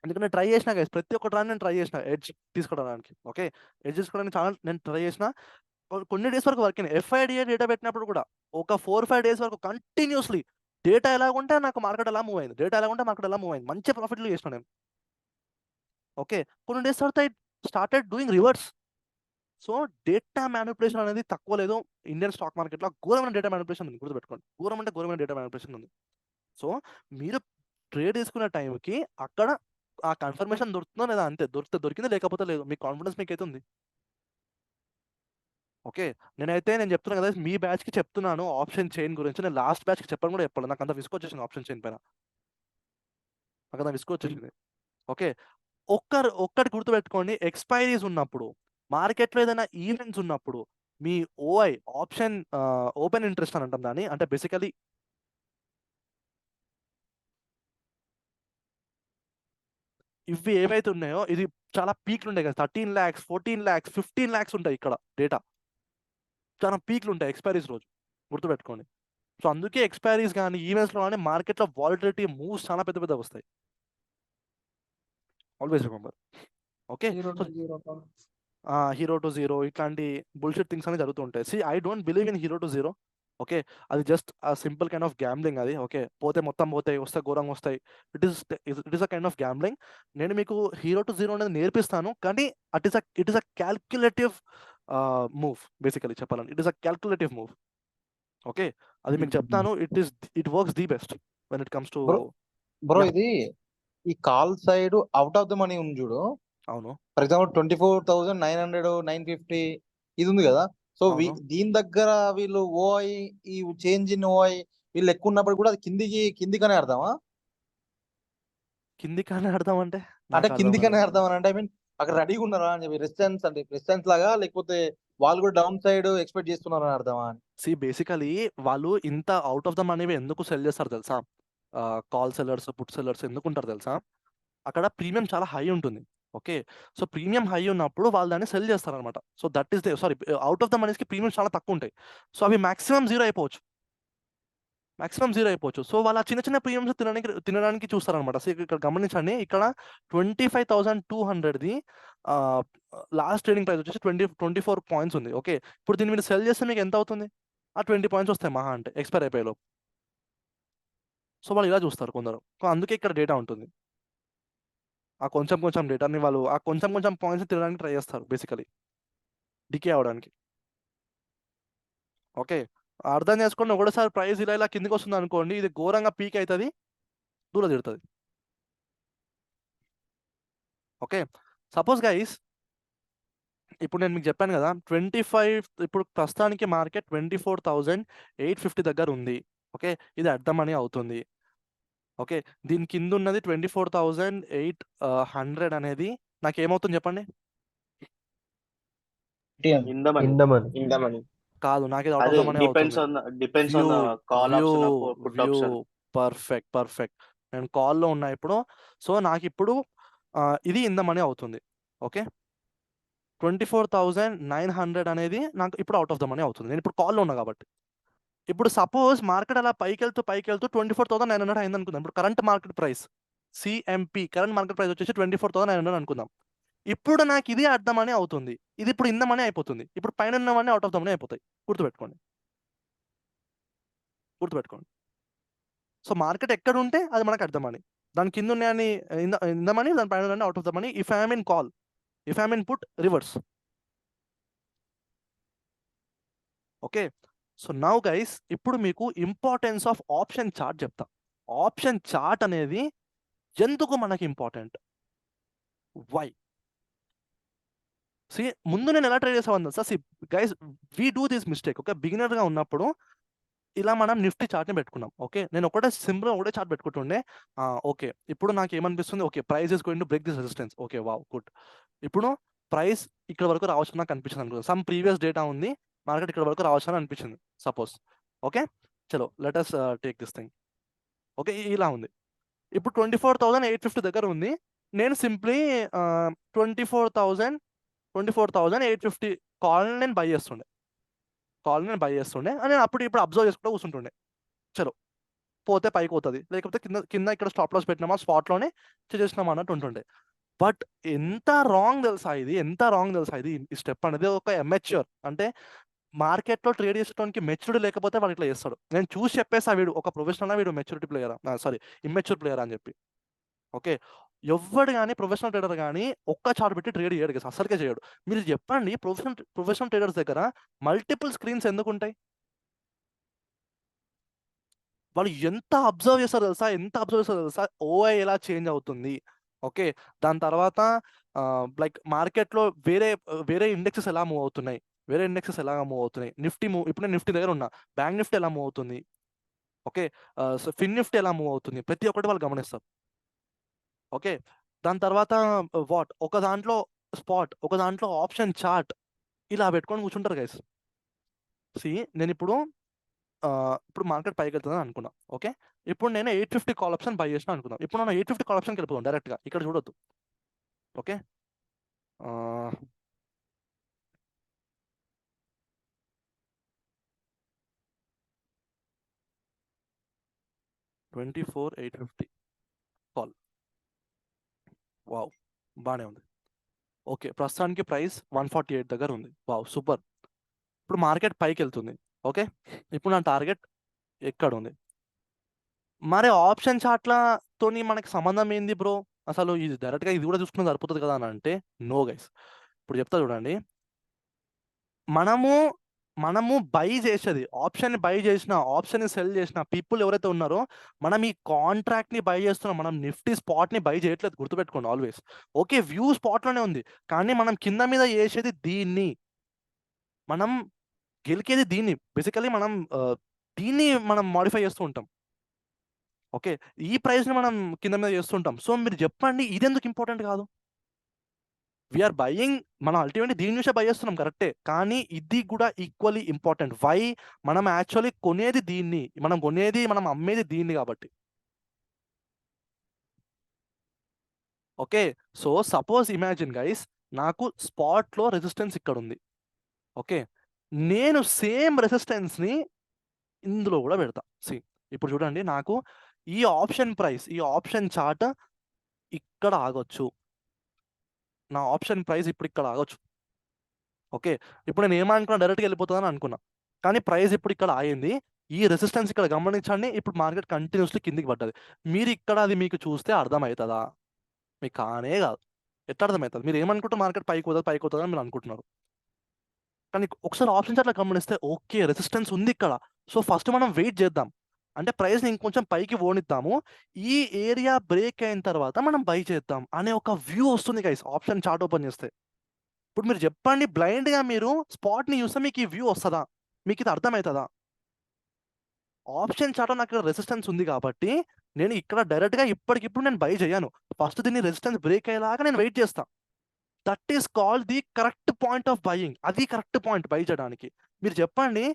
A: ఎందుకంటే ట్రై చేసిన గైస్, ప్రతి ఒక్క ట్రాన్ నేను ట్రై చేసిన ఎడ్జ్ తీసుకోవడానికి. ఓకే, ఎడ్జ్ తీసుకోవడానికి చాలా నేను ట్రై చేసిన, కొన్ని డేస్ వరకు వర్క్ అయినాయి. FII డేటా పెట్టినప్పుడు కూడా ఒక 4-5 days వరకు కంటిన్యూస్లీ డేటా ఎలా ఉంటే నాకు మార్కెట్ ఎలా మూవ్ అయింది, మంచి ప్రాఫిట్లు చేసిన నేను. ఓకే, కొన్ని డేస్ తర్వాత started doing reverse. So data manipulation అనేది తక్కువ లేదు ఇండియన్ స్టాక్ మార్కెట్లో, ఘోరమైన డేటా మ్యానిపులేషన్ ఉంది, గుర్తుపెట్టుకోండి. ఘోరమైన డేటా మ్యానిపులేషన్ ఉంది. సో మీరు ట్రేడ్ తీసుకునే టైంకి అక్కడ ఆ కన్ఫర్మేషన్ దొరుకుతుందో లేదా అంతే, దొరికింది, లేకపోతే లేదు. మీ కాన్ఫిడెన్స్ మీకైతే ఉంది. ఓకే, నేను చెప్తున్నా కదా, మీ బ్యాచ్కి చెప్తున్నాను ఆప్షన్ చైన్ గురించి. నేను లాస్ట్ బ్యాచ్కి చెప్పను కూడా చెప్పాలి, నాకు అంత విసుకొచ్చేసింది ఆప్షన్ చైన్ పైన, నాకు అంత విసుకొచ్చేసింది. ఓకే, ఒక్కటి గుర్తుపెట్టుకోండి, ఎక్స్పైరీస్ ఉన్నప్పుడు, మార్కెట్లో ఏదైనా ఈవెంట్స్ ఉన్నప్పుడు, మీ ఓఐ ఆప్షన్ ఓపెన్ ఇంట్రెస్ట్ అని అంటాం దాన్ని, అంటే బేసికలీ ఇవి ఏవైతే ఉన్నాయో ఇది చాలా పీక్లు ఉంటాయి కదా, 13 lakhs 14 lakhs 15 lakhs ఉంటాయి ఇక్కడ డేటా, చాలా పీక్లు ఉంటాయి ఎక్స్పైరీస్ రోజు, గుర్తుపెట్టుకోండి. సో అందుకే ఎక్స్పైరీస్ కానీ ఈవెంట్స్లో కానీ మార్కెట్లో వాలిటిలిటీ మూవ్స్ చాలా పెద్ద పెద్ద వస్తాయి. Always remember. Okay,
J: zero
A: so
J: to zero
A: hero to zero ఇట్లాంటి బుల్షిట్ థింగ్స్ అనేవి జరుగుతుంటాయి. See I don't believe in hero to zero. Okay, అది just a simple kind of gambling అది. ఓకే, పోతే మొత్తం పోతాయి, వస్తే ఘోరంగా వస్తాయి. It is a kind of gambling. నేను మీకు హీరో టు జీరో అనేది నేర్పిస్తాను, కానీ it is a calculative move. Basically చెప్పాలని it is a calculative move. Okay, అది మీకు చెప్తాను. It works the best when it comes to.
H: Bro ఇది ఈ call side out of the money ఉంది చూడు.
A: అవును,
H: ఫర్ ఎగ్జాంపుల్ 24,900 950 ఇది ఉంది కదా. సో
A: అవును.
H: దీని దగ్గర వీళ్ళు ఓఐ ఈ చేంజ్ ఇన్ ఓఐ వీళ్ళు ఎక్కువ ఉన్నప్పుడు కూడా అది కిందికనే అర్థమా?
A: కిందికనే అర్థం అంటే
H: అంటే
A: నాకు అర్థం
H: కిందికనే
A: కాలేదు.
H: అర్థం అని అంటే ఐ మీన్ అక్కడ రెడీగా ఉన్నారా అని చెప్పి, రెసిస్టెన్స్ లాగా, లేకపోతే వాళ్ళు కూడా డౌన్ సైడ్ ఎక్స్పెక్ట్ చేస్తున్నారా అని అర్థమా అని.
A: సి బేసికలీ వాళ్ళు ఇంత అవుట్ ఆఫ్ ద మనీ ఎందుకు సెల్ చేస్తారు తెలుసా? కాల్ సెల్లర్స్, పుట్ సెల్లర్స్ ఎందుకు ఉంటారు తెలుసా? అక్కడ ప్రీమియం చాలా హై ఉంటుంది. ఓకే, సో ప్రీమియం హై ఉన్నప్పుడు వాళ్ళు దాన్ని సెల్ చేస్తారనమాట. So that is sorry, out of the మనీస్కి ప్రీమియం చాలా తక్కువ ఉంటాయి. సో అవి మాక్సిమం జీరో అయిపోవచ్చు. సో వాళ్ళ చిన్న చిన్న ప్రీమియమ్స్ తినడానికి చూస్తారనమాట. సో ఇక్కడ గమనించండి, ఇక్కడ 25,200ది లాస్ట్ ట్రేడింగ్ ప్రైస్ వచ్చేసి 24 పాయింట్స్ ఉంది. ఓకే, ఇప్పుడు దీన్ని మీరు సెల్ చేస్తే మీకు ఎంత అవుతుంది? ఆ 20 పాయింట్స్ వస్తాయి మహా అంటే, ఎక్స్పైర్ అయిపోయేలో. సో వాళ్ళు ఇలా చూస్తారు కొందరు. అందుకే ఇక్కడ డేటా ఉంటుంది. ఆ కొంచెం డేటాని వాళ్ళు ఆ కొంచెం పాయింట్స్ తినడానికి ట్రై చేస్తారు బేసికలీ, డికే అవడానికి. ఓకే, అర్థం చేసుకోండి. ఒకటేసారి ప్రైస్ ఇలా కిందికి వస్తుంది అనుకోండి, ఇది ఘోరంగా పీక్ అవుతుంది, దూరం తిడుతుంది. ఓకే, సపోజ్ గైస్, ఇప్పుడు నేను మీకు చెప్పాను కదా 25, ఇప్పుడు ప్రస్తుతానికి మార్కెట్ 24,850 దగ్గర ఉంది. ఓకే, ఇది అర్థమని అవుతుంది. ఓకే, దీని కింద ఉన్నది 24,800 అనేది నాకేమవుతుంది చెప్పండి? కాదు, నాకు ఇది అవుట్ ఆఫ్
C: అదే
A: ద మనీ
C: డిపెండ్స్
A: అవుతుంది.
C: On depends on call option put option.
A: Perfect. నేను కాల్లో ఉన్నా ఇప్పుడు. సో నాకు ఇప్పుడు ఇది ఇన్ ద మనీ అవుతుంది. ఓకే, 24,900 అనేది నాకు ఇప్పుడు అవుట్ ఆఫ్ ద మనీ అవుతుంది. నేను ఇప్పుడు కాల్లో ఉన్నా కాబట్టి. ఇప్పుడు సపోజ్ మార్కెట్ అలా పైకి వెళ్తూ 24,900 అయింది అనుకుందాం. ఇప్పుడు current market price CMP current market price వచ్చేసి 24,900 అనుకుందాం. ఇప్పుడు నాకు ఇది అర్థమని అవుతుంది. ఇది ఇప్పుడు ఇన్ ద మనీ అయిపోతుంది. ఇప్పుడు పైన ఉన్నవన్నీ అవుట్ ఆఫ్ ద మనీ అయిపోతాయి. గుర్తుపెట్టుకోండి. సో మార్కెట్ ఎక్కడ ఉంటే అది మనకు అర్థమని, దాని కింద ఉన్నాయని ఇన్ ద మనీ, దాని పైన ఉన్నాయని out of the money. If I'm in call, if I'm in put, reverse. Okay, so now guys, ఇప్పుడు మీకు ఇంపార్టెన్స్ ఆఫ్ ఆప్షన్ చార్ట్ చెప్తా. ఆప్షన్ చార్ట్ అనేది ఎందుకు మనకి ఇంపార్టెంట్, వై? సి ముందు నేను ఎలా ట్రై చేసాను sir? See guys, we do this mistake. Okay, బిగినర్గా ఉన్నప్పుడు ఇలా మనం నిఫ్టీ చార్ట్ని పెట్టుకున్నాం. ఓకే, నేను ఒకటే చార్ట్ పెట్టుకుంటుండే. ఓకే, ఇప్పుడు నాకు ఏమనిపిస్తుంది, okay price is going to break this resistance. Okay, wow, good. ఇప్పుడు ప్రైస్ ఇక్కడ వరకు రావచ్చు నాకు అనిపించింది అనుకుంటా. సమ్ ప్రీవియస్ డేటా ఉంది, మార్కెట్ ఇక్కడ వరకు రావచ్చు అని అనిపించింది సపోజ్. ఓకే, చలో let us take this thing. Okay, ఇలా ఉంది. ఇప్పుడు 24,850 దగ్గర ఉంది. నేను సింప్లీ 24,850 కాల్ని నేను బై చేస్తుండే అని నేను ఇప్పుడు అబ్జర్వ్ చేసుకుంటూ కూర్చుంటుండే. చలో పోతే పైకి పోతుంది, లేకపోతే కింద ఇక్కడ స్టాప్ లాస్ పెట్టినామా స్పాట్లోనే చేసినామా అన్నట్టు ఉంటుండే. బట్ ఎంత రాంగ్ తెలుసా ఇది, ఈ స్టెప్ అనేది. ఒక ఎమెచ్యూర్ అంటే మార్కెట్లో ట్రేడ్ చేసేటానికి మెచ్యూరిటీ లేకపోతే వాడు ఇట్లా చేస్తాడు. నేను చూసి చెప్పేసా వీడు ఒక ప్రొఫెషనల్, వీడు మెచ్యూరిటీ ప్లేయరా, ఇమ్మెచ్యూర్ ప్లేయర్ అని చెప్పి. ఓకే, ఎవ్వడు కానీ ప్రొఫెషనల్ ట్రేడర్ కానీ ఒక్క చార్ట్ పెట్టి ట్రేడ్ చేయడు కదా, అసలుకే చేయడు. మీరు చెప్పండి, ప్రొఫెషనల్ ట్రేడర్స్ దగ్గర మల్టిపుల్ స్క్రీన్స్ ఎందుకు ఉంటాయి? వాళ్ళు ఎంత అబ్జర్వ్ చేస్తారు తెలుసా, ఓఐ ఎలా చేంజ్ అవుతుంది, ఓకే. దాని తర్వాత లైక్ మార్కెట్‌లో వేరే ఇండెక్సెస్ ఎలా మూవ్ అవుతున్నాయి? వేరే ఇండెక్సెస్ ఎలాగా మూవ్ అవుతున్నాయి? ఇప్పుడు నేను నిఫ్టీ దగ్గర ఉన్నా. బ్యాంక్ నిఫ్టీ ఎలా మూవ్ అవుతుంది? ఓకే. సో ఫిన్ నిఫ్టీ ఎలా మూవ్ అవుతుంది? ప్రతి ఒక్కటి వాళ్ళు గమనిస్తారు. ఓకే. దాని తర్వాత ఒక దాంట్లో స్పాట్, ఒక దాంట్లో ఆప్షన్ చార్ట్ ఇలా పెట్టుకొని కూర్చుంటారు గైస్. నేనిప్పుడు ఇప్పుడు మార్కెట్ పైకెళ్తుందని అనుకున్నా. ఓకే. ఇప్పుడు నేను 850 కాల్ ఆప్షన్ బై చేసినా అనుకుందాం. ఇప్పుడు మనం 850 కాల్ ఆప్షన్‌కి వెళ్ళిపోదాం డైరెక్ట్‌గా. ఇక్కడ చూడొద్దు. ఓకే. ఆహ్ 24,850 కాల్. వావ్! బానే ఉంది. ఓకే. ప్రస్తుతానికి ప్రైస్ 148 దగ్గర ఉంది. వావ్! సూపర్. ఇప్పుడు మార్కెట్ పైకెళ్తుంది. ఓకే. ఇప్పుడు నా టార్గెట్ ఎక్కడుంది? మరి ఆప్షన్ చార్ట్‌లతోని మనకి సంబంధం ఏంది బ్రో? అసలు ఇది డైరెక్ట్‌గా ఇది కూడా చూసుకుంటే సరిపోతది కదా అని అంటే, నో గైస్. ఇప్పుడు చెప్తా చూడండి. మనము బై చేసేది ఆప్షన్‌ని బై చేసిన, ఆప్షన్‌ని సెల్ చేసిన పీపుల్ ఎవరైతే ఉన్నారో, మనం ఈ కాంట్రాక్ట్‌ని బై చేస్తున్నాం. మనం నిఫ్టీ స్పాట్‌ని బై చేయట్లేదు గుర్తుపెట్టుకోండి ఆల్వేస్. ఓకే. వ్యూ స్పాట్‌లోనే ఉంది. కానీ మనం కింద మీద చేసేది దీన్ని. మనం గెలికేది దీన్ని. బేసికల్లీ దీన్ని మనం మోడిఫై చేస్తూ ఉంటాం. ఓకే. ఈ ప్రైస్‌ని మనం కింద మీద చేస్తుంటాం. సో, మీరు చెప్పండి ఇదెందుకు ఇంపార్టెంట్ కాదు? వి ఆర్ బయింగ్ మనం అల్టిమేట్‌లీ దీని నుంచే బై చేస్తున్నాం కరెక్టే. కానీ ఇది కూడా ఈక్వల్లీ ఇంపార్టెంట్. వై? మనం యాక్చువల్లీ కొనేది దీన్ని. మనం అమ్మేది దీన్ని కాబట్టి. Okay. So, suppose imagine guys నాకు స్పాట్‌లో రెసిస్టెన్స్ ఇక్కడుంది. ఓకే. నేను సేమ్ రెసిస్టెన్స్‌ని ఇందులో కూడా పెడతా. ఇప్పుడు చూడండి నాకు ఈ ఆప్షన్ చార్ట్ ఇక్కడ ఆగొచ్చు. నా ఆప్షన్ ప్రైస్ ఇప్పుడు ఇక్కడ ఆగొచ్చు. ఓకే. ఇప్పుడు నేను ఏమనుకున్నా డైరెక్ట్‌గా వెళ్ళిపోతదని అనుకున్నా. కానీ ప్రైస్ ఇప్పుడు ఇక్కడ ఆగింది. ఈ రెసిస్టెన్స్ ఇక్కడ గమనించండి. ఇప్పుడు మార్కెట్ కంటిన్యూస్‌లీ కిందకి పడ్డది. అది మీకు చూస్తే అర్థమైతదా? మీకు కానే కాదు. ఎట్లా అర్థమైతది? మీరు ఏమనుకుంటారు మార్కెట్ పైకి పోతదని మీరు అనుకుంటున్నారు. కానీ ఒకసారి ఆప్షన్ చార్ట్‌లో గమనిస్తే ఓకే. రెసిస్టెన్స్ ఉంది ఇక్కడ. సో, ఫస్ట్ మనం వెయిట్ చేద్దాం. అంటే ప్రైస్‌ని ఇంకొంచెం పైకి పోనిద్దాము. ఈ ఏరియా బ్రేక్ అయిన తర్వాత మనం బై చేద్దాం అనే ఒక వ్యూ వస్తుంది గైస్ ఆప్షన్ చార్ట్ ఓపెన్ చేస్తే. ఇప్పుడు మీరు చెప్పండి బ్లైండ్‌గా మీరు స్పాట్‌ని చూస్తే మీకు ఈ వ్యూ వస్తదా? మీకు ఇది అర్థమైతదా? ఆప్షన్ చార్ట్‌లో నాకు ఇక్కడ రెసిస్టెన్స్ ఉంది కాబట్టి నేను ఇక్కడ డైరెక్ట్‌గా ఇప్పటికిప్పుడు నేను బై చేయను. ఫస్ట్ దీన్ని రెసిస్టెన్స్ బ్రేక్ అయ్యేలాగా నేను వెయిట్ చేస్తా. That is called the correct point of buying. అది కరెక్ట్ పాయింట్ బై చేయడానికి. మీరు చెప్పండి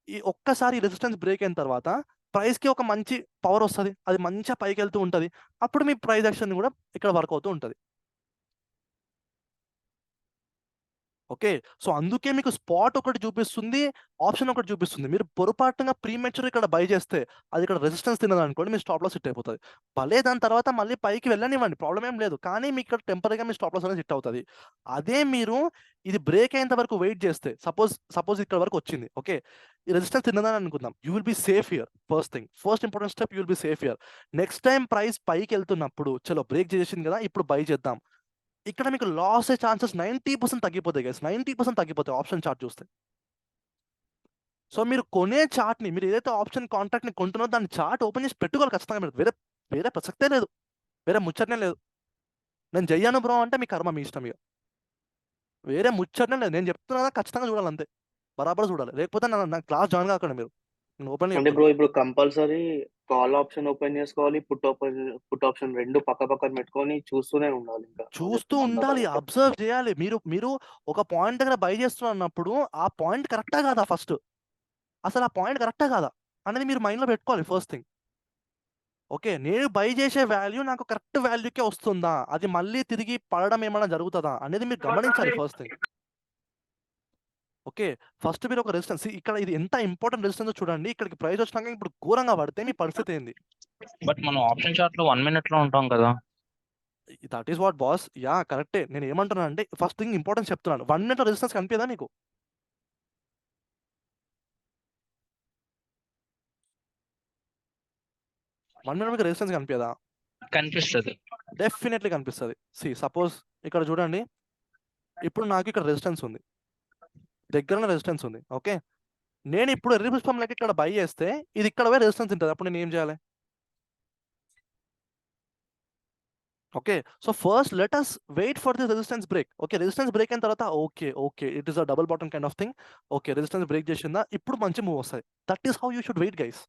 A: ఈ ఒక్కసారి రెసిస్టెన్స్ బ్రేక్ అయిన తర్వాత ప్రైస్‌కి ఒక మంచి పవర్ వస్తది. అది మంచిగా పైకెళ్తూ ఉంటది. అప్పుడు మీ ప్రైస్ యాక్షన్ కూడా ఇక్కడ వర్క్ అవుతూ ఉంటది. ఓకే. సో, అందుకే మీకు స్పాట్ ఒకటి చూపిస్తుంది. ఆప్షన్ ఒకటి చూపిస్తుంది. మీరు పొరపాటున ప్రీమెచ్యూర్ ఇక్కడ బై చేస్తే అది ఇక్కడ రెసిస్టెన్స్ తిన్నదనుకోండి మీ స్టాప్ లాస్ హిట్ అయిపోతది. భలే దాని తర్వాత మళ్ళీ పైకి వెళ్ళనివ్వండి. ప్రాబ్లమ్ ఏం లేదు. కానీ మీకు ఇక్కడ టెంపరరీగా మీ స్టాప్ లాస్ అనేది హిట్ అవుతది. అదే మీరు ఇది బ్రేక్ అయ్యేంత వరకు వెయిట్ చేస్తే సపోజ్ ఇక్కడ వరకు వచ్చింది. ఓకే. ఈ రెసిస్టెన్స్ తిన్నదని అనుకుందాం. You will be safe here. First important step you will be safe here. Next time price పైకెళ్తున్నప్పుడు చలో బ్రేక్ చేసేసింది కదా! ఇప్పుడు బై చేద్దాం. ఇక్కడ మీకు లాస్ అయ్యే ఛాన్సెస్ 90% తగ్గిపోతాయి గైస్. 90% తగ్గిపోతాయి ఆప్షన్ చార్ట్ చూస్తే. సో, మీరు కొనే చార్ట్‌ని మీరు ఏదైతే ఆప్షన్ కాంట్రాక్ట్‌ని కొంటున్నారో దాన్ని చార్ట్ ఓపెన్ చేసి పెట్టుకోవాలి ఖచ్చితంగా మీరు. వేరే ప్రసక్తే లేదు. వేరే ముచ్చటనే లేదు. నేను చెయ్యను బ్రో అంటే మీ కర్మ మీ ఇష్టం ఇగ. వేరే ముచ్చటనే లేదు. నేను చెప్తున్నా కదా ఖచ్చితంగా చూడాలి అంతే. బరాబర్ చూడాలి. లేకపోతే నా క్లాస్ జాయిన్ కాకండి మీరు. నేను ఓపెన్‌గా
C: అంటే
A: చెప్తున్నా.
C: బ్రో ఇప్పుడు కంపల్సరీ కాల్ ఆప్షన్ ఓపెన్ చేసుకోవాలి. పుట్ ఆప్షన్ 2 పక్క పక్కన పెట్టుకొని చూస్తూనే ఉండాలి ఇంకా.
A: చూస్తూ ఉండాలి. అబ్జర్వ్ చేయాలి. మీరు ఒక పాయింట్ దగ్గర బై చేస్తున్నప్పుడు ఆ పాయింట్ కరెక్టా కాదా ఫస్ట్? అసలు ఆ పాయింట్ కరెక్టా కాదా? అనేది మీరు మైండ్‌లో పెట్టుకోవాలి ఫస్ట్ థింగ్. ఓకే. నేను బై చేసే వాల్యూ నాకు కరెక్ట్ వాల్యూకే వస్తుందా? అది మళ్ళీ తిరిగి పడడం ఏమైనా జరుగుతదా? అనేది మీరు గమనించాలి ఫస్ట్ థింగ్. ఓకే. ఫస్ట్ మీరు ఒక రెసిస్టెన్స్ ఇక్కడ ఇది ఎంత ఇంపార్టెంట్ రెసిస్టెన్సో చూడండి. ఇక్కడికి ప్రైస్ వచ్చినాక ఇప్పుడు ఘోరంగా పడితే మీ పరిస్థితి ఏంది?
K: బట్ మనం ఆప్షన్ చార్ట్‌లో 1 మినిట్‌లో ఉంటాం కదా!
A: That is what boss. Yeah! కరెక్టే. నేను ఏమంటున్నానంటే ఫస్ట్ థింగ్ ఇంపార్టెన్స్ చెప్తున్నాను. 1 మినిట్‌లో రెసిస్టెన్స్ కనిపియదా నీకు? 1 మినిట్ మీకు రెసిస్టెన్స్ కనిపియదా?
K: కనిపిస్తది.
A: డెఫినెట్‌లీ కనిపిస్తది. సపోజ్ ఇక్కడ చూడండి. ఇప్పుడు నాకు ఇక్కడ రెసిస్టెన్స్ ఉంది. దగ్గరలో రెసిస్టెన్స్ ఉంది. ఓకే. నేను ఇప్పుడు ఎర్రి పుష్పం లెక్క ఇక్కడ బై చేస్తే ఇది ఇక్కడ పోయి రెసిస్టెన్స్ ఉంటది. అప్పుడు నేను ఏం చేయాలి? Okay. So first let us wait for the resistance break. Okay. Resistance break అయిన తర్వాత okay. It is a double bottom kind of thing. Okay. Resistance break చేసిందా ఇప్పుడు మంచి మూవ్ వస్తాయి. That is how you should wait guys.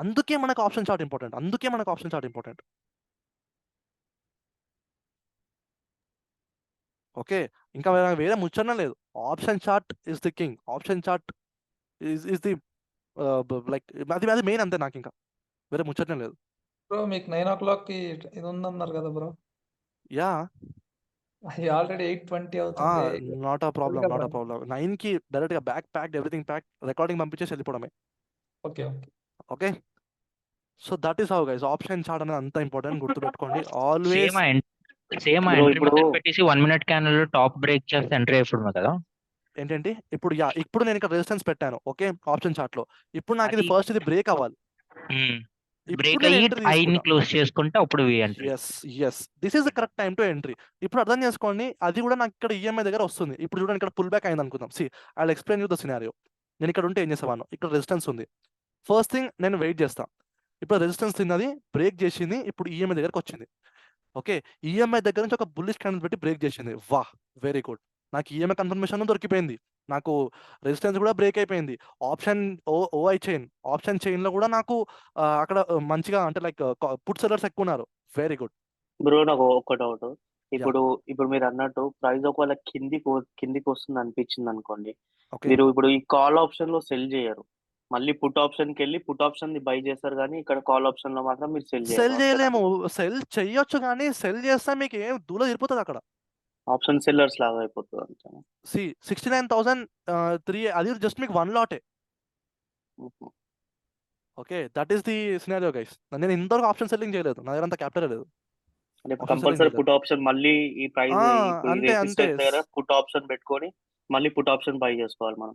A: అందుకే మనకు ఆప్షన్ చార్ట్ ఇంపార్టెంట్. ఓకే. ఇంకా వేరే ముచ్చట లేదు. Option chart is the king. Option chart is the like అది మెయిన్ అంతే నాకు ఇంకా వేరే ముచ్చటనే లేదు.
J: బ్రో మీకు 9 o'clock ఇది ఉందన్నారు కదా బ్రో.
A: యా
J: అది ఆల్రెడీ 8:20 అవుతుంది.
A: Not a problem.
J: వెళ్దాం.
A: 9కి డైరెక్ట్గా ప్యాక్డ్ ఎవ్రీథింగ్ ప్యాక్డ్ రికార్డింగ్ పంపించేసి వెళ్ళిపోవడమే.
J: Okay.
A: Okay. So that is how guys option chart అనేది అంత ఇంపార్టెంట్ గుర్తుపెట్టుకోండి. ఆల్వేస్
K: సేమ్
C: బ్రో
K: ఎంట్రీ
C: ఇప్పుడు
K: మెథడ్ పెట్టేసి 1 minute క్యాండిల్ టాప్ బ్రేక్ చేస్తే ఎంట్రీ అయిపోవడమే కదా.
A: ఏంటంటే ఇప్పుడు నేను ఇక్కడ రెసిస్టెన్స్ పెట్టాను. ఓకే. ఆప్షన్ చార్ట్ లో ఇప్పుడు నాకు ఇది
K: అది
A: ఫస్ట్ ఇది బ్రేక్ అవ్వాలి. ఇప్పుడు
K: బ్రేక్
A: నేను
K: అయ్యి
A: ఎంట్రీ
K: హైని
A: తీసుకుంటా.
K: క్లోజ్ చేసుకుంటే అప్పుడు entry.
A: Yes this is the correct time to entry. ఇప్పుడు అర్థం చేసుకోండి అది కూడా నాకు ఇక్కడ ఈఎంఐ దగ్గర వస్తుంది. ఇప్పుడు చూడండి ఇక్కడ పుల్ బ్యాక్ అయింది అనుకుందాం. I will explain you the scenario. నేను ఇక్కడ ఉంటే ఏం చేసేవాను, ఇక్కడ రెసిస్టెన్స్ ఉంది. ఫస్ట్ థింగ్ నేను వెయిట్ చేస్తా. ఇప్పుడు రెసిస్టెన్స్ తిన్నది బ్రేక్ చేసింది. ఇప్పుడు ఈఎంఐ దగ్గరకు వచ్చింది. ఓకే. ఈఎంఐ దగ్గర నుంచి ఒక బుల్లిష్ క్యాండిల్ పెట్టి బ్రేక్ చేసింది. వాహ్ వెరీ గుడ్. నాకు ఈఎంఐ కన్ఫర్మేషన్ దొరికిపోయింది. నాకు రెసిస్టెన్స్ కూడా బ్రేక్ అయిపోయింది. ఓఐ ఆప్షన్ చైన్ లో కూడా నాకు అక్కడ మంచిగా అంటే లైక్ పుట్ సెల్లర్స్ ఎక్కువ ఉన్నారు. Very good.
C: బ్రో నాకు ఒక డౌట్.
A: యా
C: ఇప్పుడు మీరు అన్నట్టు ప్రైస్ ఒకవేళ కిందికి వస్తుంది అనిపించింది అనుకోండి,
A: ఓకే.
C: మీరు ఇప్పుడు ఈ కాల్ ఆప్షన్ లో సెల్ చేయరు, మళ్ళీ పుట్ ఆప్షన్ కి వెళ్ళి పుట్ ఆప్షన్ ని బై చేస్తారు, కానీ ఇక్కడ కాల్ ఆప్షన్ లో మాత్రం మీరు సెల్ చేయరు.
A: సెల్
C: అంతేనా?
A: చేయలేము. సెల్ చెయ్యొచ్చు కానీ సెల్ చేస్తే మీకు ఏం దూల తిరిపోతుంది అక్కడ.
C: ఆప్షన్ సెల్లర్స్ లాగా అయిపోతుంది అంతేనా?
A: 69,003 అది జస్ట్ మీకు 1 latte.
C: Hmm.
A: Okay. That is the scenario guys. నేను ఇంతవరకు ఆప్షన్ సెల్లింగ్ చేయలేదు. నా దగ్గర అంత క్యాపిటల్ లేదు.
C: అంటే
A: ఆప్షన్ సెల్లింగ్
C: కంపల్సరీ
A: చేయలేదు.
C: పుట్ ఆప్షన్ మళ్ళీ ఈ ప్రైస్ ఇప్పుడు
A: అంతే
C: రెసిస్టెన్స్ దగ్గర పుట్ ఆప్షన్ పెట్టుకొని మళ్ళీ పుట్ ఆప్షన్ బై చేసుకోవాలి మనం.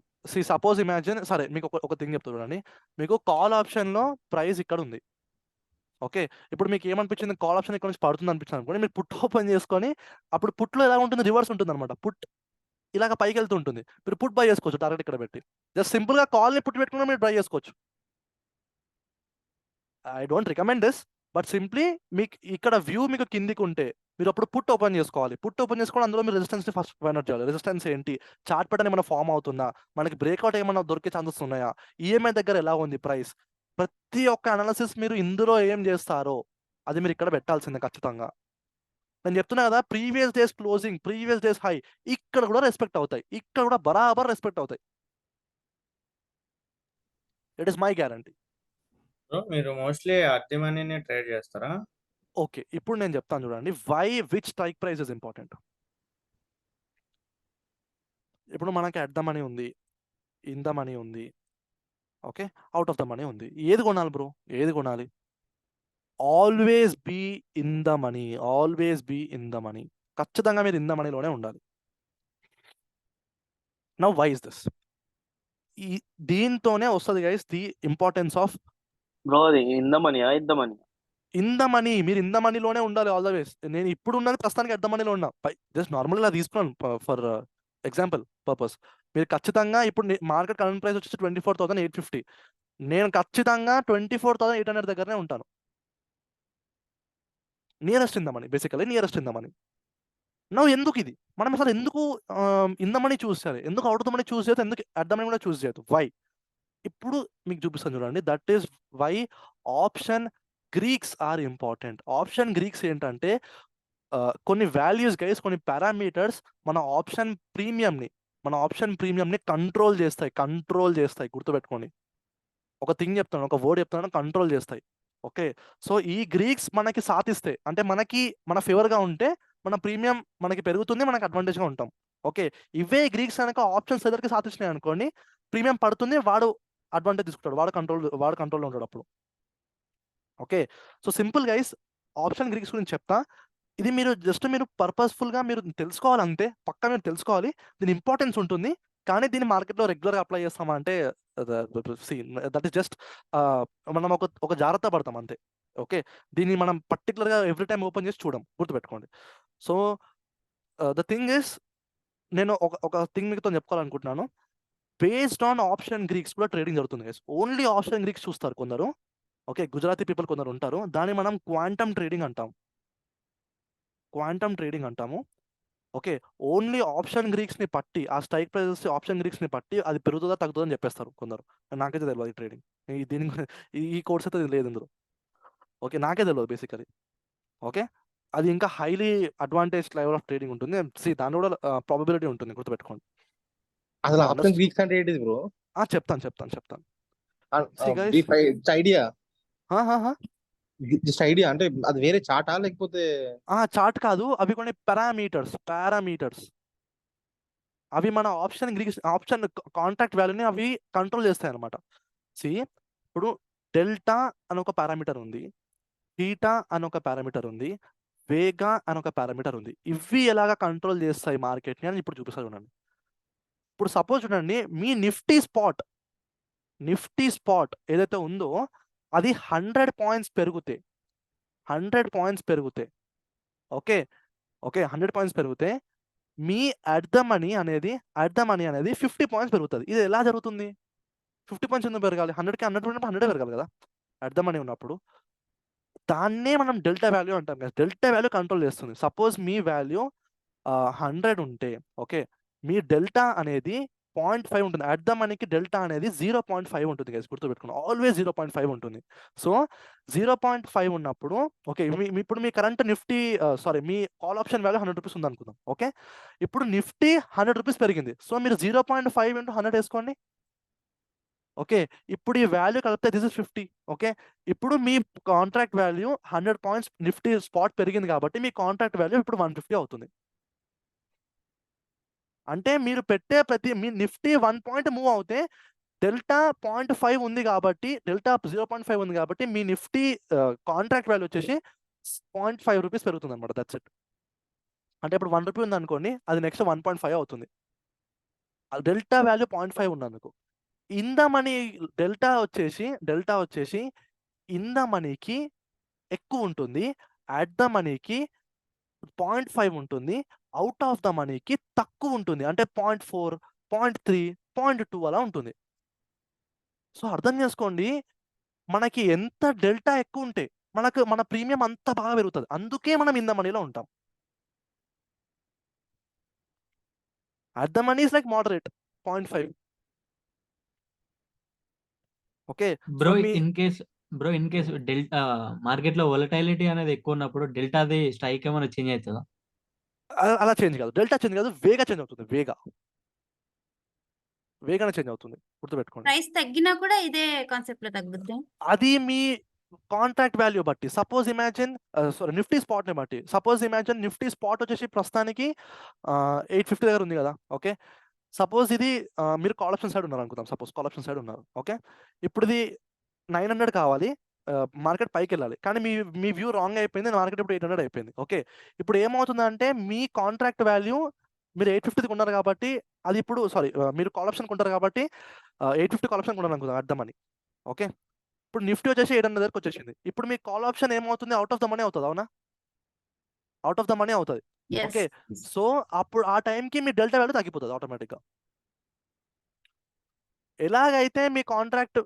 A: సపోజ్ ఇమాజిన్ సరే మీకు ఒక థింగ్ చెప్తా చూడండి. మీకు కాల్ ఆప్షన్లో ప్రైస్ ఇక్కడ ఉంది. ఓకే. ఇప్పుడు మీకు ఏమనిపించింది, కాల్ ఆప్షన్ ఇక్కడ నుంచి పడుతుంది అనిపించింది అనుకోండి, మీరు పుట్ ఓపెన్ చేసుకొని అప్పుడు పుట్లో ఎలా ఉంటుంది, రివర్స్ ఉంటుంది అనమాట. పుట్ ఇలాగ పైకి వెళ్తూ ఉంటుంది. మీరు పుట్ బై చేసుకోవచ్చు టార్గెట్ ఇక్కడ పెట్టి. జస్ట్ సింపుల్గా కాల్ని పుట్ పెట్టుకుని మీరు బై చేసుకోవచ్చు. I don't recommend this, but simply మీకు ఇక్కడ వ్యూ మీకు కిందికి ఉంటే మీరు అప్పుడు పుట్ ఓపెన్ చేసుకోవాలి. పుట్ ఓపెన్ చేసుకొని అందులో మీరు రెసిస్టెన్స్ని ఫస్ట్ ఫైండ్ అవుట్ చేయాలి. రెసిస్టెన్స్ ఏంటి, చార్ట్ ప్యాటర్న్ ఏమైనా ఫామ్ అవుతుందా, మనకి బ్రేక్అవుట్ ఏమైనా దొరికే ఛాన్సెస్ ఉన్నాయా, ఈఎంఐ దగ్గర ఎలా ఉంది ప్రైస్, ప్రతి ఒక్క అనాలిసిస్ మీరు ఇందులో ఏం చేస్తారో అది మీరు ఇక్కడ పెట్టాల్సిందే ఖచ్చితంగా. నేను చెప్తున్నా కదా, previous days closing, previous days high ఇక్కడ కూడా రెస్పెక్ట్ అవుతాయి. ఇక్కడ కూడా బరాబర్ రెస్పెక్ట్ అవుతాయి. It is my guarantee.
B: Bro మీరు మోస్ట్లీ అర్ధి మనీనే ట్రేడ్ చేస్తారా?
A: ఓకే. ఇప్పుడు నేను చెప్తాను చూడండి, which strike price is important. ఇప్పుడు మనకి అట్ ద మనీ ఉంది, ఇన్ ద మనీ ఉంది, okay, out of the money ఉంది. ఏది కొనాలి బ్రో, ఏది కొనాలి? Always be in the money. ఖచ్చితంగా మీరు ఇన్ ద మనీలోనే ఉండాలి. Now why is this? దీంతోనే వస్తుంది guys the importance of
C: bro అది ఇద్దామని
A: ఇన్ ద మనీ. మీరు ఇన్ ద మనీలోనే ఉండాలి ఆల్వేస్. నేను ఇప్పుడు ఉన్నది ప్రస్తుతానికి అట్ ద మనీలో ఉన్నా. జస్ట్ నార్మల్గా తీసుకున్నాను ఫర్ ఎగ్జాంపుల్ పర్పస్. మీరు ఖచ్చితంగా ఇప్పుడు మార్కెట్ కరెంట్ ప్రైస్ వచ్చేసి 24,850. నేను ఖచ్చితంగా 24,800 దగ్గరనే ఉంటాను. Nearest in the money, basically nearest in the money. No ఎందుకు ఇది మనం అసలు ఎందుకు ఇన్ ద మనీ చూస్ చేయాలి, ఎందుకు అవుట్ ఆఫ్ ద మనీ చూస్ చేయదు, ఎందుకు అట్ ద మనీ కూడా చూస్ చేయదు? వై? ఇప్పుడు మీకు చూపిస్తాను చూడండి. That is why option greeks are important. Option greeks ఏంటంటే కొన్ని వాల్యూస్ గైస్, కొన్ని పారామీటర్స్ మన ఆప్షన్ ప్రీమియంని కంట్రోల్ చేస్తాయి. గుర్తుపెట్టుకోండి. ఒక థింగ్ చెప్తాను, ఒక వర్డ్ చెప్తాను, కంట్రోల్ చేస్తాయి. ఓకే. సో ఈ గ్రీక్స్ మనకి సాధిస్తే, అంటే మన ఫేవర్గా ఉంటే మన ప్రీమియం మనకి పెరుగుతుంది, మనకి అడ్వాంటేజ్గా ఉంటాం. ఓకే. ఇవే గ్రీక్స్ కనుక ఆప్షన్ సెల్లర్కి సాధించినాయి అనుకోండి, ప్రీమియం పడుతుంది, వాడు అడ్వాంటేజ్ తీసుకుంటాడు, వాడు కంట్రోల్లో ఉంటాడు అప్పుడు. Okay. So simple guys, option Greeks గురించి చెప్తా. ఇది మీరు పర్పస్ఫుల్గా మీరు తెలుసుకోవాలి అంతే. పక్కా మీరు తెలుసుకోవాలి, దీని ఇంపార్టెన్స్ ఉంటుంది. కానీ దీన్ని మార్కెట్లో రెగ్యులర్గా అప్లై చేస్తామా అంటే దట్ ఈస్ జస్ట్ మనం ఒక జాగ్రత్త పడతాం అంతే. ఓకే. దీన్ని మనం పర్టికులర్గా ఎవ్రీ టైం ఓపెన్ చేసి చూడం, గుర్తుపెట్టుకోండి. సో ద థింగ్ ఇస్, నేను ఒక థింగ్ మీతో చెప్పుకోవాలనుకుంటున్నాను. బేస్డ్ ఆన్ ఆప్షన్ గ్రీక్స్ కూడా ట్రేడింగ్ జరుగుతుంది గైస్. ఓన్లీ ఆప్షన్ గ్రీక్స్ చూస్తారు కొందరు. ఓకే. గుజరాతీ పీపుల్ కొందరు ఉంటారు. దాన్ని మనం క్వాంటమ్ ట్రేడింగ్ అంటాం. క్వాంటమ్ ట్రేడింగ్ అంటాము. ఓకే, ఓన్లీ ఆప్షన్ గ్రీక్స్ని పట్టి ఆ స్ట్రైక్ ప్రైజెస్ ఆప్షన్ గ్రీక్స్ని పట్టి అది పెరుగుతుందా తగ్గుతుందని చెప్పేస్తారు కొందరు. నాకైతే తెలియదు ఈ ట్రేడింగ్, దీని ఈ కోర్స్ అయితే లేదు ఇందులో. ఓకే, నాకే తెలియదు బేసికలీ. ఓకే, అది ఇంకా highly advantage level of trading ఉంటుంది. దాని కూడా ప్రాబబిలిటీ ఉంటుంది, గుర్తుపెట్టుకోండి.
H: అసలు ఆప్షన్ గ్రీక్స్ అంటే ఏంటిది బ్రో?
A: చెప్తాను.
H: ఐడియా
A: ఐడియా
H: జస్ట్ ఐడియా అంటే అది వేరే చాటా లేకపోతే?
A: చార్ట్ కాదు, అవి కొన్ని పారామీటర్స్. అవి మన ఆప్షన్ కాంట్రాక్ట్ వాల్యూని అవి కంట్రోల్ చేస్తాయి అనమాట. ఇప్పుడు డెల్టా అని ఒక పారామీటర్ ఉంది, థీటా అని ఒక పారామీటర్ ఉంది, వేగా అని ఒక పారామీటర్ ఉంది. ఇవి ఎలాగా కంట్రోల్ చేస్తాయి మార్కెట్ని అని ఇప్పుడు చూపిస్తారు చూడండి. ఇప్పుడు సపోజ్ చూడండి, మీ నిఫ్టీ స్పాట్ ఏదైతే ఉందో అది 100 పాయింట్స్ పెరిగితే, 100 పాయింట్స్ పెరిగితే, ఓకే 100 పాయింట్స్ పెరిగితే మీ అట్ ద మనీ అనేది 50 పాయింట్స్ పెరుగుతుంది. ఇది ఎలా జరుగుతుంది? 50 పాయింట్స్ ఎందుకు పెరగాలి? 100కి 100 పెరగాలి కదా అట్ ద మనీ ఉన్నప్పుడు. దాన్నే మనం డెల్టా వాల్యూ అంటాం కదా. డెల్టా వాల్యూ కంట్రోల్ చేస్తుంది. సపోజ్ మీ వాల్యూ 100 ఉంటే, ఓకే, మీ డెల్టా అనేది 0.5 ఉంటుంది. అట్ ద మనీకి డెల్టా అనేది 0.5 ఉంటుంది గైస్, గుర్తుపెట్టుకోండి. ఆల్వేస్ 0.5 ఉంటుంది. సో 0.5 ఉన్నప్పుడు, ఓకే, ఇప్పుడు మీ కరెంట్ నిఫ్టీ మీ కాల్ ఆప్షన్ వాల్యూ 100 రూపీస్ ఉంది అనుకుందాం. ఓకే, ఇప్పుడు నిఫ్టీ 100 రూపీస్ పెరిగింది. సో మీరు 0.5 × 100 వేసుకోండి. ఓకే, ఇప్పుడు ఈ వాల్యూ కలిపితే దిస్ ఇస్ 50. ఓకే, ఇప్పుడు మీ contract value 100 points Nifty spot పెరిగింది కాబట్టి మీ కాంట్రాక్ట్ వాల్యూ ఇప్పుడు 150 అవుతుంది. అంటే మీరు పెట్టే మీ నిఫ్టీ 1 పాయింట్ మూవ్ అవుతే డెల్టా 0.5 ఉంది కాబట్టి, డెల్టా 0.5 ఉంది కాబట్టి మీ నిఫ్టీ కాంట్రాక్ట్ వాల్యూ వచ్చేసి 0.5 రూపీస్ పెరుగుతుంది అనమాట. That's it. అంటే ఇప్పుడు 1 రూపీ ఉంది అనుకోండి, అది నెక్స్ట్ 1.5 అవుతుంది. డెల్టా వాల్యూ 0.5 ఉన్నందుకు. ఇన్ ద మనీ డెల్టా వచ్చేసి ఇన్ ద మనీకి ఎక్కువ ఉంటుంది, అట్ ద మనీకి 0.5 ఉంటుంది, అవుట్ ఆఫ్ ద మనీకి తక్కువ ఉంటుంది. అంటే 0.4, 0.3, 0.2 అలా ఉంటుంది. సో అర్థం చేసుకోండి, మనకి ఎంత డెల్టా ఎక్కువ ఉంటే మన ప్రీమియం అంత బాగా పెరుగుతుంది. అందుకే మనం ఇన్ ద మనీలో ఉంటాం. At the money is like moderate 0.5. Okay
D: bro in case delta market లో వొలటైలిటీ అనేది ఎక్కువ ఉన్నప్పుడు డెల్టాది స్ట్రైక్ ఏమైనా చేంజ్ అవుతుందా?
A: అలా చేంజ్ కాదు, డెల్టా చేంజ్ కాదు, వేగా చేంజ్ అవుతుంది. వేగానే చేంజ్ అవుతుంది, గుర్తుపెట్టుకోండి.
L: ప్రైస్ తగ్గినా కూడా ఇదే కాన్సెప్ట్ లో తగ్గుద్ది.
A: అది మీ కాంట్రాక్ట్ వాల్యూ బట్టి. సపోజ్ ఇమాజిన్ నిఫ్టీ స్పాట్ ని బట్టి. సపోజ్ ఇమాజిన్ నిఫ్టీ స్పాట్ వచ్చేసి ప్రస్తుతానికి 850 దగ్గర ఉంది కదా. ఓకే, సపోజ్ ఇది మీరు కాల్ ఆప్షన్ సైడ్ ఉన్నారు అనుకుందాం. సపోజ్ కాల్ ఆప్షన్ సైడ్ ఉన్నారు. ఓకే, ఇప్పుడు ఇది 900 కావాలి, మార్కెట్ పైకి వెళ్ళాలి, కానీ మీ వ్యూ రాంగ్ అయిపోయింది, మార్కెట్ ఇప్పుడు 800 అయిపోయింది. ఓకే, ఇప్పుడు ఏమవుతుందంటే మీ కాంట్రాక్ట్ వాల్యూ మీరు 850 కొన్నారు కాబట్టి అది ఇప్పుడు మీరు కాల్ ఆప్షన్ కొంటారు కాబట్టి 850 కాల్ ఆప్షన్ కొన్నారు అనుకుందాం అర్థమని. ఓకే, ఇప్పుడు నిఫ్టీ వచ్చేసి 800 దగ్గరకు వచ్చేసింది. ఇప్పుడు మీ కాల్ ఆప్షన్ ఏమవుతుంది? అవుట్ ఆఫ్ ద మనీ అవుతుంది. అవునా? అవుట్ ఆఫ్ ద మనీ అవుతుంది. ఓకే, సో అప్పుడు ఆ టైంకి మీ డెల్టా వాల్యూ తగ్గిపోతుంది ఆటోమేటిక్గా. ఎలాగైతే మీ కాంట్రాక్ట్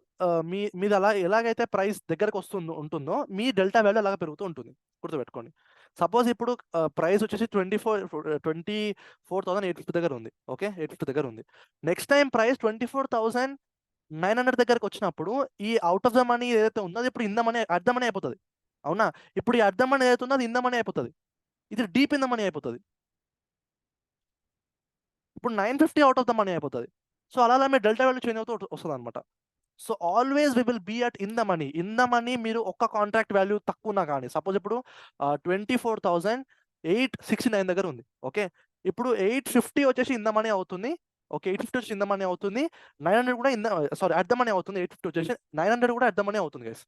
A: మీది అలా ఎలాగైతే ప్రైస్ దగ్గరకు ఉంటుందో మీ డెల్టా వాల్యూ అలాగా పెరుగుతూ ఉంటుంది, గుర్తుపెట్టుకోండి. సపోజ్ ఇప్పుడు ప్రైస్ వచ్చేసి 24,850 దగ్గర ఉంది. ఓకే, 850 దగ్గర ఉంది. నెక్స్ట్ టైం ప్రైస్ 24,900 దగ్గరకు వచ్చినప్పుడు ఈ అవుట్ ఆఫ్ ద మనీ ఏదైతే ఉందో అది ఇప్పుడు in the money at the money అయిపోతుంది. అవునా? ఇప్పుడు ఈ అట్ ద మనీ ఏదైతే ఉందో అది ఇన్ ద మనీ అయిపోతుంది, ఇది డీప్ ఇన్ ద మనీ అయిపోతుంది. ఇప్పుడు 950 అవుట్ ఆఫ్ ద మనీ అయిపోతుంది. సో అలా మీ డెల్టా వాల్యూ చేంజ్ అవుతూ వస్తుంది అనమాట. So always we will be at in the money. In the money మీరు ఒక్క కాంట్రాక్ట్ వాల్యూ తక్కువ ఉన్నా కానీ, సపోజ్ ఇప్పుడు 24,869 దగ్గర ఉంది. ఓకే, ఇప్పుడు 850 వచ్చేసి ఇన్ ద మనీ అవుతుంది. ఓకే, 850 వచ్చి ఇన్ ద మనీ అవుతుంది, 900 కూడా అట్ ద మనీ అవుతుంది. 850 వచ్చేసి 900 కూడా అట్ ద మనీ అవుతుంది గైస్.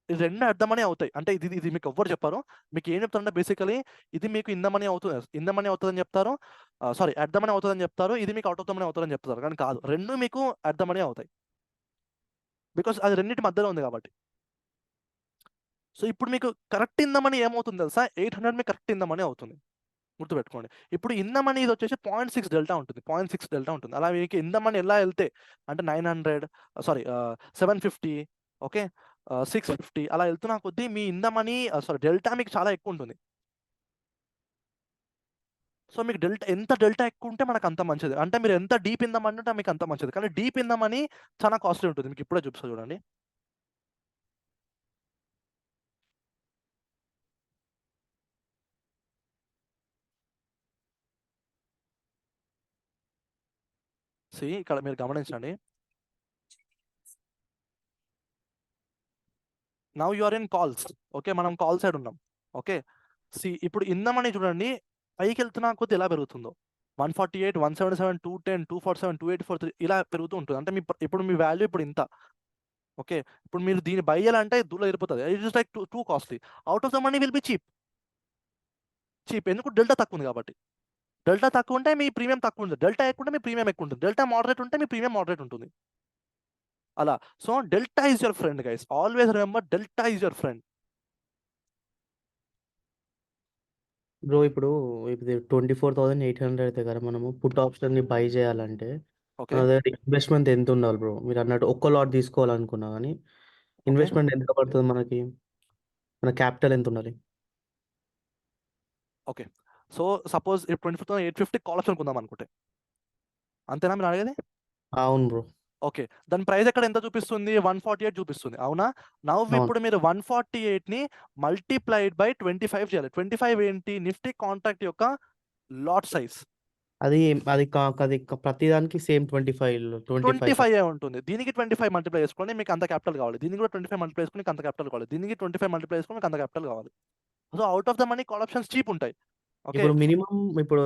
A: ఇది రెండు అట్ ద మనీ అవుతాయి. అంటే ఇది మీకు ఎవ్వరు చెప్పారు, మీకు ఏం చెప్తారంటే బేసికలీ ఇది మీకు ఇన్ ద మనీ అవుతుంది, ఇన్ ద మనీ అవుతుందని చెప్తారు, అట్ ద మనీ అవుతుందని చెప్తారు, ఇది మీకు అవుట్ ఆఫ్ ద మనీ అవుతుందని చెప్తారు. కానీ కాదు, రెండు మీకు అట్ ద మనీ అవుతాయి, బికాస్ అది రెండింటి మధ్యలో ఉంది కాబట్టి. సో ఇప్పుడు మీకు కరెక్ట్ ఇన్ ద మనీ ఏమవుతుంది తెలుసా? 800 మీకు కరెక్ట్ ఇన్ ద మనీ అవుతుంది, గుర్తుపెట్టుకోండి. ఇప్పుడు ఇన్ ద మనీ ఇది వచ్చేసి 0.6 డెల్టా ఉంటుంది, 0.6 డెల్టా ఉంటుంది. అలా మీకు ఇన్ ద మనీ ఎలా వెళ్తే అంటే 750, ఓకే, 650 అలా వెళ్తున్నా కొద్దీ me in the money delta మీకు చాలా ఎక్కువ ఉంటుంది. సో మీకు ఎంత డెల్టా ఎక్కువ ఉంటే మనకు అంత మంచిది. అంటే మీరు ఎంత డీప్ ఇందామంటే మీకు అంత మంచిది. కానీ డీప్ ఇందామని చాలా కాస్ట్లీ ఉంటుంది. మీకు ఇప్పుడే చూపిస్తా చూడండి. ఇక్కడ మీరు గమనించండి. Now you are in calls. Okay, మనం కాల్ సైడ్ ఉన్నాం. ఓకే, ఇప్పుడు ఇందామని చూడండి పైకి వెళ్తున్నా కొద్ది ఎలా పెరుగుతుందో 148, 177, 210, 247, 284 ఇలా పెరుగుతూ ఉంటుంది. అంటే ఇప్పుడు మీ వాల్యూ ఇప్పుడు ఇంత. ఓకే, ఇప్పుడు మీరు దీన్ని బై చేయాలంటే దూరం వెళ్ళిపోతుంది. It is like too costly. Out of the money will be cheap. ఎందుకు? డెల్టా తక్కువ ఉంది కాబట్టి. డెల్టా తక్కువ ఉంటే మీ ప్రీమియం తక్కువ ఉంటుంది. డెల్టా ఎక్కువ ఉంటే మీ ప్రీమియం ఎక్కువ ఉంటుంది. డెల్టా మోడరేట్ ఉంటే మీ ప్రీమియం మోడరేట్ ఉంటుంది. అలా. So delta is your friend guys. Always remember delta is your friend.
M: Bro ఇప్పుడు 24,800 అయితే కదా మనము పుట్ ఆప్షన్ ని బై చేయాలంటే
A: ఓకే
M: మన దగ్గర ఇన్వెస్ట్మెంట్ ఎంత ఉండాలి బ్రో? మీరు అన్నట్టు ఒక్క లాట్ తీసుకోవాలనుకున్నా కానీ
A: ఓకే
M: ఇన్వెస్ట్మెంట్ ఎంత పడుతుంది మనకి? మన క్యాపిటల్ ఎంత ఉండాలి?
A: Okay. So suppose 24,850 call option కొందాం అనుకుంటే అంతేనా మీరు అడిగేది?
M: అవును బ్రో.
A: ఓకే, దాని ప్రైస్ ఎక్కడ ఎంత చూపిస్తుంది? 148 చూపిస్తుంది. అవునా? నవ్
M: అవును.
A: ఇప్పుడు మీరు 148ని మల్టిప్లైడ్ బై 25 చేయాలి. 25 ఏంటి? నిఫ్టీ కాంట్రాక్ట్ యొక్క లాట్ సైజ్.
M: అది ప్రతిదానికి సేమ్ 25
A: ఉంటుంది. దీనికి 25 మల్టిప్లై చేసుకోండి, మీకు అంత క్యాపిటల్ కావాలి. దీనికి కూడా 25 మల్టిప్లై చేసుకుని మీకు అంత క్యాపిటల్ కావాలి. దీనికి 25 మల్టిప్లై చేసుకుని మీకు అంత క్యాపిటల్ కావాలి. So out of the money call options cheap ఉంటాయి. ఓకే,
M: ఇప్పుడు మినిమం ఇప్పుడు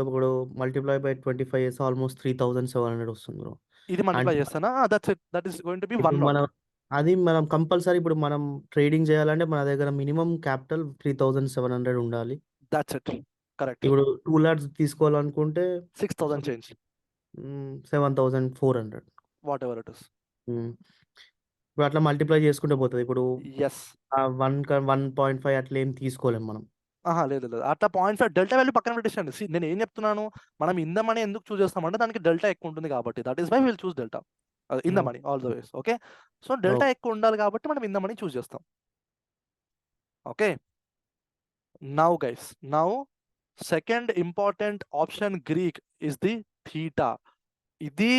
M: మల్టిప్లై బై 25 చేస్తే ఆల్మోస్ట్ 3,700 వస్తుంది బ్రో.
A: ఇది మల్టిప్లై
M: అంటే
A: చేస్తానా? That is going to be
M: ఇప్పుడు
A: 1 లాట్.
M: మనం కంపల్సరీ ఇప్పుడు మనం ట్రేడింగ్ చేయాలంటే మన దగ్గర మినిమం క్యాపిటల్ 3,700 ఉండాలి.
A: That's it. కరెక్ట్.
M: ఇప్పుడు 2 లాట్స్ తీసుకోవాలనుకుంటే
A: 6,000 change.
M: 7,400.
A: What ever it is.
M: ఇప్పుడు అట్లా మల్టిప్లై చేసుకుంటే పోతుంది. ఇప్పుడు
A: ఎస్.
M: 1.5 అట్లా ఏం తీసుకోలేం మనం.
A: లేదు అట్లా 0.5 డెల్టా వాల్యూ పక్కన పెట్టేసండి. నేను ఏం చెప్తున్నాను, మనం ఇంద మనీ ఎందుకు చూస్ చేస్తామంటే దానికి డెల్టా ఎక్కువ ఉంటుంది కాబట్టి. That is why will choose delta in the money all the ways. Okay, so delta ఎక్కువ ఉండాలి కాబట్టి మనం ఇంద మనీ చూస్ చేస్తాం. Okay, now guys, second important option greek is the theta. ఇది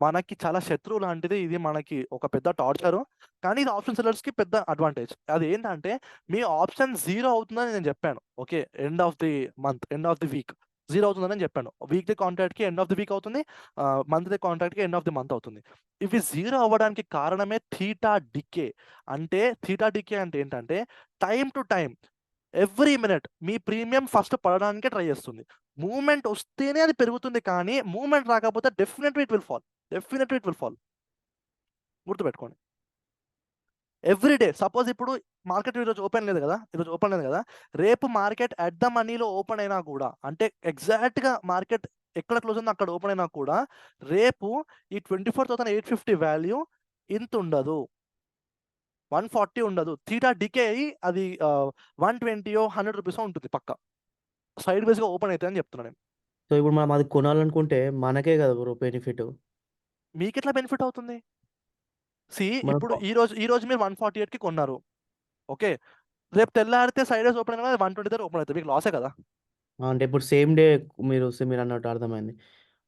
A: మనకి చాలా శత్రువు లాంటిది. ఇది మనకి ఒక పెద్ద టార్చర్, కానీ ఇది ఆప్షన్ సెల్లర్స్ కి పెద్ద అడ్వాంటేజ్. అది ఏంటంటే మీ ఆప్షన్ 0 అవుతుందని నేను చెప్పాను. Okay, end of the month, end of the week 0 అవుతుందని చెప్పాను. వీక్లీ కాంట్రాక్ట్ కి ఎండ్ ఆఫ్ ది వీక్ అవుతుంది, మంత్లీ కాంట్రాక్ట్ కి ఎండ్ ఆఫ్ ది మంత్ అవుతుంది. ఇవి 0 అవ్వడానికి కారణమే థీటా డికే. అంటే థీటా డికే అంటే ఏంటంటే time to time every minute మీ ప్రీమియం ఫస్ట్ పడడానికే ట్రై చేస్తుంది. మూవ్మెంట్ వస్తేనే అది పెరుగుతుంది, కానీ మూవ్మెంట్ రాకపోతే డెఫినెట్లీ ఇట్ విల్ ఫాల్. గుర్తుపెట్టుకోండి. ఎవ్రీ డే సపోజ్ ఇప్పుడు మార్కెట్ ఈరోజు ఓపెన్ లేదు కదా, రేపు మార్కెట్ అట్ ద మనీలో ఓపెన్ అయినా కూడా, అంటే ఎగ్జాక్ట్ గా మార్కెట్ ఎక్కడ క్లోజ్ ఉందో అక్కడ ఓపెన్ అయినా కూడా రేపు ఈ 24,850 వాల్యూ ఇంత ఉండదు, 140 ఉండదు. థీటా డికే అయ్యి అది 120 100 రూపీస్ ఉంటుంది పక్క. సైడ్ వేస్ గా ఓపెన్ అవుతుంది అని చెప్తున్నాను నేను.
M: సో ఇప్పుడు మనం అది కొనాలనుకుంటే మనకే కదా బ్రో బెనిఫిట్.
A: మీకు ఎట్లా బెనిఫిట్ అవుతుంది?
M: మనం
A: ఇప్పుడు ఈ రోజు మీరు 148 కి కొన్నారు. ఓకే, రేపు తెల్లారితే సైడ్ వేస్ ఓపెన్ అయినా 120 దగ్గర ఓపెన్ అవుతుంది, మీకు లాసే కదా.
M: అంటే ఇప్పుడు సేమ్ డే మీరు అన్నట్టు అర్థమైంది.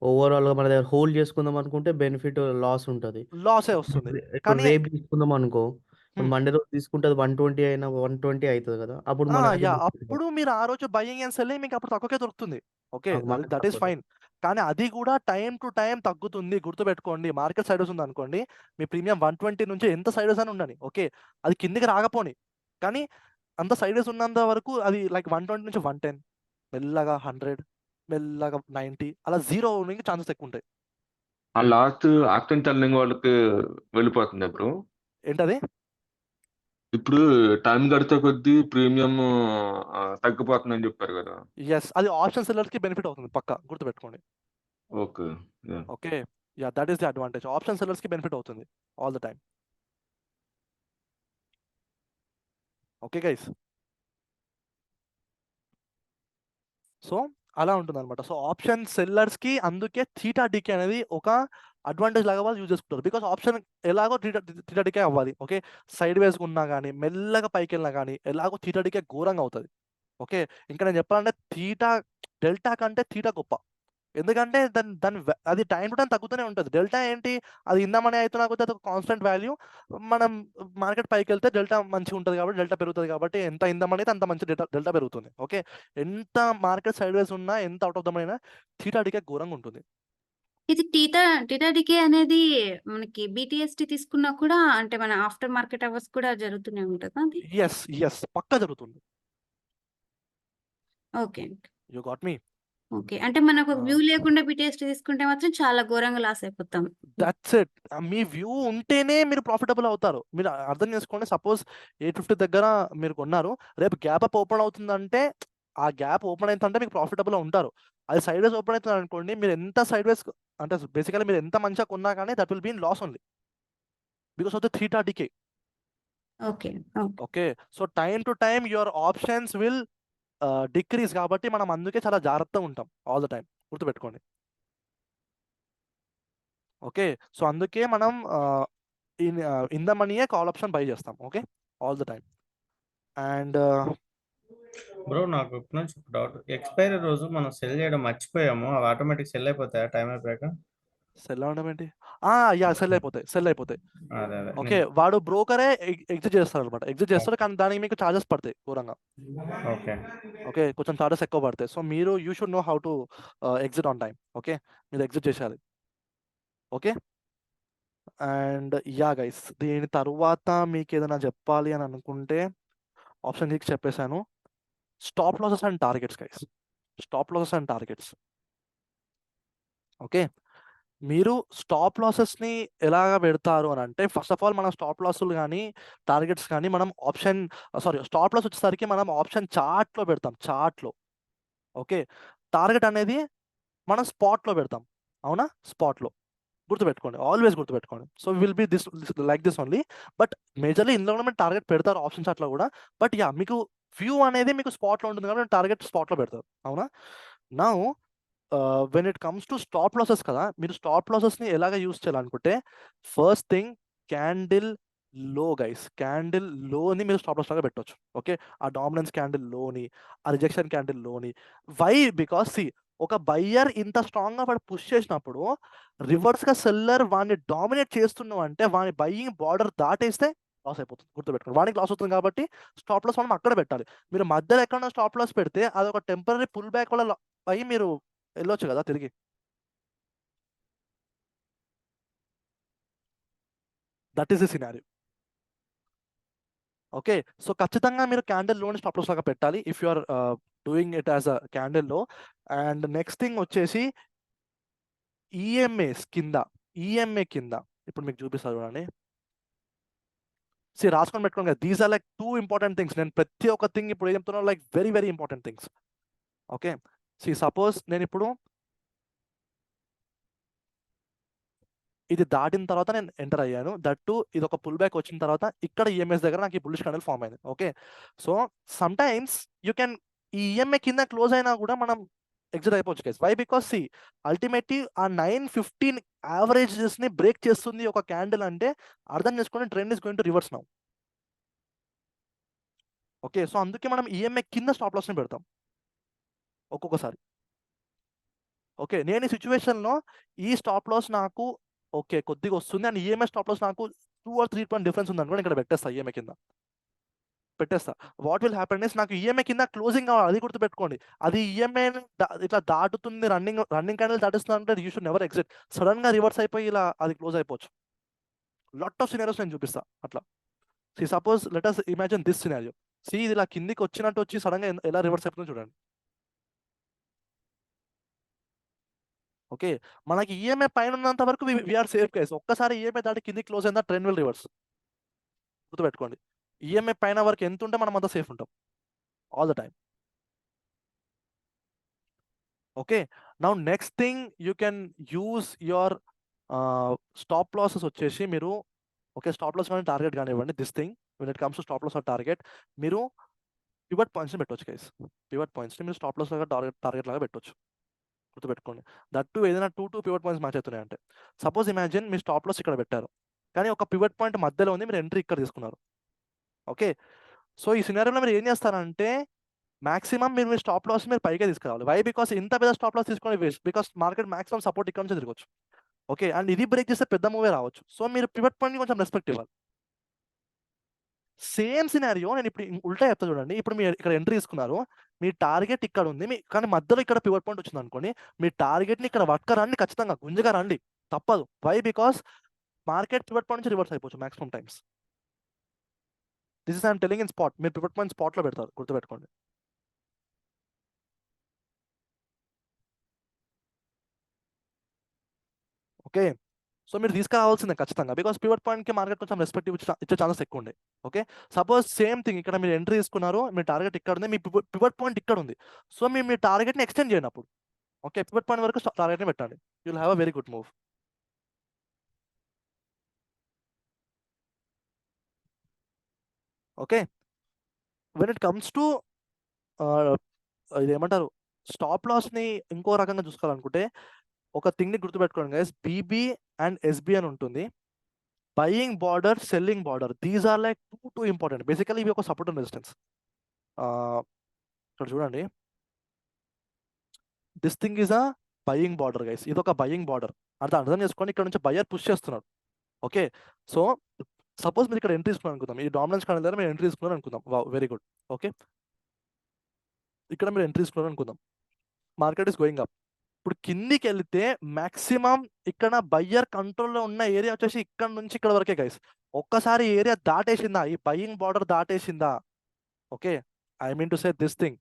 M: ఓవరాల్ గా మన దగ్గర హోల్డ్ చేసుకుందాం అనుకుంటే బెనిఫిట్ లాస్ ఉంటుంది.
A: లాసే వస్తుంది.
M: ఇప్పుడు
A: కానీ
M: రేపు తీసుకుందాం అనుకో, ఇప్పుడు మండే రోజు తీసుకుంటే 120 అయినా 120 అవుతుంది కదా, అప్పుడు మనకి
A: అప్పుడు మీరు ఆ రోజు బయింగ్ అండ్ సెల్లింగ్ మీకు అప్పుడు తక్కువకే దొరుకుతుంది. ఓకే,
M: మనకి
A: దట్ ఈస్ ఫైన్. కానీ అది కూడా టైం టు టైం తగ్గుతుంది. గుర్తుపెట్టుకోండి, మార్కెట్ సైడ్ వేస్ ఉంది అనుకోండి, మీ ప్రీమియం 120 నుంచి ఎంత సైడ్ వేస్ అని ఉండని, ఓకే, అది కిందికి రాకపోని, కానీ అంత సైడ్ వేస్ ఉన్నంత వరకు అది లైక్ 120 నుంచి 110, మెల్లగా 100, మెల్లగా 90 అలా 0 అవడానికి ఛాన్సెస్ ఎక్కువ ఉంటాయి.
G: ఆ లాస్ట్ యాక్షన్ టర్నింగ్ వాళ్ళకి వెళ్ళిపోతుంది బ్రో.
A: ఏంటది?
G: ఇప్పుడు టైం గడిచే కొద్దీ ప్రీమియం తగ్గిపోతుందని చెప్పారు కదా.
A: ఎస్, అది ఆప్షన్ సెల్లర్స్ కి బెనిఫిట్ అవుతుంది పక్క. గుర్తుపెట్టుకోండి.
G: Okay.
A: Okay, that is the advantage. Option sellers కి బెనిఫిట్ అవుతుంది all the time. Okay guys, so అలా ఉంటుంది అనమాట. సో ఆప్షన్ సెల్లర్స్ కి అందుకే థీటా డికే అనేది ఒక అడ్వాంటేజ్ లాగా వాళ్ళు యూజ్ చేసుకుంటారు. బికాస్ ఆప్షన్ ఎలాగో థీటా డికే అవ్వాలి. ఓకే, సైడ్ వేస్ ఉన్నా కానీ మెల్లగా పైకి వెళ్ళినా కానీ ఎలాగో థీటా డికే ఘోరంగా అవుతుంది. ఓకే, ఇంకా నేను చెప్పాలంటే థీటా డెల్టా కంటే థీటా గొప్ప. ఎందుకంటే అది టైం టు టైం తగ్గుతూనే ఉంటుంది. డెల్టా ఏంటి, అది ఇందామని అవుతున్నా కొద్దీ అది ఒక కాన్స్టెంట్ వాల్యూ. మనం మార్కెట్ పైకి వెళ్తే డెల్టా మంచిగా ఉంటుంది కాబట్టి డెల్టా పెరుగుతుంది కాబట్టి ఎంత ఇందామని అంత మంచి డెల్టా పెరుగుతుంది. ఓకే, ఎంత మార్కెట్ సైడ్ వేస్ ఉన్నా, ఎంత అవుట్ ఆఫ్ ద మనీ అయినా థీటా డికే ఘోరంగా ఉంటుంది.
L: ఇది టీటా డికే అనేది మనకి BTST తీసుకున్నా కూడా అంటే మన ఆఫ్టర్ మార్కెట్ అవర్స్ కూడా జరుగుతూనే ఉంటుందా అది?
A: ఎస్ పక్కా జరుగుతుంది.
L: Okay.
A: You got me.
L: Okay. అంటే మనకు వ్యూ లేకుండా BTST తీసుకుంటే మాత్రం చాలా ఘోరంగా లాస్ అయిపోతాం.
A: That's it. మీ వ్యూ ఉంటేనే మీరు ప్రాఫిటబుల్ అవుతారు. మీరు అర్థం చేసుకోండి, సపోజ్ 850 దగ్గర మీరు కొన్నారు, రేపు గ్యాప్ అప్ ఓపెన్ అవుతుందంటే ఆ గ్యాప్ ఓపెన్ అవుతుందంటే మీకు ప్రాఫిటబుల్ ఉంటారు. అది సైడ్ వేస్ ఓపెన్ అవుతుంది అనుకోండి, మీరు ఎంత సైడ్ వేస్ అంటే బేసికలీ మీరు ఎంత మంచిగా కొన్నా కానీ that will be in loss only because of the theta decay.
L: Okay.
A: Okay, so time to time your options will decrease కాబట్టి మనం అందుకే చాలా జాగ్రత్తగా ఉంటాం ఆల్ ద టైం, గుర్తుపెట్టుకోండి. ఓకే, సో అందుకే మనం ఇన్ ద మనీయే కాల్ ఆప్షన్ బై చేస్తాం. Okay, all the time. And
B: bro నాకు ఇప్పటి నుంచి ఒక డౌట్, ఎక్స్పైరీ రోజు మనం సెల్ చేయడం మర్చిపోయాము, అవి ఆటోమేటిక్ సెల్ అయిపోతాయా టైం అయిపోయాక?
A: సెల్ అవడం ఏంటి? సెల్ అయిపోతాయి.
B: అదే
A: ఓకే, వాడు బ్రోకరే ఎగ్జిట్ చేస్తాడు అనమాట. ఎగ్జిట్ చేస్తాడు కానీ దానికి మీకు చార్జెస్ పడతాయి ఘోరంగా.
B: ఓకే.
A: ఓకే, కొంచెం చార్జెస్ ఎక్కువ పడతాయి. సో మీరు you should know how to exit on time. Okay, మీరు ఎగ్జిట్ చేసేయాలి. ఓకే, అండ్ గైస్, దీని తర్వాత మీకు ఏదైనా చెప్పాలి అని అనుకుంటే ఆప్షన్ మీకు చెప్పేశాను. Stop losses and targets guys, stop losses and targets. Okay, మీరు స్టాప్ లాసెస్ని ఎలాగ పెడతారు అని అంటే, ఫస్ట్ ఆఫ్ ఆల్ మనం స్టాప్ లాసులు కానీ టార్గెట్స్ కానీ మనం స్టాప్ లాస్ వచ్చేసరికి మనం ఆప్షన్ చార్ట్లో పెడతాం, చార్ట్లో. ఓకే, టార్గెట్ అనేది మనం స్పాట్లో పెడతాం. అవునా, స్పాట్లో గుర్తుపెట్టుకోండి, ఆల్వేస్ గుర్తుపెట్టుకోండి. So will be like this only. But majorly ఇందులో కూడా మీరు టార్గెట్ పెడతారు ఆప్షన్ చార్ట్లో కూడా. బట్ మీకు వ్యూ అనేది మీకు స్పాట్లో ఉంటుంది కాబట్టి టార్గెట్ స్పాట్లో పెడతారు. అవునా, now when it comes to stop losses కదా, మీరు స్టాప్ లాసెస్ని ఎలాగ యూస్ చేయాలనుకుంటే, ఫస్ట్ థింగ్ క్యాండిల్ లో గైస్, క్యాండిల్ లోని మీరు స్టాప్ లాస్ లాగా పెట్టవచ్చు. ఓకే, ఆ డామినెన్స్ క్యాండిల్ లోని, ఆ రిజెక్షన్ క్యాండిల్ లోని. వై? బికాస్ ఒక బయ్యర్ ఇంత స్ట్రాంగ్గా వాడు పుష్ చేసినప్పుడు రివర్స్గా సెల్లర్ వాడిని డామినేట్ చేస్తున్నావు అంటే వాని బయ్యింగ్ బార్డర్ దాటేస్తే లాస్ అయిపోతుంది. గుర్తుపెట్టుకోండి, వానికి లాస్ అవుతుంది కాబట్టి స్టాప్ లాస్ మనం అక్కడ పెట్టాలి. మీరు మధ్యలో ఎక్కడన్నా స్టాప్ లాస్ పెడితే అది ఒక టెంపరీ పుల్ బ్యాక్ వల్ల అయ్యి మీరు వెళ్ళొచ్చు కదా తిరిగి. That is the scenario. Okay, so ఖచ్చితంగా మీరు క్యాండిల్ లోని స్టాప్ లాస్ లాగా పెట్టాలి if you are doing it as a candle low. And next thing వచ్చేసి ఈఎంఏ కింద ఇప్పుడు మీకు చూపిస్తారు చూడండి. రాసుకొని పెట్టుకోండి కదా, these are like 2 important things. నేను ప్రతి ఒక్క థింగ్ ఇప్పుడు ఏం చెప్తున్నాను like very very important things. Okay, suppose నేను ఇప్పుడు ఇది దాటిన తర్వాత నేను ఎంటర్ అయ్యాను, దట్టు ఇది ఒక పుల్ బ్యాక్ వచ్చిన తర్వాత ఇక్కడ ఈఎంఎస్ దగ్గర నాకు ఈ బుల్లిష్ క్యాండిల్ ఫామ్ అయింది. Okay, so some times you can ఈ ఈఎంఏ కింద క్లోజ్ అయినా కూడా మనం ఎగ్జిట్ అయిపోవచ్చు గైస్. వై? బికాస్ అల్టిమేట్లీ ఆ 915 యావరేజెస్ ని బ్రేక్ చేస్తుంది ఒక క్యాండిల్ అంటే అర్థం చేసుకుని trend is going to reverse now. Okay, so అందుకే మనం ఈఎంఏ కింద స్టాప్ లాస్ ని పెడతాం ఒక్కొక్కసారి. ఓకే, నేను ఈ సిచ్యువేషన్లో ఈ స్టాప్ లాస్ నాకు ఓకే కొద్దిగా వస్తుంది అండ్ ఈఎంఐ స్టాప్ లాస్ నాకు 2 or 3 పాయింట్ డిఫరెన్స్ ఉంది అనుకోండి, ఇక్కడ పెట్టేస్తా, ఈఎంఐ కింద పెట్టేస్తా. వాట్ విల్ హ్యాపెన్ ఇస్ నాకు ఈఎంఐ కింద క్లోజింగ్ కావాలి, అది గుర్తుపెట్టుకోండి. అది ఈఎంఐ ఇట్లా దాటుతుంది, రన్నింగ్ క్యాండిల్ దాటిస్తుంది అంటే you should never exit. Sudden గా రివర్స్ అయిపోయి ఇలా అది క్లోజ్ అయిపోవచ్చు. లాట్ ఆఫ్ సినారియోస్ నేను చూపిస్తా అట్లా. Suppose let us imagine this scenario. ఇది ఇలా కిందికి వచ్చినట్టు వచ్చి సడన్ గా ఎలా రివర్స్ అయిపోతుందో చూడండి. ఓకే, మనకి ఈఎంఐ పైన ఉన్నంత వరకు వీఆర్ సేఫ్ గైస్. ఒక్కసారి ఈఎంఐ దాటి కిందికి క్లోజ్ అయిందా ట్రెండ్ విల్ రివర్స్. గుర్తుపెట్టుకోండి, ఈఎంఐ పైన వరకు ఎంత ఉంటే మనం అంతా సేఫ్ ఉంటాం all the time. Okay, now next thing you can use your stop losses వచ్చేసి మీరు ఓకే స్టాప్ లాస్ కానీ టార్గెట్ కానివ్వండి. This thing when it comes to stop loss or target మీరు పివట్ పాయింట్స్ని పెట్టవచ్చు గైస్. పివట్ పాయింట్స్ని మీరు స్టాప్ లాస్ లాగా టార్గెట్ లాగా పెట్టవచ్చు. గుర్తుపెట్టుకోండి, దట్టు ఏదైనా 2 పివట్ పాయింట్స్ మ్యాచ్ అవుతున్నాయి అంటే సపోజ్ ఇమాజిన్ మీ స్టాప్ లాస్ ఇక్కడ పెట్టారు కానీ ఒక పివట్ పాయింట్ మధ్యలో ఉంది, మీరు ఎంట్రీ ఇక్కడ తీసుకున్నారు. ఓకే, సో ఈ సినారియోలో మీరు ఏం చేస్తారంటే మాక్సిమం మీరు మీ స్టాప్ లాస్ మీరు పైకే తీసుకురావాలి. వై? బికాస్ ఇంత పెద్ద స్టాప్ లాస్ తీసుకొని waste, because market maximum support ఇక్కడ నుంచి తిరగచ్చు. ఓకే, అండ్ ఇది బ్రేక్ చేస్తే పెద్ద మూవే రావచ్చు. సో మీరు పివట్ పాయింట్ కొంచెం రెస్పెక్ట్ ఇవ్వాలి. సేమ్ సినారియో నేను ఇప్పుడు ఉల్టా చెప్తా చూడండి. ఇప్పుడు మీరు ఇక్కడ ఎంట్రీ తీసుకున్నారు, మీ టార్గెట్ ఇక్కడ ఉంది, కానీ మధ్యలో ఇక్కడ పివట్ పాయింట్ వచ్చింది అనుకోండి, మీ టార్గెట్ని ఇక్కడ పట్టుక రండి, ఖచ్చితంగా గుంజగా రండి, తప్పదు. Why? Because market pivot point నుంచి రివర్స్ అయిపోవచ్చు maximum times. This is I'm telling in spot. మీరు పివట్ పాయింట్ స్పాట్లో పెడతారు, గుర్తుపెట్టుకోండి. ఓకే, సో మీరు తీసుకురావాల్సిందే ఖచ్చితంగా, బికాస్ పివట్ పాయింట్కి మార్కెట్ కొంచెం రెస్పెక్ట్ ఇచ్చే ఛాన్సెస్ ఎక్కువ ఉండే. ఓకే, సపోజ్ సేమ్ థింగ్ ఇక్కడ మీరు ఎంట్రీ తీసుకున్నారు, మీ టార్గెట్ ఇక్కడ ఉంది, మీ పివట్ పాయింట్ ఇక్కడ ఉంది. సో మీరు మీ టార్గెట్ని ఎక్స్టెండ్ చేయండి అప్పుడు. ఓకే, పివట్ పాయింట్ వరకు టార్గెట్ని పెట్టండి, you will have a very good move. Okay, when it comes to ఇది ఏమంటారు, స్టాప్ లాస్ని ఇంకో రకంగా చూసుకోవాలనుకుంటే ఒక థింగ్ని గుర్తుపెట్టుకోండి గైస్, బీబీ అండ్ ఎస్బీ అని ఉంటుంది. Buying border, selling border, these are like two important. Basically ఇవి ఒక సపోర్ట్ అండ్ రెసిస్టెన్స్. ఇక్కడ చూడండి, this thing is a buying border guys, ఇది ఒక బయింగ్ బార్డర్. అర్థం చేసుకోండి, ఇక్కడ నుంచి బయర్ పుష్ చేస్తున్నాడు. ఓకే, సో సపోజ్ మీరు ఇక్కడ ఎంట్రీ తీసుకున్నారు అనుకుందాం, ఈ డామినెన్స్ కానీ దగ్గర మీరు ఎంట్రీ తీసుకున్నారు అనుకుందాం, వెరీ గుడ్. ఓకే, ఇక్కడ మీరు ఎంట్రీ తీసుకున్నారు అనుకుందాం, మార్కెట్ ఇస్ గోయింగ్ అప్. ఇప్పుడు కిందికి వెళ్తే మాక్సిమం ఇక్కడ బయ్యర్ కంట్రోల్లో ఉన్న ఏరియా వచ్చేసి ఇక్కడ నుంచి ఇక్కడ వరకే గైస్. ఒక్కసారి ఏరియా దాటేసిందా, ఈ బయింగ్ బార్డర్ దాటేసిందా, okay, I mean to say this thing,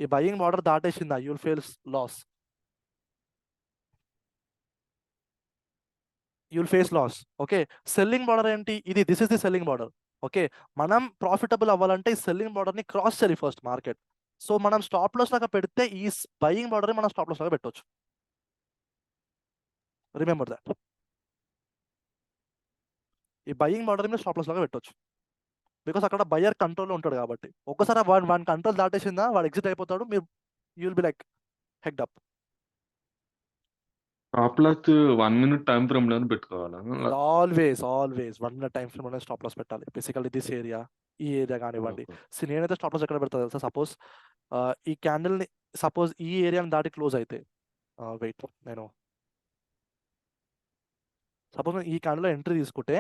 A: ఈ బయింగ్ బార్డర్ దాటేసిందా, you will face loss, you will face loss. Okay, selling border ఏంటి, ఇది this is the selling border. Okay, మనం ప్రాఫిటబుల్ అవ్వాలంటే ఈ సెల్లింగ్ బార్డర్ని క్రాస్ చేయాలి ఫస్ట్ మార్కెట్. సో మనం స్టాప్ లాస్ లాగా పెడితే ఈ బయింగ్ బార్డర్ని మనం స్టాప్ లాస్ లాగా పెట్టవచ్చు. రిమెంబర్ దాట్, ఈ బయింగ్ బార్డర్ మీద స్టాప్ లాస్ లాగా పెట్టవచ్చు, బికాస్ అక్కడ బయ్యర్ కంట్రోల్లో ఉంటాడు కాబట్టి. ఒక్కసారి వాడి కంట్రోల్ దాటేసిందా, వాడు ఎగ్జిట్ అయిపోతాడు, మీరు you will be like hacked up.
G: Stop loss 1 minute time frame లో పెట్టుకోవాలా?
A: Always 1 minute time frame stop loss పెట్టాలి. బేసికల్లీ దిస్ ఏరియా, ఈ ఏరియా కానివ్వండి. సో నేనైతే స్టాప్ లాస్ ఎక్కడ పెడతా తెలుసా, సపోజ్ ఈ క్యాండిల్ని, సపోజ్ ఈ ఏరియాని దాటి క్లోజ్ అయితే, వెయిట్, నేను సపోజ్ ఈ క్యాండిల్లో ఎంట్రీ తీసుకుంటే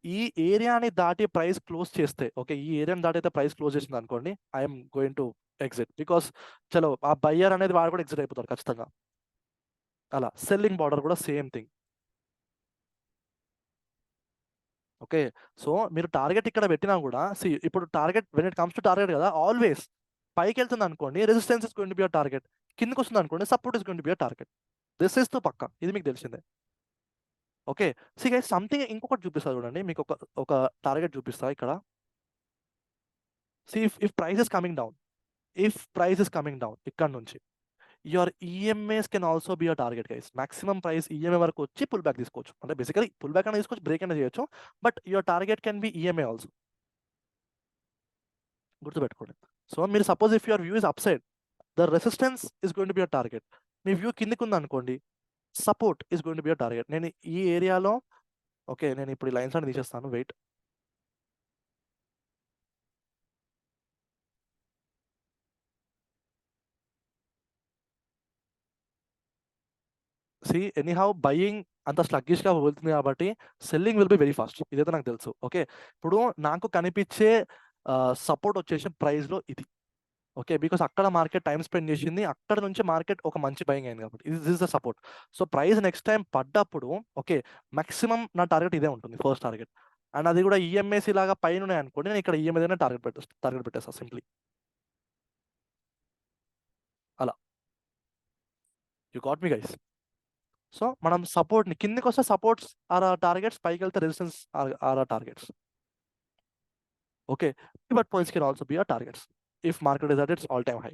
A: ఈ ఏరియాని దాటి ప్రైస్ క్లోజ్ చేస్తే, ఓకే, ఈ ఏరియాని దాటి అయితే ప్రైస్ క్లోజ్ చేసింది అనుకోండి, I'm going to exit, because చలో ఆ బయ్యర్ అనేది వాడు కూడా ఎగ్జిట్ అయిపోతారు ఖచ్చితంగా. అలా సెల్లింగ్ బార్డర్ కూడా సేమ్ థింగ్. ఓకే, సో మీరు టార్గెట్ ఇక్కడ పెట్టినా కూడా, ఇప్పుడు target when it comes to target కదా, ఆల్వేస్ పైకి వెళ్తుంది అనుకోండి, resistance is going to be a target, కిందకి వస్తుంది అనుకోండి, support is going to be a target. This is తో పక్కా, ఇది మీకు తెలిసిందే. ఓకే, సి గైస్, సంథింగ్ ఇంకొకటి చూపిస్తా చూడండి, మీకు ఒక టార్గెట్ చూపిస్తా ఇక్కడ. See if price is coming down, ఇక్కడ నుంచి your EMAs can also be a target guys. Maximum price EMA వరకు వచ్చి పుల్ బ్యాక్ తీసుకోవచ్చు, అంటే బేసికలీ పుల్ బ్యాక్ అనేది తీసుకోవచ్చు, బ్రేక్ అనేది చేయొచ్చు, but your target can be EMA also, గుర్తుపెట్టుకోండి. సో మీరు suppose if your view is up side, the resistance is going to be a target. Me view కిందికి ఉంది అనుకోండి, support is going to be a target. నేను ఈ ఏరియాలో, ఓకే, నేను ఇప్పుడు ఈ లైన్స్ అని తీసేస్తాను, వెయిట్. సి ఎనీహౌ బయింగ్ అంత స్లగ్గిష్గా వెళ్తుంది కాబట్టి selling will be very fast, ఇదైతే నాకు తెలుసు. ఓకే, ఇప్పుడు నాకు కనిపించే సపోర్ట్ వచ్చేసి ప్రైస్లో ఇది. ఓకే, బికాస్ అక్కడ మార్కెట్ టైం స్పెండ్ చేసింది, అక్కడ నుంచి మార్కెట్ ఒక మంచి బయింగ్ అయింది కాబట్టి ఇది is the support. So price next time పడ్డప్పుడు, ఓకే, మాక్సిమం నా టార్గెట్ ఇదే ఉంటుంది, ఫస్ట్ టార్గెట్. అండ్ అది కూడా ఈఎంఏసి లాగా పైన ఉన్నాయి అనుకోండి, నేను ఇక్కడ ఈఎంఐ టార్గెట్ పెట్టేస్తాను సింప్లీ అలా. You got me guys. So మనం సపోర్ట్ని కిందికి వస్తే సపోర్ట్స్ ఆర్ టార్గెట్స్, పైకి వెళ్తే resistance are targets. Okay, but points can also be are targets if market is at its all time high.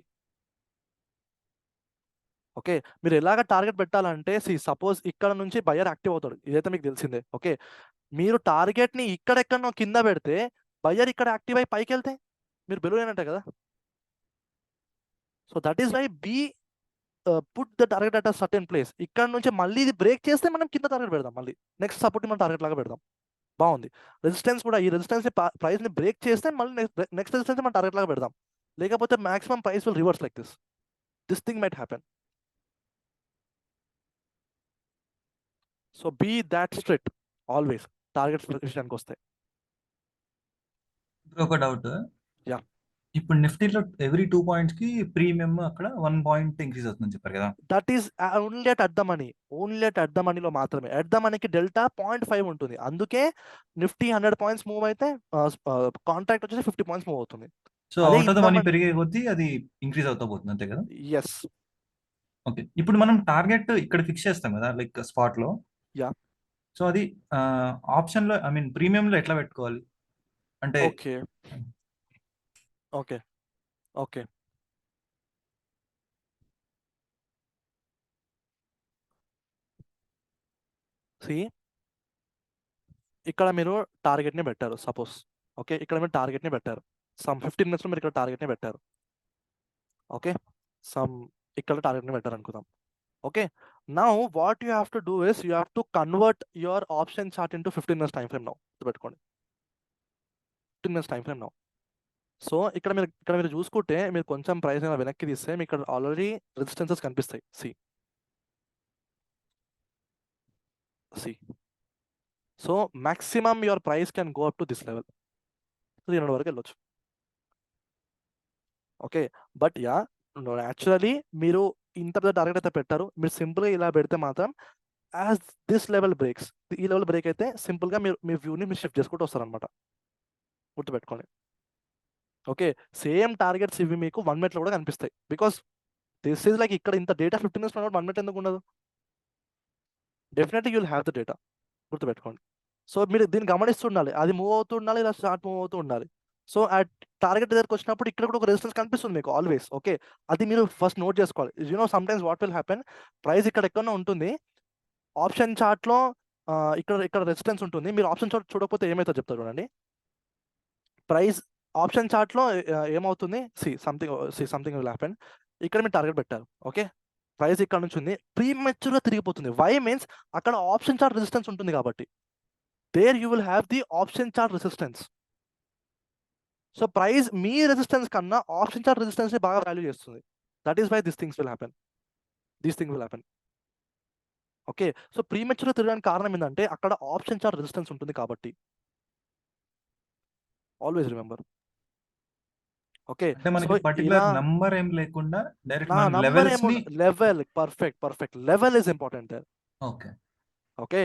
A: Okay, మీరు ఎలాగ టార్గెట్ పెట్టాలంటే, సపోజ్ ఇక్కడ నుంచి బయ్యర్ యాక్టివ్ అవుతాడు, ఇదైతే మీకు తెలిసిందే. ఓకే, మీరు టార్గెట్ని ఇక్కడెక్కడో కింద పెడితే బయ్యర్ ఇక్కడ యాక్టివ్ అయి పైకి వెళ్తే మీరు బెలూనంటే కదా. So that is why be put the target at a certain place. ఇక్కడ నుంచి మళ్ళీ ఇది బ్రేక్ చేస్తే మనం కింద టార్గెట్ పెడదాం, మళ్ళీ నెక్స్ట్ సపోర్ట్ మనం టార్గెట్ లాగా పెడదాం. బాగుంది. రెసిస్టెన్స్ కూడా, ఈ రెసిస్టెన్స్ ప్రైస్ని బ్రేక్ చేస్తే మళ్ళీ నెక్స్ట్ రెసిస్టెన్స్ మనం టార్గెట్ లాగా పెడదాం. లేకపోతే maximum price will reverse like this thing might happen. So be that strict always targets విషయానికి వస్తే.
N: ఒక డౌట్.
A: యా
N: ఇప్పుడు నిఫ్టీలో ఎవ్రీ 2 పాయింట్స్ కి ప్రీమియం అక్కడ 1 పాయింట్ ఇంక్రీజ్ అవుతుందని చెప్పారు కదా.
A: That is only at the money, only at the మనీలో మాత్రమే. అట్ ద మనీకి డెల్టా 0.5 ఉంటుంది. అందుకే నిఫ్టీ 100 పాయింట్స్ మూవ్ అయితే కాంట్రాక్ట్ వచ్చేసి 50 పాయింట్స్ మూవ్ అవుతుంది.
N: సో
A: అదే
N: అవుట్ ఆఫ్ ద
A: ఇంత
N: మనీ
A: మనీ.
N: పెరిగే కొద్దీ అది ఇంక్రీజ్ అవుతా పోతుంది అంతే కదా.
A: ఎస్.
N: ఓకే. ఇప్పుడు మనం టార్గెట్ ఇక్కడ ఫిక్స్ చేస్తాం కదా లైక్ స్పాట్ లో.
A: యా
N: సో అది ఆప్షన్ లో ఐ మీన్ ప్రీమియం లో ఎట్లా పెట్టుకోవాలి అంటే?
A: ఓకే ఓకే ఓకే సి ఇక్కడ మీరు టార్గెట్ని పెట్టారు సపోజ్. ఓకే ఇక్కడ మీరు టార్గెట్ని పెట్టారు సమ్ 15 minutes మీరు ఇక్కడ టార్గెట్ని పెట్టారు. ఓకే సమ్ ఇక్కడ టార్గెట్ని పెట్టారు అనుకుందాం. Okay now what you have to do is you have to convert your option chart into 15 minutes time frame now. పెట్టుకోండి 15 minutes time frame now. So ఇక్కడ మీరు చూసుకుంటే మీరు కొంచెం ప్రైస్ వెనక్కి తీస్తే మీకు ఇక్కడ ఆల్రెడీ రెసిస్టెన్సెస్ కనిపిస్తాయి. See so maximum your price can go up to this level 300 వరకు వెళ్ళొచ్చు. ఓకే బట్ యా న్యాచురలీ మీరు ఇంత పెద్ద టార్గెట్ అయితే పెట్టారు. మీరు సింపుల్గా ఇలా పెడితే మాత్రం యాజ్ దిస్ లెవెల్ బ్రేక్స్, ఈ లెవెల్ బ్రేక్ అయితే సింపుల్గా మీరు మీ వ్యూని మీరు షిఫ్ట్ చేసుకుంటూ వస్తారనమాట. గుర్తుపెట్టుకోండి. ఓకే సేమ్ టార్గెట్స్ ఇవి మీకు 1 minute కూడా కనిపిస్తాయి. బికాస్ దిస్ ఈజ్ లైక్ ఇక్కడ ఇంత డేటా 15 minutes 1 minute ఎందుకు ఉండదు? Definitely you'll have the data. గుర్తుపెట్టుకోండి. సో మీరు దీన్ని గమనిస్తూ ఉండాలి. అది మూవ్ అవుతూ ఉండాలి, ఇలా స్టార్ట్ మూవ్ అవుతూ ఉండాలి. సో ఆ టార్గెట్ దగ్గరకు వచ్చినప్పుడు ఇక్కడ కూడా ఒక రెసిస్టెన్స్ కనిపిస్తుంది మీకు ఆల్వేస్. ఓకే అది మీరు ఫస్ట్ నోట్ చేసుకోవాలి. Some times what will happen, price ఇక్కడ ఎక్కడో ఉంటుంది, ఆప్షన్ చార్ట్లో ఇక్కడ రెసిస్టెన్స్ ఉంటుంది. మీరు ఆప్షన్ చార్ట్ చూడకపోతే ఏమవుతుందో చెప్తారు చూడండి. ప్రైస్ ఆప్షన్ చార్ట్లో ఏమవుతుంది, సంథింగ్ విల్ హ్యాపెన్. ఇక్కడ మీరు టార్గెట్ పెట్టారు. ఓకే ప్రైస్ ఇక్కడ నుంచి ఉంది, ప్రీమెచ్యూర్గా తిరిగిపోతుంది. వై మీన్స్ అక్కడ ఆప్షన్ చార్ట్ రెసిస్టెన్స్ ఉంటుంది కాబట్టి. There you will have the option chart resistance. So price మీ రెసిస్టెన్స్ కన్నా ఆప్షన్ చార్ట్ రెసిస్టెన్స్ బాగా వాల్యూ చేస్తుంది. That is why these things will happen. Okay so ప్రీమెచ్యూర్గా తిరగడానికి కారణం ఏంటంటే అక్కడ ఆప్షన్ చార్ట్ రెసిస్టెన్స్ ఉంటుంది కాబట్టి. Always remember. ఓకే
N: అంటే మనకి పర్టికులర్ నంబర్ ఏం లేకుండా డైరెక్ట్ మన లెవెల్స్ ని
A: level perfect level is important. Okay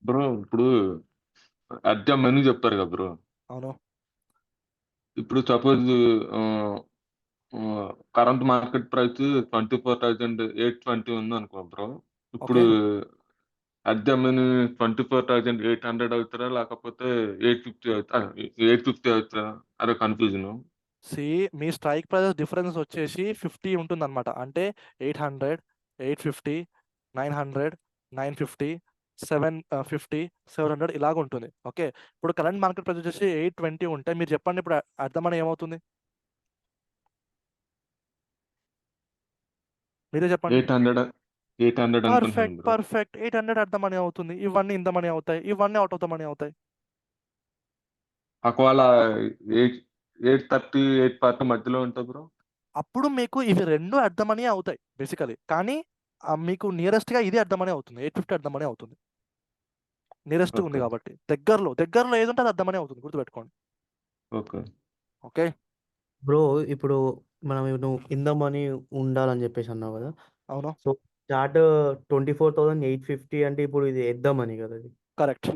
G: bro ఇప్పుడు అద్దె మెనూ చెప్పారు కదా బ్రో.
A: అవును.
G: ఇప్పుడు సపోజ్ కరెంట్ మార్కెట్ ప్రైస్ 24,820 ఉంది అనుకో బ్రో. ఇప్పుడు అద్దె మెనూ 24,800 అవుతారా లేకపోతే 850 అవుతారా? అదే కన్ఫ్యూజన్.
A: మీ స్ట్రైక్ ప్రైస్ డిఫరెన్స్ వచ్చేసి 50 ఉంటుంది అనమాట. అంటే 800, 850, 900, 950, 750, 700 ఇలాగ ఉంటుంది. ఓకే ఇప్పుడు కరెంట్ మార్కెట్ ప్రైస్ వచ్చేసి 820 ఉంటే మీరు చెప్పండి ఇప్పుడు అర్థమని ఏమవుతుంది? మీరే చెప్పండి.
G: 800
A: పర్ఫెక్ట్ 800 అర్థమని అవుతుంది. ఇవన్నీ ఇంత మనీ అవుతాయి, ఇవన్నీ అవుట్ ఆఫ్ ద మనీ అవుతాయి.
G: ఒకవేళ 830, 840 మధ్యలో ఉంటుంది బ్రో.
A: అప్పుడు మీకు ఇవి రెండు అర్థమని అవుతాయి బేసికలీ. కానీ మీకు నియరెస్ట్ గా ఇది అర్థమని అవుతుంది, 850 అర్థమని అవుతుంది. నియరెస్ట్ ఉంది కాబట్టి దగ్గరలో ఏది ఉంటే అది అర్థమని అవుతుంది. గుర్తుపెట్టుకోండి. ఓకే
M: బ్రో ఇప్పుడు మనం ఇన్ ద మనీ ఉండాలని చెప్పేసి అన్నావు కదా.
A: అవును.
M: సో చార్ట్ 24,850 అంటే ఇప్పుడు ఇది ఎట్ ద మనీ కదా. ఇది
A: కరెక్ట్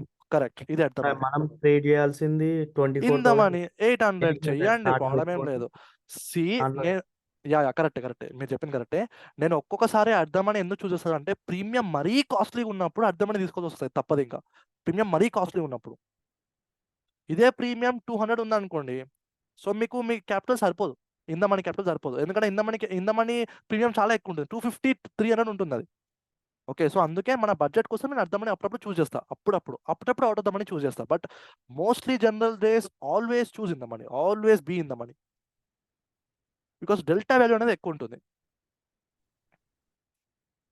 A: ఇది అర్థం.
M: మనం ట్రేడ్ చేయాల్సింది
A: 24,800 చెయ్యండి, ప్రాబ్లం ఏం లేదు. కరెక్టే మీరు చెప్పింది కరెక్టే. నేను ఒక్కొక్కసారి అర్థమని ఎందుకు చూస్ చేస్తాను అంటే ప్రీమియం మరీ కాస్ట్లీగా ఉన్నప్పుడు అర్థమని తీసుకోవాల్సి వస్తుంది, తప్పదు. ఇంకా ప్రీమియం మరీ కాస్ట్లీ ఉన్నప్పుడు, ఇదే ప్రీమియం 200 ఉందనుకోండి, సో మీకు మీ క్యాపిటల్ సరిపోదు, ఇన్ ద మనీ క్యాపిటల్ సరిపోదు. ఎందుకంటే ఇన్ ద మనీ ప్రీమియం చాలా ఎక్కువ ఉంటుంది, 250, 300 ఉంటుంది అది. ఓకే సో అందుకే మన బడ్జెట్ కోసం నేను అర్థమని అప్పుడప్పుడు చూస్ చేస్తా, అప్పుడప్పుడు out of the money choose చేస్తా. But mostly general days always choose in the money, always be in the money. Because delta value అనేది ఎక్కువ ఉంటుంది.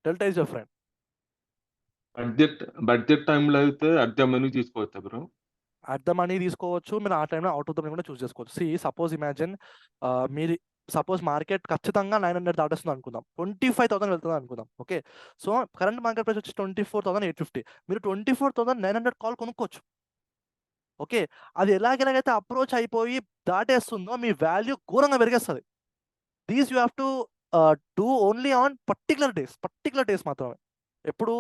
A: Delta is your friend.
G: Budget టైంలో అయితే అద్దె మెనూ తీసుకోవచ్చా బ్రో?
A: అట్ ద మనీ తీసుకోవచ్చు, మీరు ఆ టైంలో అవుట్ ఆఫ్ ద మనీ కూడా చూస్ చేసుకోవచ్చు. సపోజ్ ఇమాజిన్ మీరు సపోజ్ మార్కెట్ ఖచ్చితంగా 900 దాటేస్తుంది అనుకుందాం, 25,000 వెళ్తుంది అనుకుందాం. Okay, so current market price వచ్చి 24,850, మీరు 24,900 కాల్ కొనుక్కోవచ్చు. ఓకే, అది ఎలాగైతే అప్రోచ్ అయిపోయి దాటేస్తుందో మీ వాల్యూ ఘోరంగా పెరిగేస్తుంది. These you have to do only on particular days మాత్రమే. ఎప్పుడు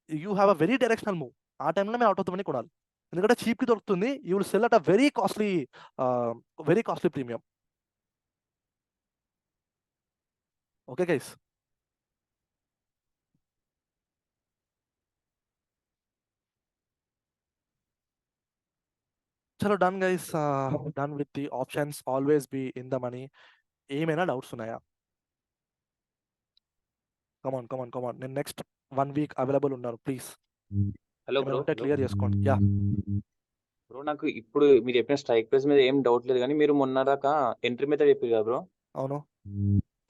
A: you have a very directional move, ఆ టైంలో మీరు అవుట్ ఆఫ్ ద మనీ కొనాలి. ఎందుకంటే చీప్కి దొరుకుతుంది, you will sell at a very costly premium. Okay guys, చలో done guys, done with the options, always be in the money. ఏమైనా డౌట్స్ ఉన్నాయా? కమాన్, నేను నెక్స్ట్ 1 వీక్ అవైలబుల్ ఉన్నాను, ప్లీజ్
O: హలో
A: ఏమైనా
O: బ్రో.
A: ఉంటే క్లియర్ చేసుకోండి. యా
O: బ్రో, నాకు ఇప్పుడు మీరు చెప్పిన స్ట్రైక్ ప్రైస్ మీద ఏం డౌట్ లేదు, కానీ మీరు మొన్న దాకా ఎంట్రీ మెథడ్ చెప్పారు కదా బ్రో.
A: అవును,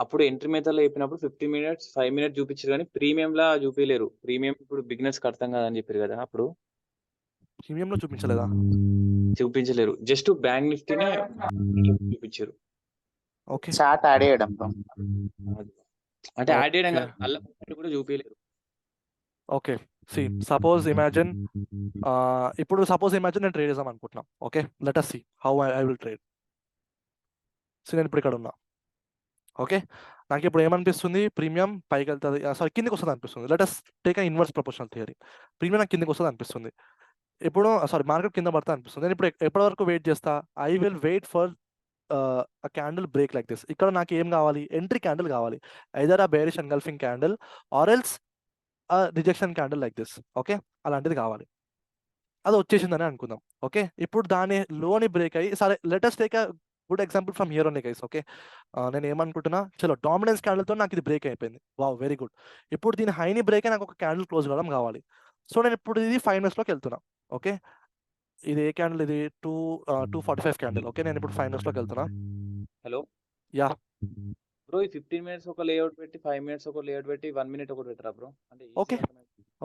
O: అప్పుడు ఎంట్రీ మెథడ్ లో చెప్పినప్పుడు 50 మినిట్స్ 5 మినిట్స్ చూపించారు, కానీ ప్రీమియం లా చూపించలేరు. ప్రీమియం ఇప్పుడు బిగినర్స్ కడతాం కదా అని చెప్పారు కదా, అప్పుడు
A: ప్రీమియంలో చూపించలేదా?
O: చూపించలేరు, జస్ట్ బ్యాంక్ నిఫ్టీనే చూపించారు.
A: ఓకే,
E: చార్ట్ యాడ్ చేయడం bro.
O: అంటే యాడ్ చేయడం కాదు, అలా కూడా చూపించలేరు.
A: ఓకే, సపోజ్ ఇమాజిన్ నేను ట్రేడ్ చేద్దాం అనుకుంటున్నా. Okay, let us see how I will trade. నేను ఇప్పుడు ఇక్కడ ఉన్నా. ఓకే, నాకు ఇప్పుడు ఏమనిపిస్తుంది, ప్రీమియం పైకి వెళ్తుంది, సారీ కిందికి వస్తుంది అనిపిస్తుంది. Let us take inverse proportional theory. Premium నాకు కిందికి వస్తుంది అనిపిస్తుంది, ఇప్పుడు సారీ మార్కెట్ కింద పడతా అనిపిస్తుంది. నేను ఇప్పుడు ఎప్పటి వరకు వెయిట్ చేస్తా? I will wait for a candle break like this. ఇక్కడ నాకు ఏం కావాలి? ఎంట్రీ క్యాండిల్ కావాలి, either a bearish engulfing candle or else rejection candle like this. Okay, అలాంటిది కావాలి. అది వచ్చేసిందని అనుకుందాం. ఓకే, ఇప్పుడు దాని లోని బ్రేక్ అయ్యి, సరే let us take a good example from here only guys. Okay, నేను ఏమనుకుంటున్నా, చలో డామినెన్స్ క్యాండిల్తో నాకు ఇది బ్రేక్ అయిపోయింది. Wow, very good. ఇప్పుడు దీని హైని బ్రేక్ అయి నాకు ఒక క్యాండిల్ క్లోజ్ కావడం కావాలి. సో నేను ఇప్పుడు ఇది 5 మినిట్స్లోకి వెళ్తున్నా. ఓకే, ఇది ఏ క్యాండిల్? ఇది 245 క్యాండిల్. ఓకే, నేను ఇప్పుడు 5 మినిట్స్లోకి వెళ్తున్నా.
O: హలో
A: యా
O: బ్రో, ఈ 15 మినిట్స్ ఒక లేఅవుట్ పెట్టి, 5 మినిట్స్ ఒక లేఅవుట్ పెట్టి, 1 మినిట్ ఒకటి పెట్టరా బ్రో? అంటే
A: ఓకే,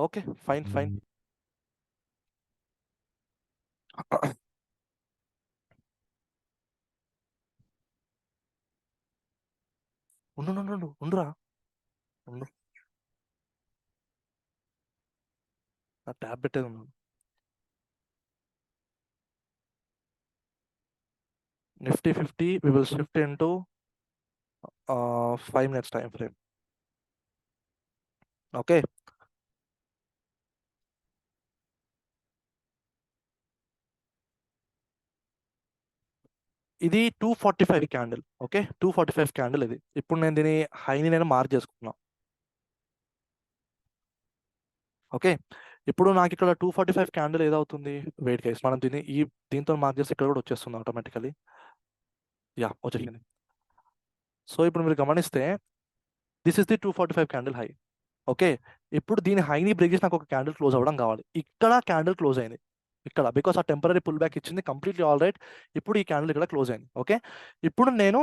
A: ఓకే, ఫైన్. ఉండురా, ఉండు, నా ట్యాబ్ పెట్టేది ఉన్నాను. Nifty 50 we will shift into 5 minutes time frame. Okay, ఇది 245 క్యాండిల్. ఓకే, 245 క్యాండిల్ ఇది. ఇప్పుడు నేను దీని హైని మార్క్ చేసుకున్నా. ఓకే, ఇప్పుడు నాకు ఇక్కడ 245 క్యాండిల్ ఏదవుతుంది? వెయిట్ గైస్, మనం దీంతో మార్క్ చేస్తే ఇక్కడ కూడా వచ్చేస్తుంది ఆటోమేటికలీ. యా, వచ్చేసింది. సో ఇప్పుడు మీరు గమనిస్తే this is the 245 candle high. Okay, ఇప్పుడు దీని హైని బ్రేక్ చేసి నాకు ఒక క్యాండిల్ క్లోజ్ అవ్వడం కావాలి. ఇక్కడ క్యాండిల్ క్లోజ్ అయింది, ఇక్కడ బికాస్ ఆ టెంపరీ పుల్ బ్యాక్ ఇచ్చింది, కంప్లీట్లీ ఆల్ రైట్. ఇప్పుడు ఈ క్యాండిల్ ఇక్కడ క్లోజ్ అయింది. ఓకే, ఇప్పుడు నేను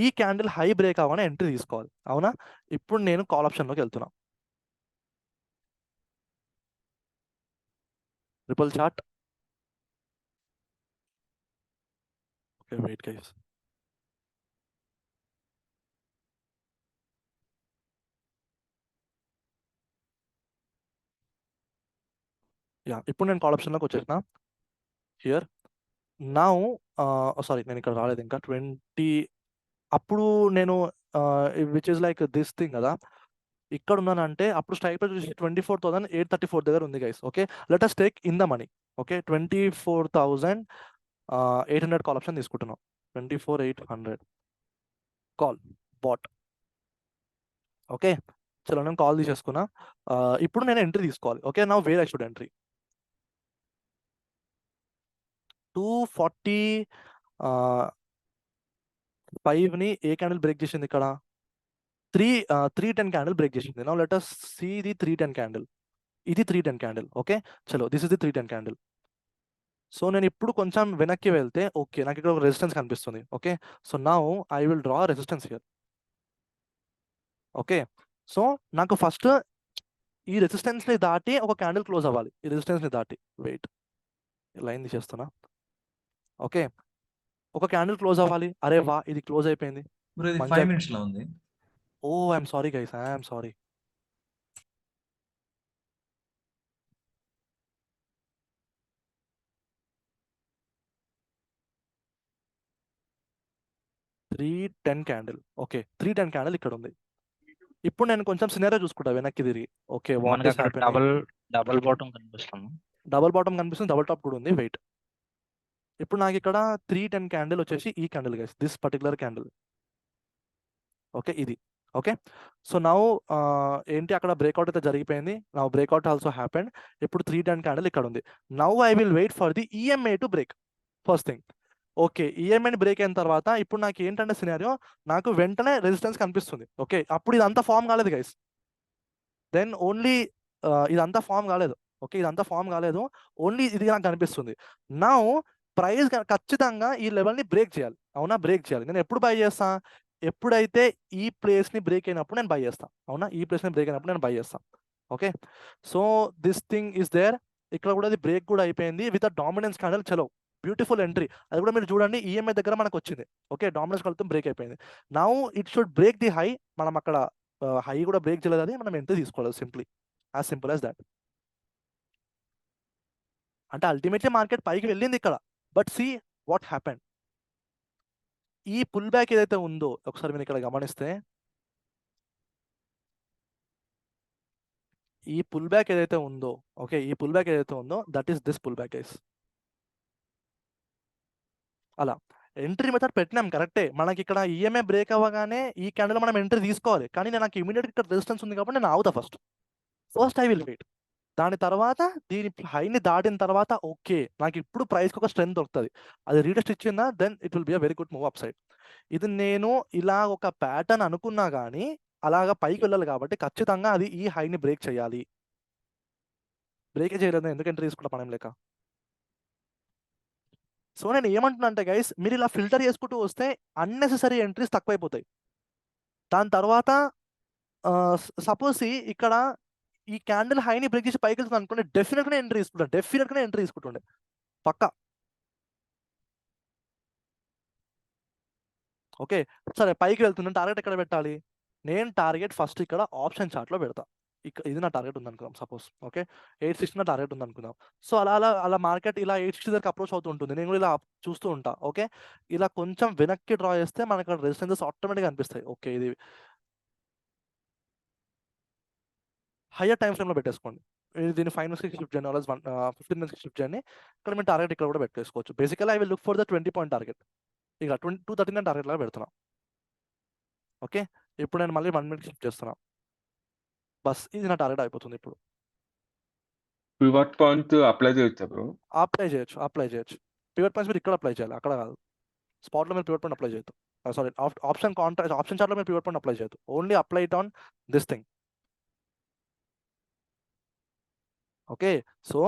A: ఈ క్యాండిల్ హై బ్రేక్ అవ్వగానే ఎంట్రీ తీసుకోవాలి, అవునా? ఇప్పుడు నేను కాల్ ఆప్షన్లోకి వెళ్తున్నా. Ripple chart. Okay, wait guys. Yeah, ఇప్పుడు నేను కాల్ ఆప్షన్లోకి వచ్చేసిన. హియర్ నౌ సారీ, నేను ఇక్కడ రాలేదు ఇంకా. 20 అప్పుడు నేను which is like this thing కదా, ఇక్కడ ఉన్నానంటే అప్పుడు స్ట్రైక్ ప్రైస్ వచ్చి 24,834 దగ్గర ఉంది guys. Okay, let us take in the money. Okay, 24,800 call option తీసుకుంటున్నాం. 24,800 కాల్ బాట్. ఓకే, చలో నేను కాల్ తీసేసుకున్నా. ఇప్పుడు నేను ఎంట్రీ తీసుకోవాలి. ఓకే, నా వేర్ ఐ షుడ్ ఎంట్రీ. 245ని ఏ క్యాండిల్ బ్రేక్ చేసింది? ఇక్కడ 310 క్యాండిల్ బ్రేక్ చేసింది. Now let us see the 310 candle. ఇది 310 క్యాండిల్. ఓకే, చలో this is the 310 candle. So నేను ఇప్పుడు కొంచెం వెనక్కి వెళ్తే, ఓకే, నాకు ఇక్కడ ఒక రెసిస్టెన్స్ కనిపిస్తుంది. Okay, so now I will draw resistance here. Okay, so నాకు ఫస్ట్ ఈ రెసిస్టెన్స్ని దాటి ఒక క్యాండిల్ క్లోజ్ అవ్వాలి. ఈ రెసిస్టెన్స్ని దాటి, వెయిట్, లైన్ తీసేస్తున్నా. ఓకే, ఒక క్యాండిల్ క్లోజ్ అవ్వాలి, అరే వా ఇది క్లోజ్ అయిపోయింది
N: బ్రో ఇది
A: మంచిగా.
N: 5 minutes లో ఉంది.
A: Oh I'm sorry guys, I'm sorry. $3.10 candle. Okay 3.10 candle ఇక్కడ ఉంది. ఇప్పుడు నేను కొంచెం సినారియో చూసుకుంటా వెనక్కి తిరిగి. ఓకే వాట్
K: మనకి
A: ఈస్
K: అక్కడ
A: హ్యాపెనింగ్.
K: డబల్ బాటమ్ కనిపిస్తుంది.
A: డబుల్ బాటమ్ కనిపిస్తుంది, డబుల్ టాప్ కూడా ఉంది. వెయిట్, ఇప్పుడు నాకు ఇక్కడ 3.10 క్యాండిల్ వచ్చేసి ఈ candle guys, this particular candle. Okay ఇది. ఓకే, సో నౌ ఏంటి అక్కడ బ్రేక్అవుట్ అయితే జరిగిపోయింది. Now breakout also happened. ఇప్పుడు 3.10 క్యాండిల్ ఇక్కడ ఉంది. Now I will wait for the EMI to break first thing. Okay ఈఎంఐని బ్రేక్ అయిన తర్వాత ఇప్పుడు నాకు ఏంటంటే సినారియో, నాకు వెంటనే రెసిస్టెన్స్ కనిపిస్తుంది. ఓకే అప్పుడు ఇదంతా ఫామ్ కాలేదు గైస్, దెన్ ఓన్లీ ఇదంతా ఫామ్ కాలేదు. ఓకే ఇదంతా ఫామ్ కాలేదు, ఓన్లీ ఇది నాకు కనిపిస్తుంది. నౌ ప్రైస్ ఖచ్చితంగా ఈ లెవెల్ని బ్రేక్ చేయాలి. అవునా, బ్రేక్ చేయాలి. నేను ఎప్పుడు బై చేస్తా, ఎప్పుడైతే ఈ ప్లేస్ని బ్రేక్ అయినప్పుడు నేను బై చేస్తాను. అవునా, ఈ ప్లేస్ని బ్రేక్ అయినప్పుడు నేను బై చేస్తాను. Okay, so this thing is there. ఇక్కడ కూడా అది బ్రేక్ కూడా అయిపోయింది విత్ అ డామినెన్స్ క్యాండిల్. చలో బ్యూటిఫుల్ ఎంట్రీ. అది కూడా మీరు చూడండి ఈఎంఐ దగ్గర మనకు వచ్చింది. ఓకే డామినెన్స్ క్యాండిల్తో బ్రేక్ అయిపోయింది. Now it should break the high. మనం అక్కడ హై కూడా బ్రేక్ చేయలేదు, అది మనం ఎంట్రీ తీసుకోవాలి. Simply as simple as that. అంటే అల్టిమేట్లీ మార్కెట్ పైకి వెళ్ళింది ఇక్కడ, బట్ సీ వాట్ హ్యాపెండ్. ఈ పుల్ బ్యాక్ ఏదైతే ఉందో ఒకసారి మీరు ఇక్కడ గమనిస్తే, ఈ పుల్ బ్యాక్ ఏదైతే ఉందో, ఓకే ఈ పుల్ బ్యాక్ ఏదైతే ఉందో that is this pull back guys. అలా ఎంట్రీ మెథడ్ పెట్టినాం కరెక్టే. మనకి ఇక్కడ ఈఎంఐ బ్రేక్ అవ్వగానే ఈ క్యాండిల్ మనం ఎంట్రీ తీసుకోవాలి, కానీ నాకు ఇమీడియట్ ఇక్కడ రెసిస్టెన్స్ ఉంది కాబట్టి నేను ఆగుతా. First I will wait. దాని తర్వాత దీని హైని దాటిన తర్వాత ఓకే నాకు ఇప్పుడు ప్రైస్కి ఒక స్ట్రెంత్ దొరుకుతుంది, అది రీటెస్ట్ ఇచ్చిందా then it will be a very good move upside. ఇది నేను ఇలా ఒక ప్యాటర్న్ అనుకున్నా కానీ అలాగా పైకి వెళ్ళాలి కాబట్టి ఖచ్చితంగా అది ఈ హైని బ్రేక్ చేయాలి. బ్రేకే చేయలేదు, ఎందుకు ఎంట్రీ తీసుకుంటా పని లేక. సో నేను ఏమంటున్నా అంటే గైస్, మీరు ఇలా ఫిల్టర్ చేసుకుంటూ వస్తే అన్నెసెసరీ ఎంట్రీస్ తక్కువైపోతాయి. దాని తర్వాత సపోజ్ ఇక్కడ ఈ క్యాండిల్ హైని బ్రేక్ చేసి పైకి వెళ్తుంది అనుకోండి, డెఫినెట్గా ఎంట్రీ తీసుకుంటుండే పక్కా. ఓకే సరే పైకి వెళ్తుంది, టార్గెట్ ఎక్కడ పెట్టాలి? నేను టార్గెట్ ఫస్ట్ ఇక్కడ ఆప్షన్ చార్ట్లో పెడతా. ఇక్కడ ఇది నా టార్గెట్ ఉంది అనుకుందాం సపోజ్. ఓకే 860 నా టార్గెట్ ఉంది అనుకుందాం. సో అలా మార్కెట్ ఇలా 860 దగ్గర అప్రోచ్ అవుతూ ఉంటుంది, నేను కూడా ఇలా చూస్తూ ఉంటా. ఓకే ఇలా కొంచెం వెనక్కి డ్రా చేస్తే మనకు రెసిస్టెన్సెస్ ఆటోమేటిక్గా అనిపిస్తాయి. ఓకే ఇది హయ్యర్ టైం ఫ్రేమ్లో పెట్టేసుకోండి. దీన్ని 5 minutesకి షిఫ్ట్ చేయండి, 15 minutesకి షిఫ్ట్ చేయండి. ఇక్కడ మీరు టార్గెట్ ఇక్కడ కూడా పెట్టేసుకోవచ్చు. Basically I will look for the 20 point target. ఇక 239 టార్గెట్ లాగా పెడుతున్నా. ఓకే ఇప్పుడు నేను మళ్ళీ 1 minute షిఫ్ట్ చేస్తున్నా. బస్ ఇది నా టార్గెట్ అయిపోతుంది. ఇప్పుడు
G: పివట్ పాయింట్ అప్లై చేయొచ్చా బ్రో?
A: అప్లై చేయొచ్చు. పివట్ పాయింట్స్ మీరు ఇక్కడ అప్లై చేయాలి, అక్కడ కాదు. స్పాట్లో మీరు పివట్ పాయింట్ అప్లై చేయొద్దు. సారీ ఆప్షన్ చార్ట్లో మీరు పివట్ పాయింట్ అప్లై చేయొద్దు. Only apply it on this thing. Okay so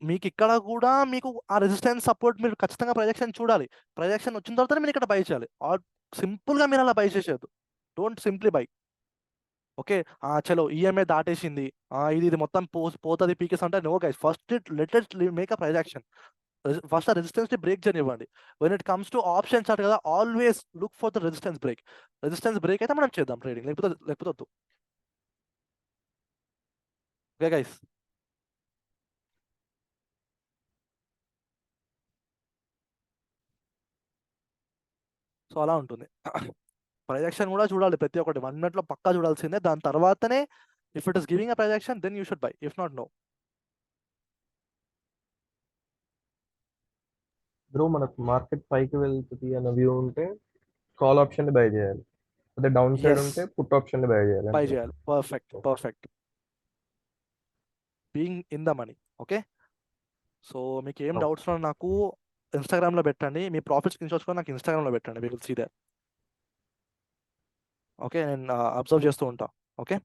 A: మీకు ఇక్కడ కూడా మీకు ఆ రెసిస్టెన్స్ సపోర్ట్ మీరు ఖచ్చితంగా ప్రొజెక్షన్ చూడాలి. ప్రొజెక్షన్ వచ్చిన తర్వాత మీరు ఇక్కడ బై చేయాలి. సింపుల్గా మీరు అలా బై చేసేయద్దు. Don't simply buy. ఓకే చలో ఈఎంఐ దాటేసింది, ఇది మొత్తం పోతుంది పీకేస్ అంటే no guys. First let make a projection. First ఆ రెసిస్టెన్స్ని బ్రేక్ చేయనివ్వండి. When it comes to option chart కదా, always look for the resistance break. Resistance break అయితే మనం చేద్దాం ట్రేడింగ్, లేకపోతే వద్దు. ఓకే గైస్ సో అలా ఉంటుంది. ప్రొజెక్షన్ కూడా చూడాలి ప్రతి ఒక్కటి 1 minute పక్కా చూడాల్సిందే. దాని తర్వాతనే if it is giving a projection then you should buy, if not no.
P: Bro మనకు మార్కెట్ పైకి వెళ్తుంది అన్న వ్యూ ఉంటే కాల్ ఆప్షన్ బై చేయాలి, అదే డౌన్ సైడ్ ఉంటే పుట్ ఆప్షన్ బై చేయాలి.
A: Perfect being in the money. Okay so మీకు ఏం డౌట్స్ ఉన్నా నాకు ఇన్స్టాగ్రామ్లో పెట్టండి. మీ ప్రాఫిట్ స్క్రీన్ షాట్స్ కూడా నాకు ఇన్స్టాగ్రామ్లో పెట్టండి, we will see there. Okay నేను అబ్జర్వ్ చేస్తూ ఉంటా. ఓకే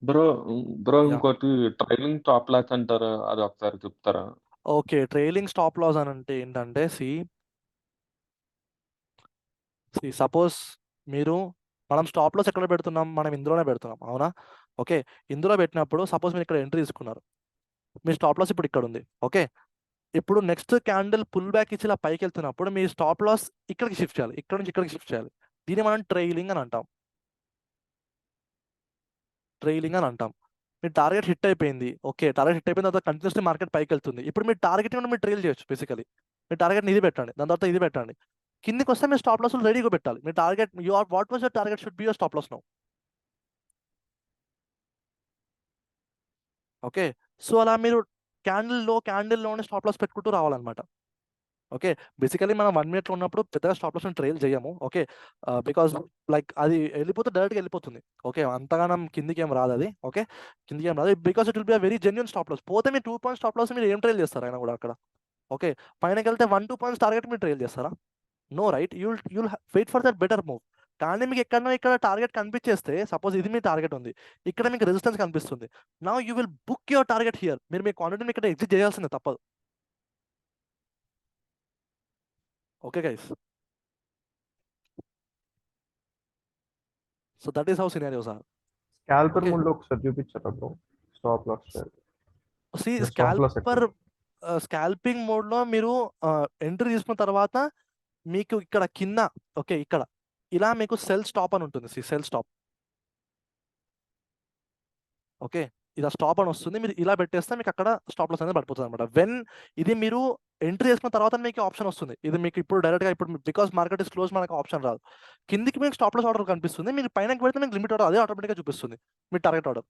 G: బ్రో ఇంకోటి ట్రైలింగ్ టాప్ లాస్ అంటారు, అది ఒకసారి చెప్తారా?
A: ఓకే ట్రైలింగ్ స్టాప్ లాస్ అని అంటే ఏంటంటే సపోజ్ మనం స్టాప్ లాస్ ఎక్కడ పెడుతున్నాం, మనం ఇందులోనే పెడుతున్నాం. అవునా ఓకే ఇందులో పెట్టినప్పుడు సపోజ్ మీరు ఇక్కడ ఎంట్రీ తీసుకున్నారు, మీ స్టాప్ లాస్ ఇప్పుడు ఇక్కడ ఉంది. ఓకే ఇప్పుడు నెక్స్ట్ క్యాండిల్ పుల్ బ్యాక్ ఇచ్చి ఇలా పైకి వెళ్తున్నప్పుడు మీ స్టాప్ లాస్ ఇక్కడికి షిఫ్ట్ చేయాలి, ఇక్కడ నుంచి ఇక్కడికి షిఫ్ట్ చేయాలి. దీన్ని మనం ట్రైలింగ్ అని అంటాం. ట్రైలింగ్ అని అంటాం. మీ టార్గెట్ హిట్ అయిపోయింది, ఓకే, టార్గెట్ హిట్ అయిపోయిన తర్వాత కంటిన్యూస్లీ మార్కెట్ పైకి వెళ్తుంది. ఇప్పుడు మీ టార్గెట్ కూడా మీరు ట్రైల్ చేయొచ్చు. బేసికలీ మీ టార్గెట్ ఇది పెట్టండి, దాని తర్వాత ఇది పెట్టండి. కిందికి వస్తే మీరు స్టాప్ లాస్ రెడీగా పెట్టాలి. మీ target what was your target should be your stop loss now. Okay, so అలా మీరు క్యాండిల్లోనే స్టాప్ లాస్ పెట్టుకుంటూ రావాలన్నమాట. ఓకే, బేసికలీ మనం 1 minute ఉన్నప్పుడు పెద్దగా స్టాప్ లాస్ ట్రైల్ చేయము. ఓకే, బికాస్ లైక్ అది వెళ్ళిపోతే డైరెక్ట్గా వెళ్ళిపోతుంది. ఓకే, అంతగానం కిందికి ఏం రాదు అది. ఓకే, కిందికి ఏం రాదు because it will be a very genuine stop loss. పోతే మీరు 2 points స్టాప్ లాస్ మీరు ఏం ట్రైల్ చేస్తారు అయినా కూడా అక్కడ. ఓకే, పైనకి వెళ్తే 1-2 points టార్గెట్ మీరు ట్రైల్ చేస్తారా? No, right? You'll wait for that better move. కానీ మీకు ఎక్కడో ఇక్కడ టార్గెట్ కనిపించేస్తే, సపోజ్ ఇది మీ టార్గెట్ ఉంది, ఇక్కడ మీకు రెసిస్టెన్స్ కనిపిస్తుంది. Now you will book your target here. మీరు మీ క్వాంటిటీని ఇక్కడ ఎగ్జిట్ చేయాల్సిందే, తప్పదు. Okay guys, so that is how scenarios are.
P: Scalper
A: okay,
P: mode లో ఒకసారి చూపించారా bro stop loss?
A: See
P: stop loss
A: scalping mode లో మీరు ఎంట్రీ తీసుకున్న తర్వాత మీకు ఇక్కడ కింద, ఓకే, ఇక్కడ ఇలా మీకు సెల్ స్టాప్ అని ఉంటుంది. Cell stop. ఓకే, ఇలా స్టాప్ అని వస్తుంది. మీరు ఇలా పెట్టేస్తే మీకు అక్కడ స్టాప్ లాస్ అనేది పడిపోతుంది అనమాట. వెన్ ఇది మీరు ఎంట్రీ చేసుకున్న తర్వాత మీకు ఆప్షన్ వస్తుంది. ఇది మీకు ఇప్పుడు డైరెక్ట్గా ఇప్పుడు బికాస్ మార్కెట్ ఇస్ క్లోజ్ మనకు ఆప్షన్ రాదు. కిందికి మీకు స్టాప్ లాస్ ఆర్డర్ కనిపిస్తుంది. మీరు పైనకి పెడితే మీకు లిమిట్ ఆర్డర్ అదే ఆటోమేటిక్గా చూపిస్తుంది మీ టార్గెట్ ఆర్డర్.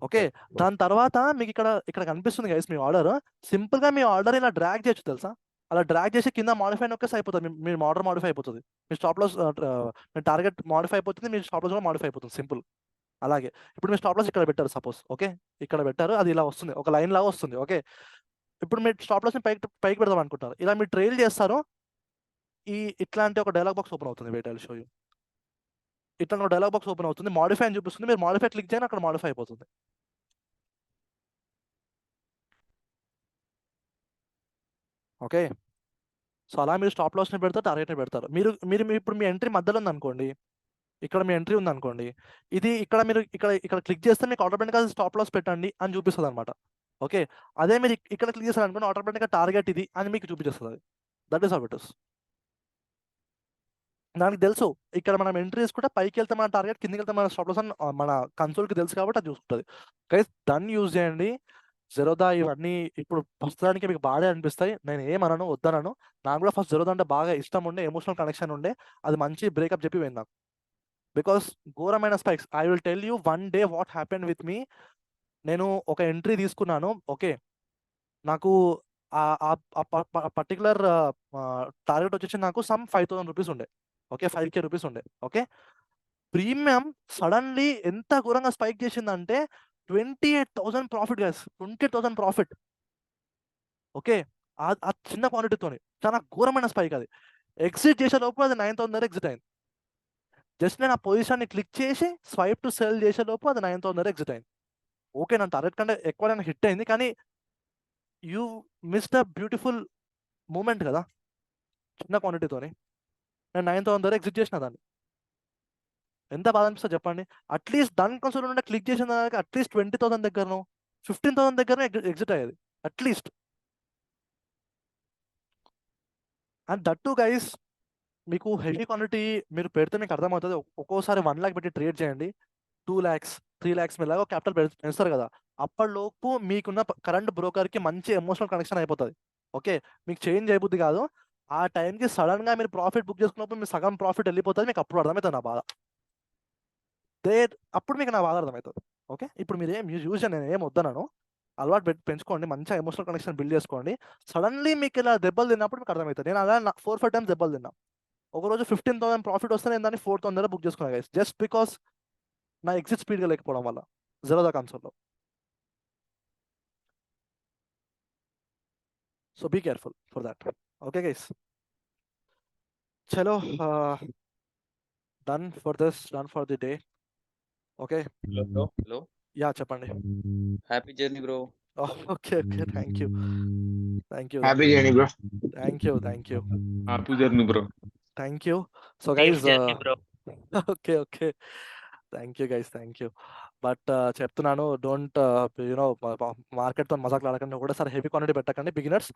A: ఓకే, దాని తర్వాత మీకు ఇక్కడ కనిపిస్తుంది గైస్ మీ ఆర్డర్. సింపుల్ గా మీ ఆర్డర్ ఇలా డ్రాగ్ చేయొచ్చు తెలుసా? అలా డ్రాగ్ చేసి కింద మాడిఫై నొక్కేసి అయిపోతుంది. మీ ఆర్డర్ మాడిఫై అయిపోతుంది. మీ స్టాప్ లాస్ మీ టార్గెట్ మాడిఫై అయిపోతుంది, మీ స్టాప్ లాస్ కూడా మాడిఫై అయిపోతుంది. సింపుల్. అలాగే ఇప్పుడు మీ స్టాప్ లాస్ ఇక్కడ పెట్టారు సపోజ్. ఓకే, ఇక్కడ పెట్టారు, అది ఇలా వస్తుంది, ఒక లైన్ లాగా వస్తుంది. ఓకే, ఇప్పుడు మీరు స్టాప్ లాస్ పైకి పెడదాం అనుకుంటారు. ఇలా మీరు ట్రైల్ చేస్తారు. ఇట్లాంటి ఒక డైలాగ్ బాక్స్ ఓపెన్ అవుతుంది. Wait I will show you. ఇట్లా ఒక డైలాగ్ బాక్స్ ఓపెన్ అవుతుంది, మాడిఫై అని చూపిస్తుంది. మీరు మాడిఫై క్లిక్ చేయని అక్కడ మాడిఫై అయిపోతుంది. ఓకే, సో అలా మీరు స్టాప్ లాస్ని పెడతారు, టార్గెట్ని పెడతారు. మీరు ఇప్పుడు మీ ఎంట్రీ మధ్యలో ఉందనుకోండి, ఇక్కడ మీ ఎంట్రీ ఉందనుకోండి, ఇది ఇక్కడ మీరు ఇక్కడ క్లిక్ చేస్తే మీకు ఆటోమేటిక్గా స్టాప్ లాస్ పెట్టండి అని చూపిస్తుంది అనమాట. ఓకే, అదే మీరు ఇక్కడ క్లిక్ చేస్తారు అనుకోండి, ఆటోమేటిక్గా టార్గెట్ ఇది అని మీకు చూపించేస్తుంది. That is how it is. దానికి తెలుసు ఇక్కడ మనం ఎంట్రీ చేసుకుంటే పైకి వెళ్తే మన టార్గెట్, కిందికి వెళ్తే మన స్టాప్ లాస్ అని మన కన్సోల్కి తెలుసు కాబట్టి అది చూసుకుంటుంది. గైస్ దాన్ని యూజ్ చేయండి. జెరోదా ఇవన్నీ ఇప్పుడు ప్రస్తుతానికి మీకు బాగా అనిపిస్తాయి. నేను ఏమనను, వద్దనను. నాకు కూడా ఫస్ట్ జెరోదా అంటే బాగా ఇష్టం ఉండే, ఎమోషనల్ కనెక్షన్ ఉండే. అది మంచి బ్రేకప్ చెప్పి పోయింది నాకు. బికాస్ ఘోరమైన spikes. I will tell you one day what happen with me. నేను ఒక ఎంట్రీ తీసుకున్నాను. ఓకే, నాకు పర్టికులర్ టార్గెట్ వచ్చేసి నాకు సమ్ 5,000 రూపీస్ ఉండే. ఓకే, 5K రూపీస్ ఉండే. ఓకే, ప్రీమియం సడన్లీ ఎంత ఘోరంగా స్పైక్ చేసిందంటే 28,000 ప్రాఫిట్ గైస్. 28,000 ప్రాఫిట్. ఓకే, ఆ చిన్న క్వాంటిటీతోని చాలా ఘోరమైన స్పైక్. అది ఎగ్జిట్ చేసే లోపు అది 9,000 దగ్గర ఎగ్జిట్ అయింది. జస్ట్ నేను ఆ పొజిషన్ని క్లిక్ చేసి స్వైప్ టు సెల్ చేసే లోపు అది 9,000 దగ్గర ఎగ్జిట్ అయింది. ఓకే, నా టార్గెట్ కంటే ఎక్కువ నేను హిట్ అయింది, కానీ you missed a beautiful moment కదా. చిన్న క్వాంటిటీతోని నేను 9,000 దగ్గర ఎగ్జిట్ చేసిన దాన్ని. ఎంత బాధ అనిపిస్తుంది చెప్పండి. అట్లీస్ట్ దాని కన్సోల్ ఉంటే క్లిక్ చేసిన దానికి అట్లీస్ట్ 20,000 దగ్గరను 15,000 దగ్గరనే ఎగ్జిట్ అయ్యేది at least. And that to guys, మీకు హెవీ క్వాంటిటీ మీరు పెడితే మీకు అర్థమవుతుంది. ఒక్కోసారి 1 lakh పెట్టి ట్రేడ్ చేయండి, 2 lakhs 3 lakhs మీలాగా క్యాపిటల్ పెంచుతారు కదా. అప్పటిలోపు మీకున్న కరెంట్ బ్రోకర్కి మంచి ఎమోషనల్ కనెక్షన్ అయిపోతుంది. ఓకే, మీకు చేంజ్ అయిపోద్ది కాదు. ఆ టైంకి సడన్గా మీరు ప్రాఫిట్ బుక్ చేసుకున్నప్పుడు మీరు సగం ప్రాఫిట్ వెళ్ళిపోతుంది. మీకు అప్పుడు అర్థమవుతుంది నా బాధ. అప్పుడు మీకు నా బాధ అర్థమవుతుంది. ఓకే, ఇప్పుడు మీరు యూజ్ నేను ఏం వద్దన్నాను, అలవాటు పెంచుకోండి, మంచిగా ఎమోషనల్ కనెక్షన్ బిల్డ్ చేసుకోండి. సడన్లీ మీకు ఇలా దెబ్బలు తిన్నప్పుడు మీకు అర్థమవుతుంది. నేను అలా 4-5 times దెబ్బలు తిన్నా. ఒకరోజు 15,000 ప్రాఫిట్ వస్తే నేను దాన్ని 4,000 దగ్గర బుక్ చేసుకున్నాను గైస్, జస్ట్ బికాస్ నా ఎగ్జిట్ స్పీడ్గా లేకపోవడం వల్ల జెరోదా కన్సోల్లో. So be careful for that. Okay guys, చలో, done for the day. Okay,
O: hello,
A: yeah చెప్పండి.
O: Happy journey bro.
A: Okay, thank you.
E: Happy journey bro.
A: Thank you.
G: Happy journey bro.
A: Thank you. So guys, okay, thank you guys, thank you. But చెప్తున్నాను, డోంట్ యూనో మార్కెట్తో మజాక్ ఆడకండి, ఒకటేసారి హెవీ క్వాంటిటీ పెట్టకండి. Beginners,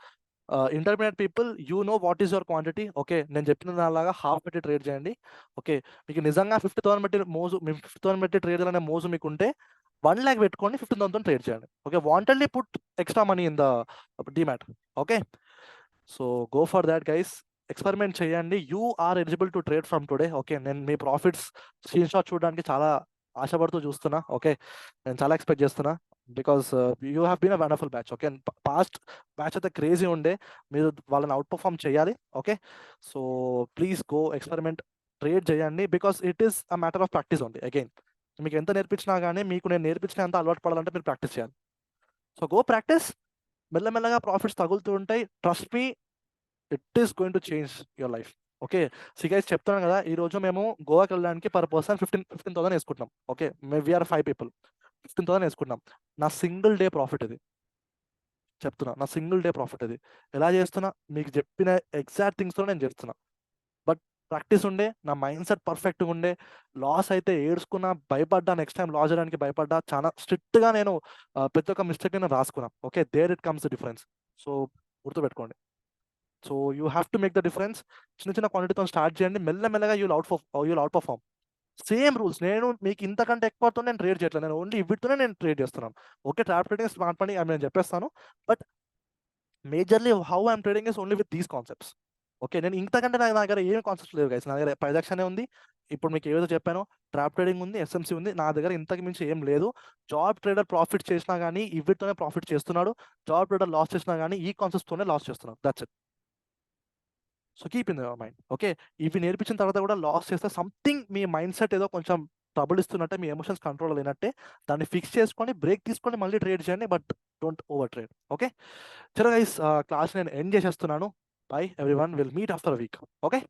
A: intermediate people, you know what is your quantity. Okay, నేను చెప్పిన దానిలాగా హాఫ్ పెట్టి ట్రేడ్ చేయండి. ఓకే, మీకు నిజంగా 50,000 పెట్టి మోజు, మీ 50,000 పెట్టి ట్రేడ్ చేయాలనే మోజు మీకు ఉంటే 1 lakh పెట్టుకోండి, 15,000తో ట్రేడ్ చేయండి. Okay, wantedly put extra money in the demat. Okay, so go for that guys. Experiment చేయండి. You are eligible to trade from today. Okay, నేను మీ ప్రాఫిట్స్ స్క్రీన్ షాట్ చూడడానికి చాలా ఆశపడుతూ చూస్తున్నా. ఓకే, నేను చాలా ఎక్స్పెక్ట్ చేస్తున్నా, because you have been a wonderful batch. Okay, past batch అయితే క్రేజీ ఉండే, మీరు వాళ్ళని అవుట్ పర్ఫార్మ్ చేయాలి. Okay, so please go experiment, trade చేయండి, because it is a matter of practice only. Again, మీకు ఎంత నేర్పించినా కానీ మీకు నేను నేర్పించిన ఎంత అలవాటు పడాలంటే మీరు ప్రాక్టీస్ చేయాలి. సో గో ప్రాక్టీస్, మెల్లమెల్లగా ప్రాఫిట్స్ తగులుతూ ఉంటాయి. Trust me, it is going to change your life. Okay, so guys చెప్తున్నాను కదా, ఈ రోజు మేము గోవాకి వెళ్ళడానికి పర్ పర్సన్ 15,000 వేసుకుంటున్నాం. ఓకే, వీఆర్ 5 people, 15,000 వేసుకుంటున్నాం. నా సింగిల్ డే ప్రాఫిట్ ఇది, చెప్తున్నా, నా సింగిల్ డే ప్రాఫిట్ ఇది. ఎలా చేస్తున్నా, మీకు చెప్పిన ఎగ్జాక్ట్ థింగ్స్తో నేను చేస్తున్నా. బట్ ప్రాక్టీస్ ఉండే, నా మైండ్ సెట్ పర్ఫెక్ట్గా ఉండే, లాస్ అయితే ఏడ్చుకున్నా, భయపడ్డా, నెక్స్ట్ టైం లాస్ చేయడానికి భయపడ్డా, చాలా స్ట్రిక్ట్గా నేను ప్రతి ఒక్క మిస్టేక్ నేను రాసుకున్నా. Okay, there it comes the difference. So గుర్తుపెట్టుకోండి. So you have to make the difference. చిన్న చిన్న క్వాంటిటీతో స్టార్ట్ చేయండి, మెల్లమెల్లగా you'll outperform. Same rules, నేను మీకు ఇంతకంటే ఎక్కువతో నేను ట్రేడ్ చేయట్లేదు, నేను ఓన్లీ వీటితోనే నేను ట్రేడ్ చేస్తున్నాను. Okay, trap trading smart money అని నేను చెప్పేస్తాను, but majorly how I'm trading is only with these concepts. Okay, నేను ఇంతకంటే నా దగ్గర ఏం కాన్సెప్ట్స్ లేవు గైస్. నా దగ్గర ప్రొజెక్షనే ఉంది, ఇప్పుడు మీకు ఏదో చెప్పానో, ట్రాప్ ట్రేడింగ్ ఉంది, ఎస్ఎంసీ ఉంది, నా దగ్గర ఇంతకు మించి ఏం లేదు. జాబ్ ట్రేడర్ ప్రాఫిట్ చేసినా కానీ వీటితోనే ప్రాఫిట్ చేస్తున్నాడు, జాబ్ ట్రేడర్ లాస్ చేసినా కానీ ఈ కాన్సెప్ట్స్తోనే లాస్ చేస్తున్నాడు. That's it. So keep in your mind. Okay, ఇవి నేర్పించిన తర్వాత కూడా లాస్ చేస్తే సంథింగ్ మీ మైండ్ సెట్ ఏదో కొంచెం ట్రబుల్ ఇస్తున్నట్టే, మీ ఎమోషన్స్ కంట్రోల్ లేనట్టే, దాన్ని ఫిక్స్ చేసుకొని బ్రేక్ తీసుకొని మళ్ళీ ట్రేడ్ చేయండి, but don't over trade. Okay, చలో గైస్, క్లాస్ నేను ఎండ్ చేసేస్తున్నాను. By everyone, will meet after a week. Okay.